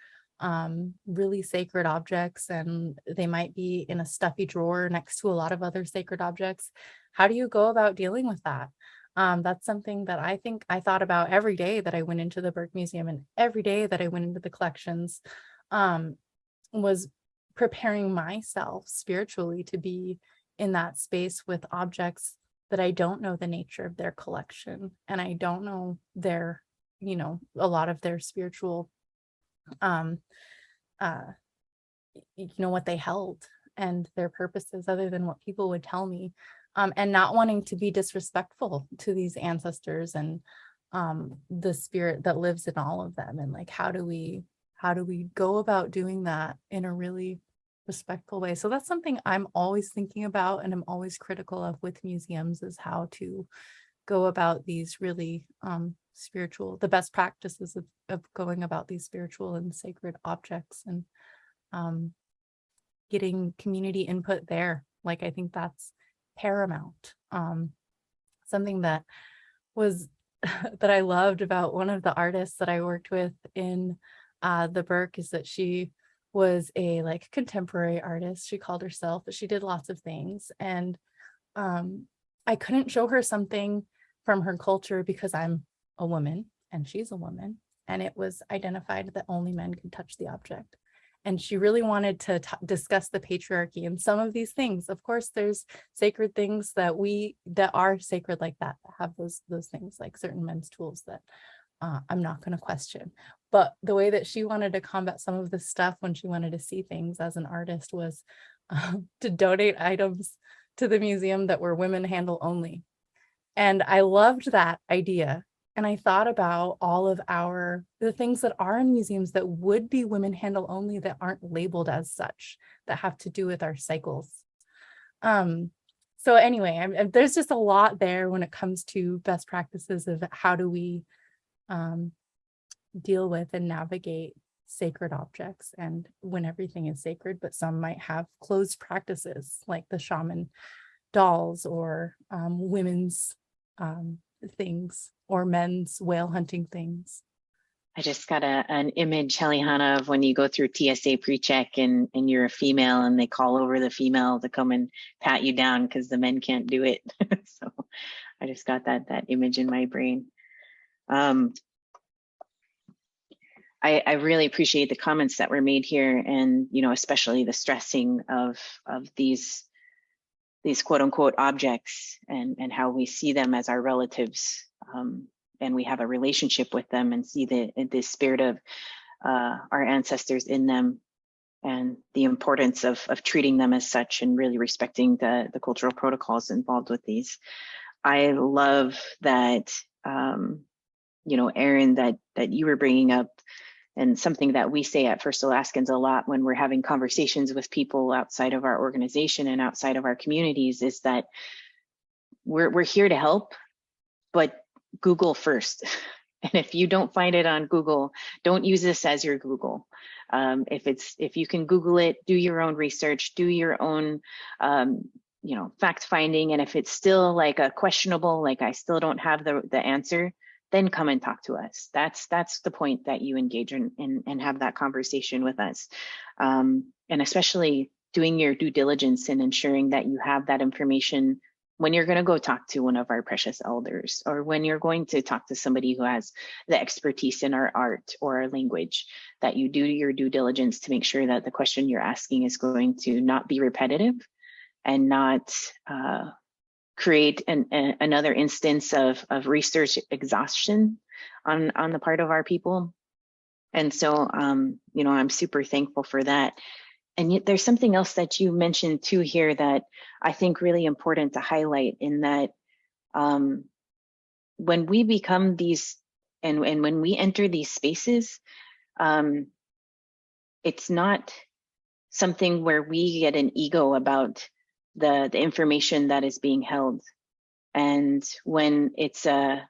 really sacred objects, and they might be in a stuffy drawer next to a lot of other sacred objects. How do you go about dealing with that? That's something that I think I thought about every day that I went into the Burke Museum, and every day that I went into the collections, was preparing myself spiritually to be in that space with objects that I don't know the nature of their collection, and I don't know their, a lot of their spiritual, what they held and their purposes, other than what people would tell me, and not wanting to be disrespectful to these ancestors and the spirit that lives in all of them. And like, how do we go about doing that in a really respectful way? So that's something I'm always thinking about, and I'm always critical of with museums, is how to go about these really spiritual, the best practices of going about these spiritual and sacred objects, and getting community input there. Like, I think that's paramount. Something that was that I loved about one of the artists that I worked with in the Burke is that she was a like contemporary artist. She called herself, but she did lots of things. And I couldn't show her something from her culture because I'm a woman and she's a woman, and it was identified that only men could touch the object. And she really wanted to discuss the patriarchy and some of these things. Of course, there's sacred things that are sacred like that have those things, like certain men's tools that I'm not going to question. But the way that she wanted to combat some of this stuff when she wanted to see things as an artist was to donate items to the museum that were women handle only. And I loved that idea. And I thought about all of the things that are in museums that would be women handle only, that aren't labeled as such, that have to do with our cycles. So anyway, there's just a lot there when it comes to best practices of how do we deal with and navigate sacred objects, and when everything is sacred, but some might have closed practices like the shaman dolls, or women's things, or men's whale hunting things. I just got an image, Haliehana, of when you go through TSA pre-check and you're a female and they call over the female to come and pat you down because the men can't do it. So I just got that image in my brain. I really appreciate the comments that were made here, and especially the stressing of these quote unquote objects and how we see them as our relatives. and we have a relationship with them and see the spirit of our ancestors in them, and the importance of treating them as such and really respecting the cultural protocols involved with these. I love that, Aaron, that you were bringing up, and something that we say at First Alaskans a lot when we're having conversations with people outside of our organization and outside of our communities, is that we're here to help, but Google first. And if you don't find it on Google, don't use this as your Google. If you can Google it, do your own research, do your own, fact finding. And if it's still like a questionable, like I still don't have the answer, then come and talk to us. That's the point, that you engage in and have that conversation with us. And especially doing your due diligence and ensuring that you have that information when you're going to go talk to one of our precious elders, or when you're going to talk to somebody who has the expertise in our art or our language, that you do your due diligence to make sure that the question you're asking is going to not be repetitive and not create another instance of research exhaustion on the part of our people. And so, I'm super thankful for that. And yet there's something else that you mentioned too here that I think really important to highlight, in that when we become these, and when we enter these spaces, it's not something where we get an ego about the information that is being held. And when it's a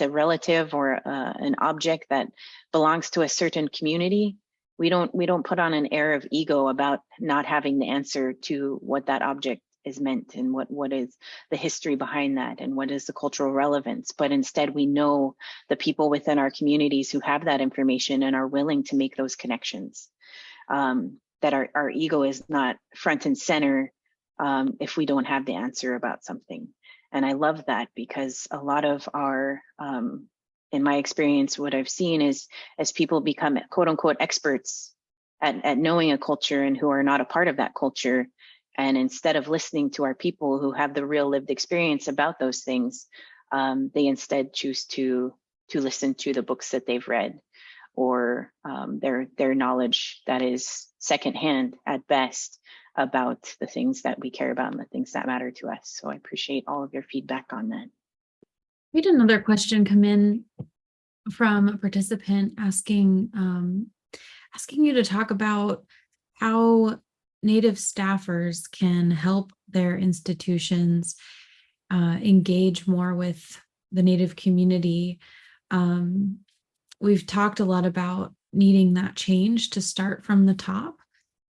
relative or an object that belongs to a certain community, we don't put on an air of ego about not having the answer to what that object is meant, and what is the history behind that, and what is the cultural relevance. But instead, we know the people within our communities who have that information and are willing to make those connections. That our ego is not front and center if we don't have the answer about something. And I love that, because a lot of our in my experience, what I've seen is, as people become quote unquote experts at knowing a culture and who are not a part of that culture, and instead of listening to our people who have the real lived experience about those things, they instead choose to listen to the books that they've read, or their knowledge that is secondhand at best about the things that we care about and the things that matter to us. So I appreciate all of your feedback on that. We had another question come in from a participant asking you to talk about how Native staffers can help their institutions engage more with the Native community. We've talked a lot about needing that change to start from the top,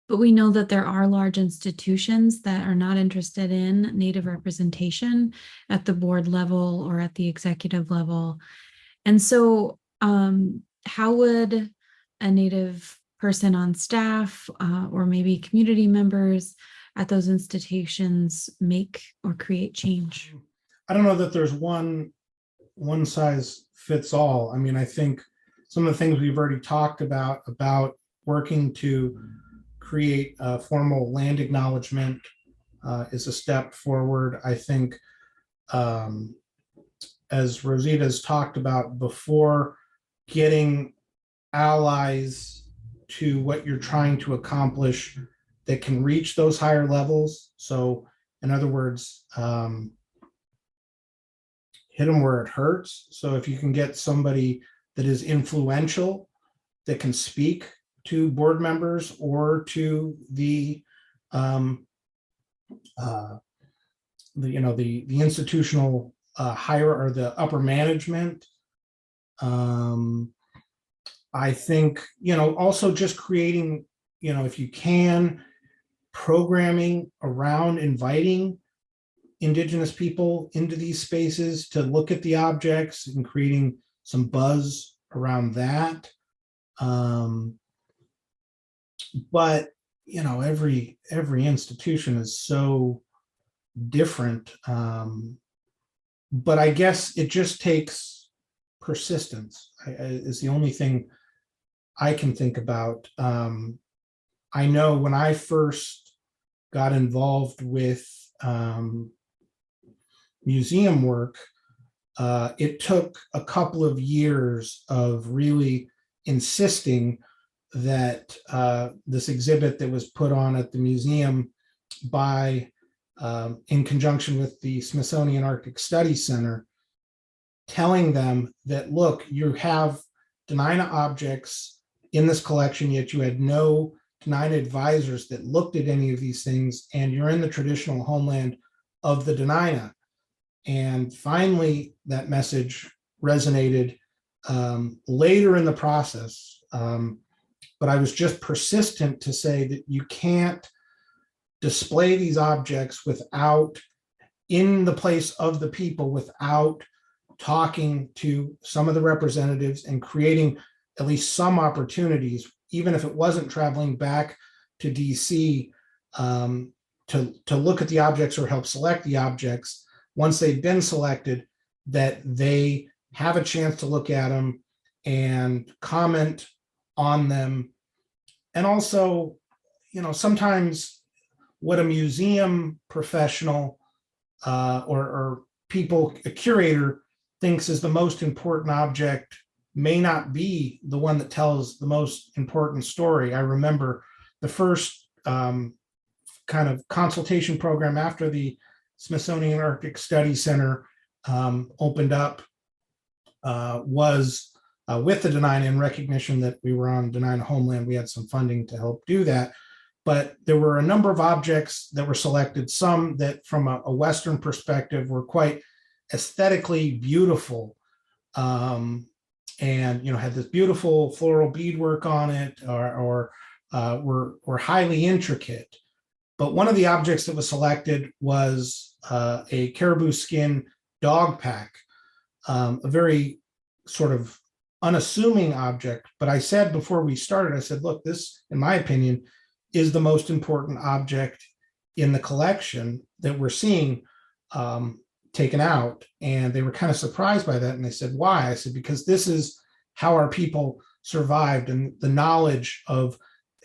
but we know that there are large institutions that are not interested in Native representation at the board level or at the executive level. And so how would a Native person on staff or maybe community members at those institutions make or create change? I don't know that there's one size fits all. I mean, I think some of the things we've already talked about working to create a formal land acknowledgement is a step forward. I think, as Rosita's talked about before, getting allies to what you're trying to accomplish that can reach those higher levels. So in other words, hit them where it hurts. So if you can get somebody that is influential, that can speak to board members or to the institutional higher or the upper management. I think, also just creating, if you can, programming around inviting Indigenous people into these spaces to look at the objects and creating some buzz around that. But every institution is so different. But I guess it just takes persistence is the only thing I can think about. I know when I first got involved with museum work, it took a couple of years of really insisting that this exhibit that was put on at the museum by, in conjunction with the Smithsonian Arctic Studies Center, telling them that, look, you have Dena'ina objects in this collection, yet you had no Dena'ina advisors that looked at any of these things, and you're in the traditional homeland of the Dena'ina. And finally, that message resonated later in the process. But I was just persistent to say that you can't display these objects without, in the place of the people, without talking to some of the representatives and creating at least some opportunities, even if it wasn't traveling back to DC to look at the objects or help select the objects. Once they've been selected, that they have a chance to look at them and comment on them. And also, sometimes what a museum professional or people, a curator, thinks is the most important object may not be the one that tells the most important story. I remember the first kind of consultation program after the Smithsonian Arctic Studies Center opened up was with the Dena'ina, in recognition that we were on Dena'ina homeland. We had some funding to help do that. But there were a number of objects that were selected, some that from a Western perspective were quite aesthetically beautiful, and had this beautiful floral beadwork on it, or were highly intricate. But one of the objects that was selected was a caribou skin dog pack, a very sort of unassuming object. But I said before we started, I said, look, this, in my opinion, is the most important object in the collection that we're seeing taken out. And they were kind of surprised by that. And they said, why? I said, because this is how our people survived, and the knowledge of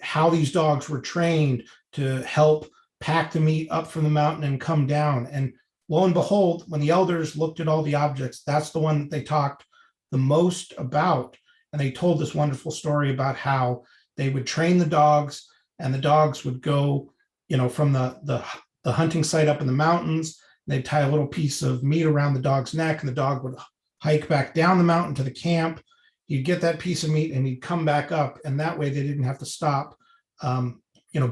how these dogs were trained to help pack the meat up from the mountain and come down. And lo and behold, when the elders looked at all the objects, that's the one that they talked the most about. And they told this wonderful story about how they would train the dogs, and the dogs would go, from the hunting site up in the mountains. They'd tie a little piece of meat around the dog's neck, and the dog would hike back down the mountain to the camp. He'd get that piece of meat and he'd come back up, and that way they didn't have to stop,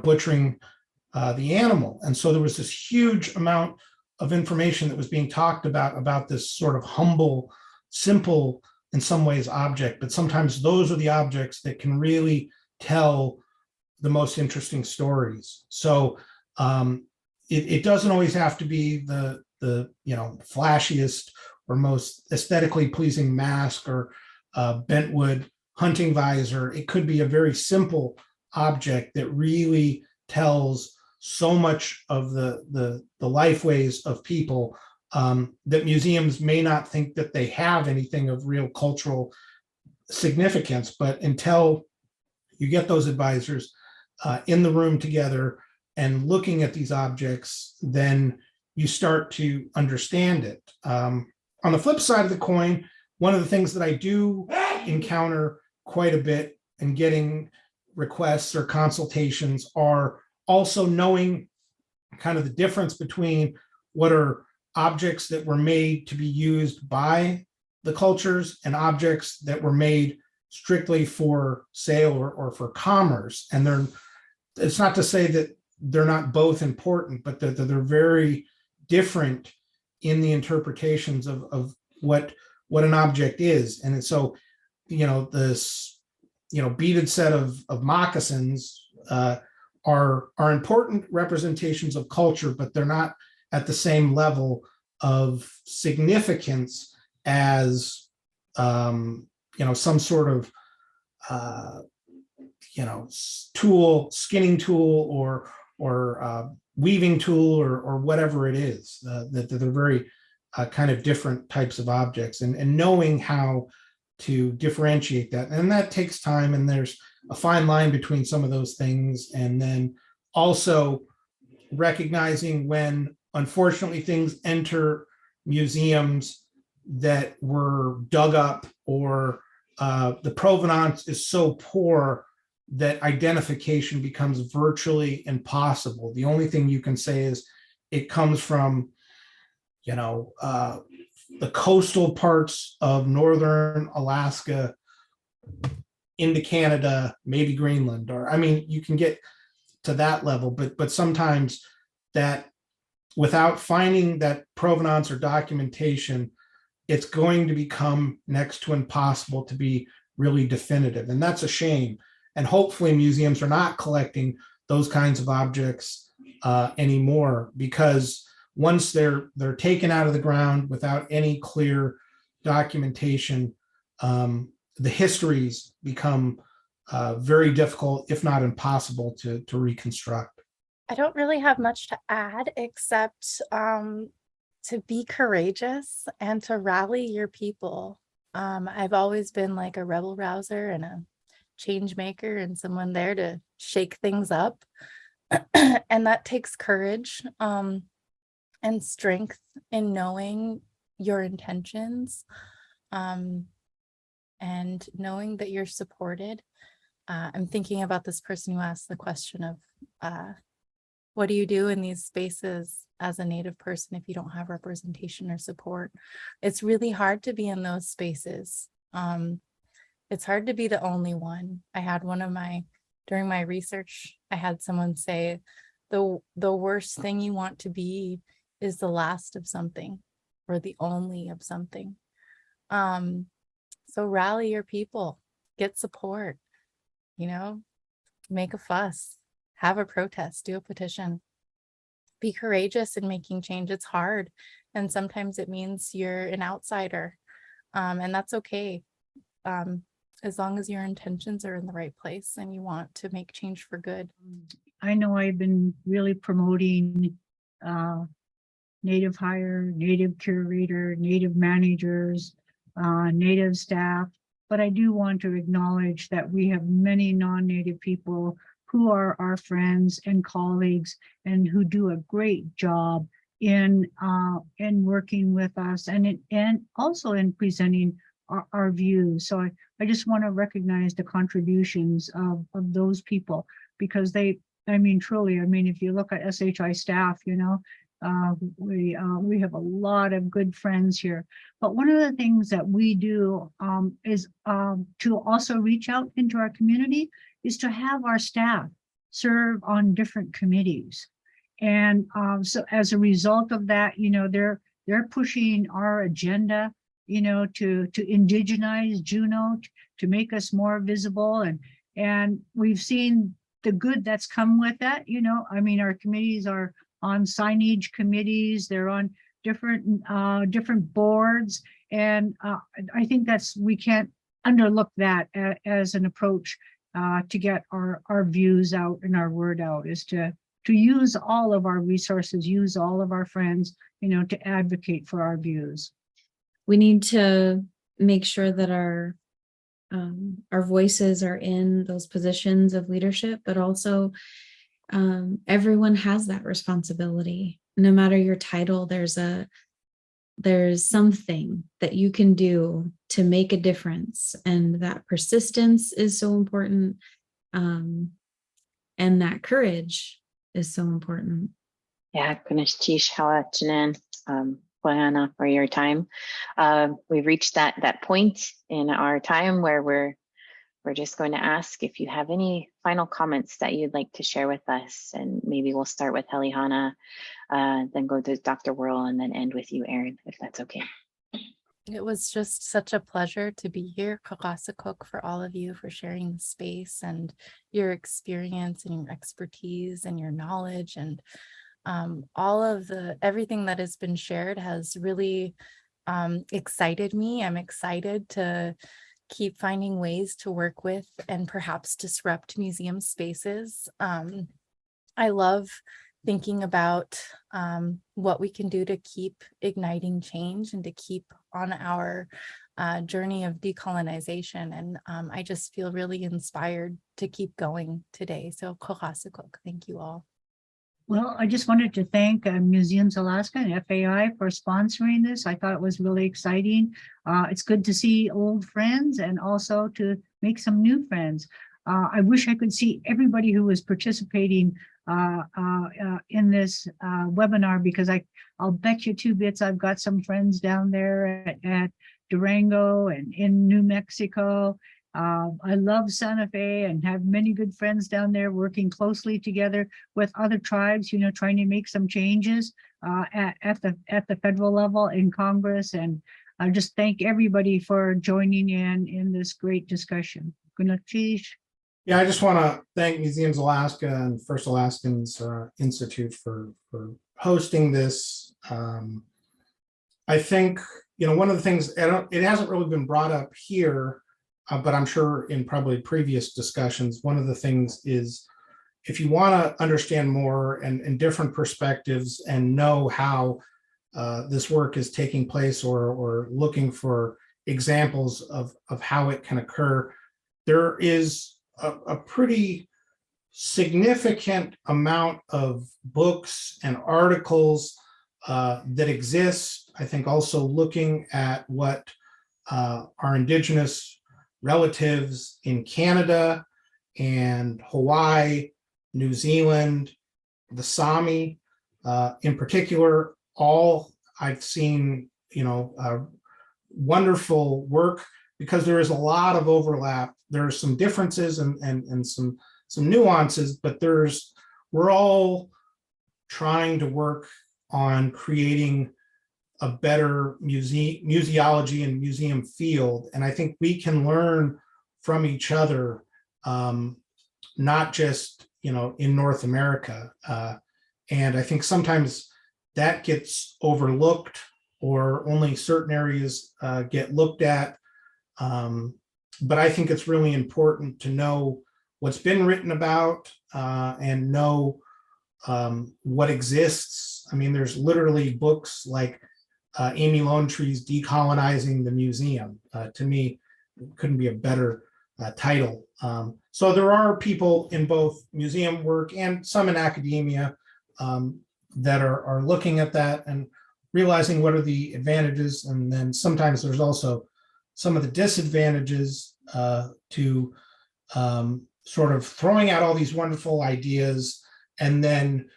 butchering the animal. And so there was this huge amount of information that was being talked about this sort of humble, simple, in some ways, object. But sometimes those are the objects that can really tell the most interesting stories. So it doesn't always have to be the flashiest or most aesthetically pleasing mask or bentwood hunting visor. It could be a very simple object that really tells so much of the lifeways of people that museums may not think that they have anything of real cultural significance. But until you get those advisors in the room together and looking at these objects, then you start to understand it. On the flip side of the coin, one of the things that I do encounter quite a bit in getting requests or consultations are also knowing kind of the difference between what are objects that were made to be used by the cultures and objects that were made strictly for sale or for commerce. And it's not to say that they're not both important, but they're very different in the interpretations of what an object is. And so, this, beaded set of moccasins are important representations of culture, but they're not at the same level of significance as, some sort of, tool, skinning tool, or weaving tool, or whatever it is. That they're very kind of different types of objects, and knowing how to differentiate that. And that takes time, and there's a fine line between some of those things. And then also recognizing when, unfortunately, things enter museums that were dug up, or the provenance is so poor that identification becomes virtually impossible. The only thing you can say is it comes from, the coastal parts of northern Alaska into Canada, maybe Greenland, or you can get to that level, but sometimes that, without finding that provenance or documentation, it's going to become next to impossible to be really definitive. And that's a shame. And hopefully museums are not collecting those kinds of objects anymore, because once they're taken out of the ground without any clear documentation, the histories become very difficult, if not impossible, to reconstruct. I don't really have much to add except to be courageous and to rally your people. I've always been like a rebel rouser and a change maker and someone there to shake things up. And that takes courage and strength in knowing your intentions and knowing that you're supported. I'm thinking about this person who asked the question of what do you do in these spaces as a Native person if you don't have representation or support? It's really hard to be in those spaces. It's hard to be the only one. I had during my research, I had someone say, the worst thing you want to be is the last of something or the only of something. So rally your people, get support, make a fuss, have a protest, do a petition, be courageous in making change. It's hard. And sometimes it means you're an outsider. And that's okay. As long as your intentions are in the right place and you want to make change for good. I know I've been really promoting Native hire, Native curator, Native managers, Native staff, but I do want to acknowledge that we have many non-Native people who are our friends and colleagues and who do a great job in working with us and also in presenting our views. So I just want to recognize the contributions of those people, because truly, if you look at SHI staff, we have a lot of good friends here. But one of the things that we do is to also reach out into our community, is to have our staff serve on different committees. And so as a result of that, they're pushing our agenda, to indigenize Juneau, to make us more visible. And we've seen the good that's come with that. Our committees are on signage committees, they're on different boards. And I think we can't underlook that as an approach to get our views out and our word out, is to use all of our resources, use all of our friends, to advocate for our views. We need to make sure that our voices are in those positions of leadership, but also everyone has that responsibility. No matter your title, there's something that you can do to make a difference, and that persistence is so important, and that courage is so important. Yeah, Kunishtish Halachinan, for your time. We've reached that point in our time where we're just going to ask if you have any final comments that you'd like to share with us. And maybe we'll start with Haliehana, then go to Dr. Worl, and then end with you, Aaron, if that's okay. It was just such a pleasure to be here. Kakasakok for all of you for sharing the space and your experience and your expertise and your knowledge, and all of everything that has been shared has really excited me. I'm excited to keep finding ways to work with and perhaps disrupt museum spaces. I love thinking about what we can do to keep igniting change and to keep on our journey of decolonization. And I just feel really inspired to keep going today. So, thank you all. Well, I just wanted to thank Museums Alaska and FAI for sponsoring this. I thought it was really exciting. It's good to see old friends and also to make some new friends. I wish I could see everybody who was participating in this webinar, because I'll bet you 2 bits I've got some friends down there at Durango and in New Mexico. I love Santa Fe and have many good friends down there working closely together with other tribes, you know, trying to make some changes at the federal level in Congress. And I just thank everybody for joining in this great discussion. Yeah, I just want to thank Museums Alaska and First Alaskans Institute for hosting this. I think, you know, one of the things, it hasn't really been brought up here, but I'm sure in probably previous discussions, one of the things is, if you want to understand more and different perspectives and know how this work is taking place, or looking for examples of how it can occur, there is a pretty significant amount of books and articles that exist. I think also looking at what our Indigenous relatives in Canada and Hawaii, New Zealand, the Sami in particular, all I've seen, you know, wonderful work, because there is a lot of overlap. There are some differences and some nuances, but we're all trying to work on creating a better museology and museum field. And I think we can learn from each other, not just, you know, in North America. And I think sometimes that gets overlooked, or only certain areas get looked at. But I think it's really important to know what's been written about and know what exists. I mean, there's literally books like Amy Lonetree's Decolonizing the Museum. To me, couldn't be a better title. So there are people in both museum work and some in academia that are looking at that and realizing what are the advantages. And then sometimes there's also some of the disadvantages to sort of throwing out all these wonderful ideas, and then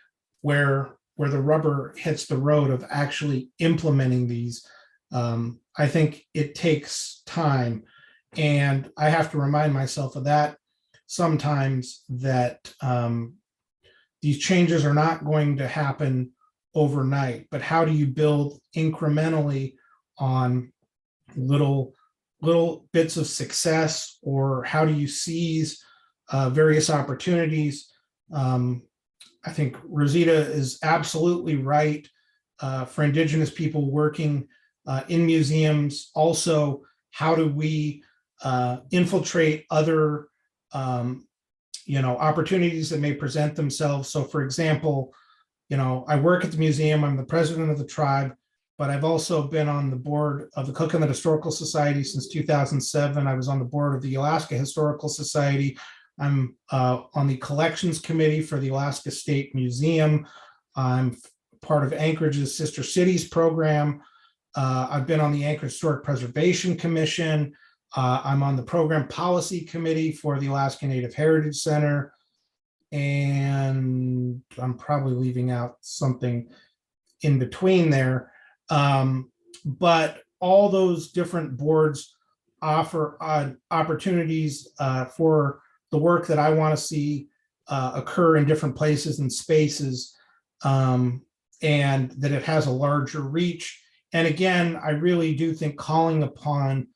where the rubber hits the road of actually implementing these. I think it takes time, and I have to remind myself of that sometimes, that these changes are not going to happen overnight, but how do you build incrementally on little bits of success, or how do you seize various opportunities? I think Rosita is absolutely right. For Indigenous people working in museums, also, how do we infiltrate other opportunities that may present themselves? So for example, I work at the museum, I'm the president of the tribe, but I've also been on the board of the Cutmen Historical Society since 2007. I was on the board of the Alaska Historical Society. I'm on the collections committee for the Alaska State Museum. I'm part of Anchorage's Sister Cities program. I've been on the Anchorage Historic Preservation Commission. I'm on the program policy committee for the Alaska Native Heritage Center. And I'm probably leaving out something in between there. But all those different boards offer opportunities for the work that I want to see occur in different places and spaces, and that it has a larger reach. And again, I really do think calling upon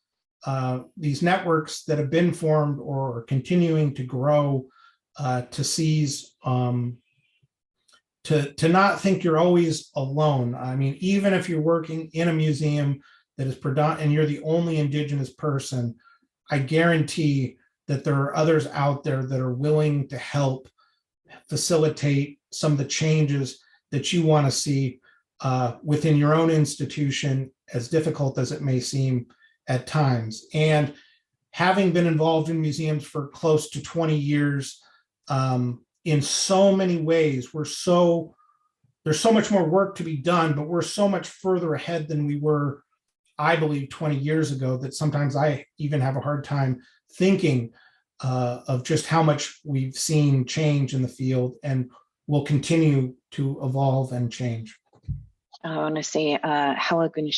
these networks that have been formed or are continuing to grow to seize, to not think you're always alone. I mean, even if you're working in a museum that is predominant and you're the only Indigenous person, I guarantee that there are others out there that are willing to help facilitate some of the changes that you want to see within your own institution, as difficult as it may seem at times. And having been involved in museums for close to 20 years, in so many ways. There's so much more work to be done, but we're so much further ahead than we were, I believe, 20 years ago, that sometimes I even have a hard time thinking of just how much we've seen change in the field and will continue to evolve and change. I want to say, hopefully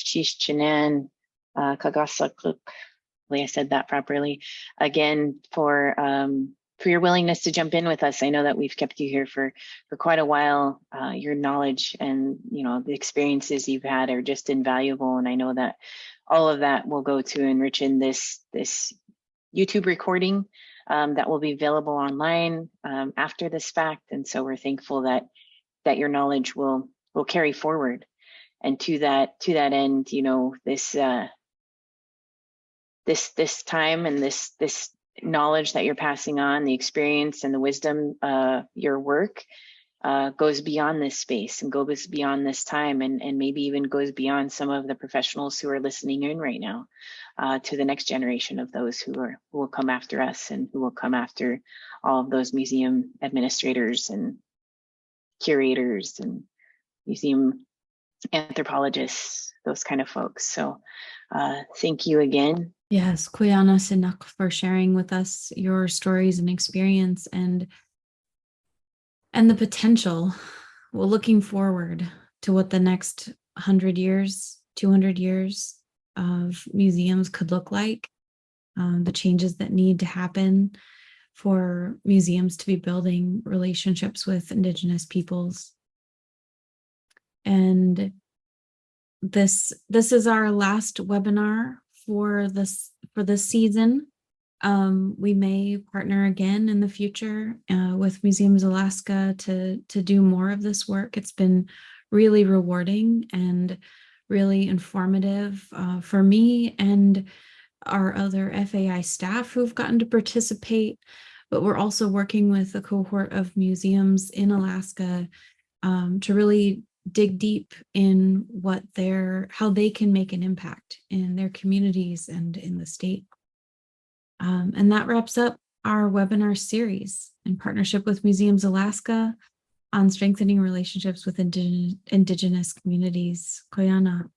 I said that properly. Again, for your willingness to jump in with us. I know that we've kept you here for quite a while. Your knowledge and the experiences you've had are just invaluable, and I know that all of that will go to enriching this YouTube recording that will be available online after this fact. And so we're thankful that your knowledge will carry forward. And to that end, this time and this knowledge that you're passing on, the experience and the wisdom, your work goes beyond this space and goes beyond this time, and maybe even goes beyond some of the professionals who are listening in right now, to the next generation of those who will come after us, and who will come after all of those museum administrators and curators and museum anthropologists, those kind of folks. So thank you again. Yes, Kuyana Sinak, for sharing with us your stories and experience and the potential. Well, looking forward to what the next 100 years, 200 years of museums could look like, the changes that need to happen for museums to be building relationships with Indigenous peoples. And this is our last webinar for this season. We may partner again in the future with Museums Alaska to do more of this work. It's been really rewarding and really informative for me and our other FAI staff who've gotten to participate. But we're also working with a cohort of museums in Alaska to really dig deep in how they can make an impact in their communities and in the state. And that wraps up our webinar series in partnership with Museums Alaska on strengthening relationships with Indigenous communities. Koyana.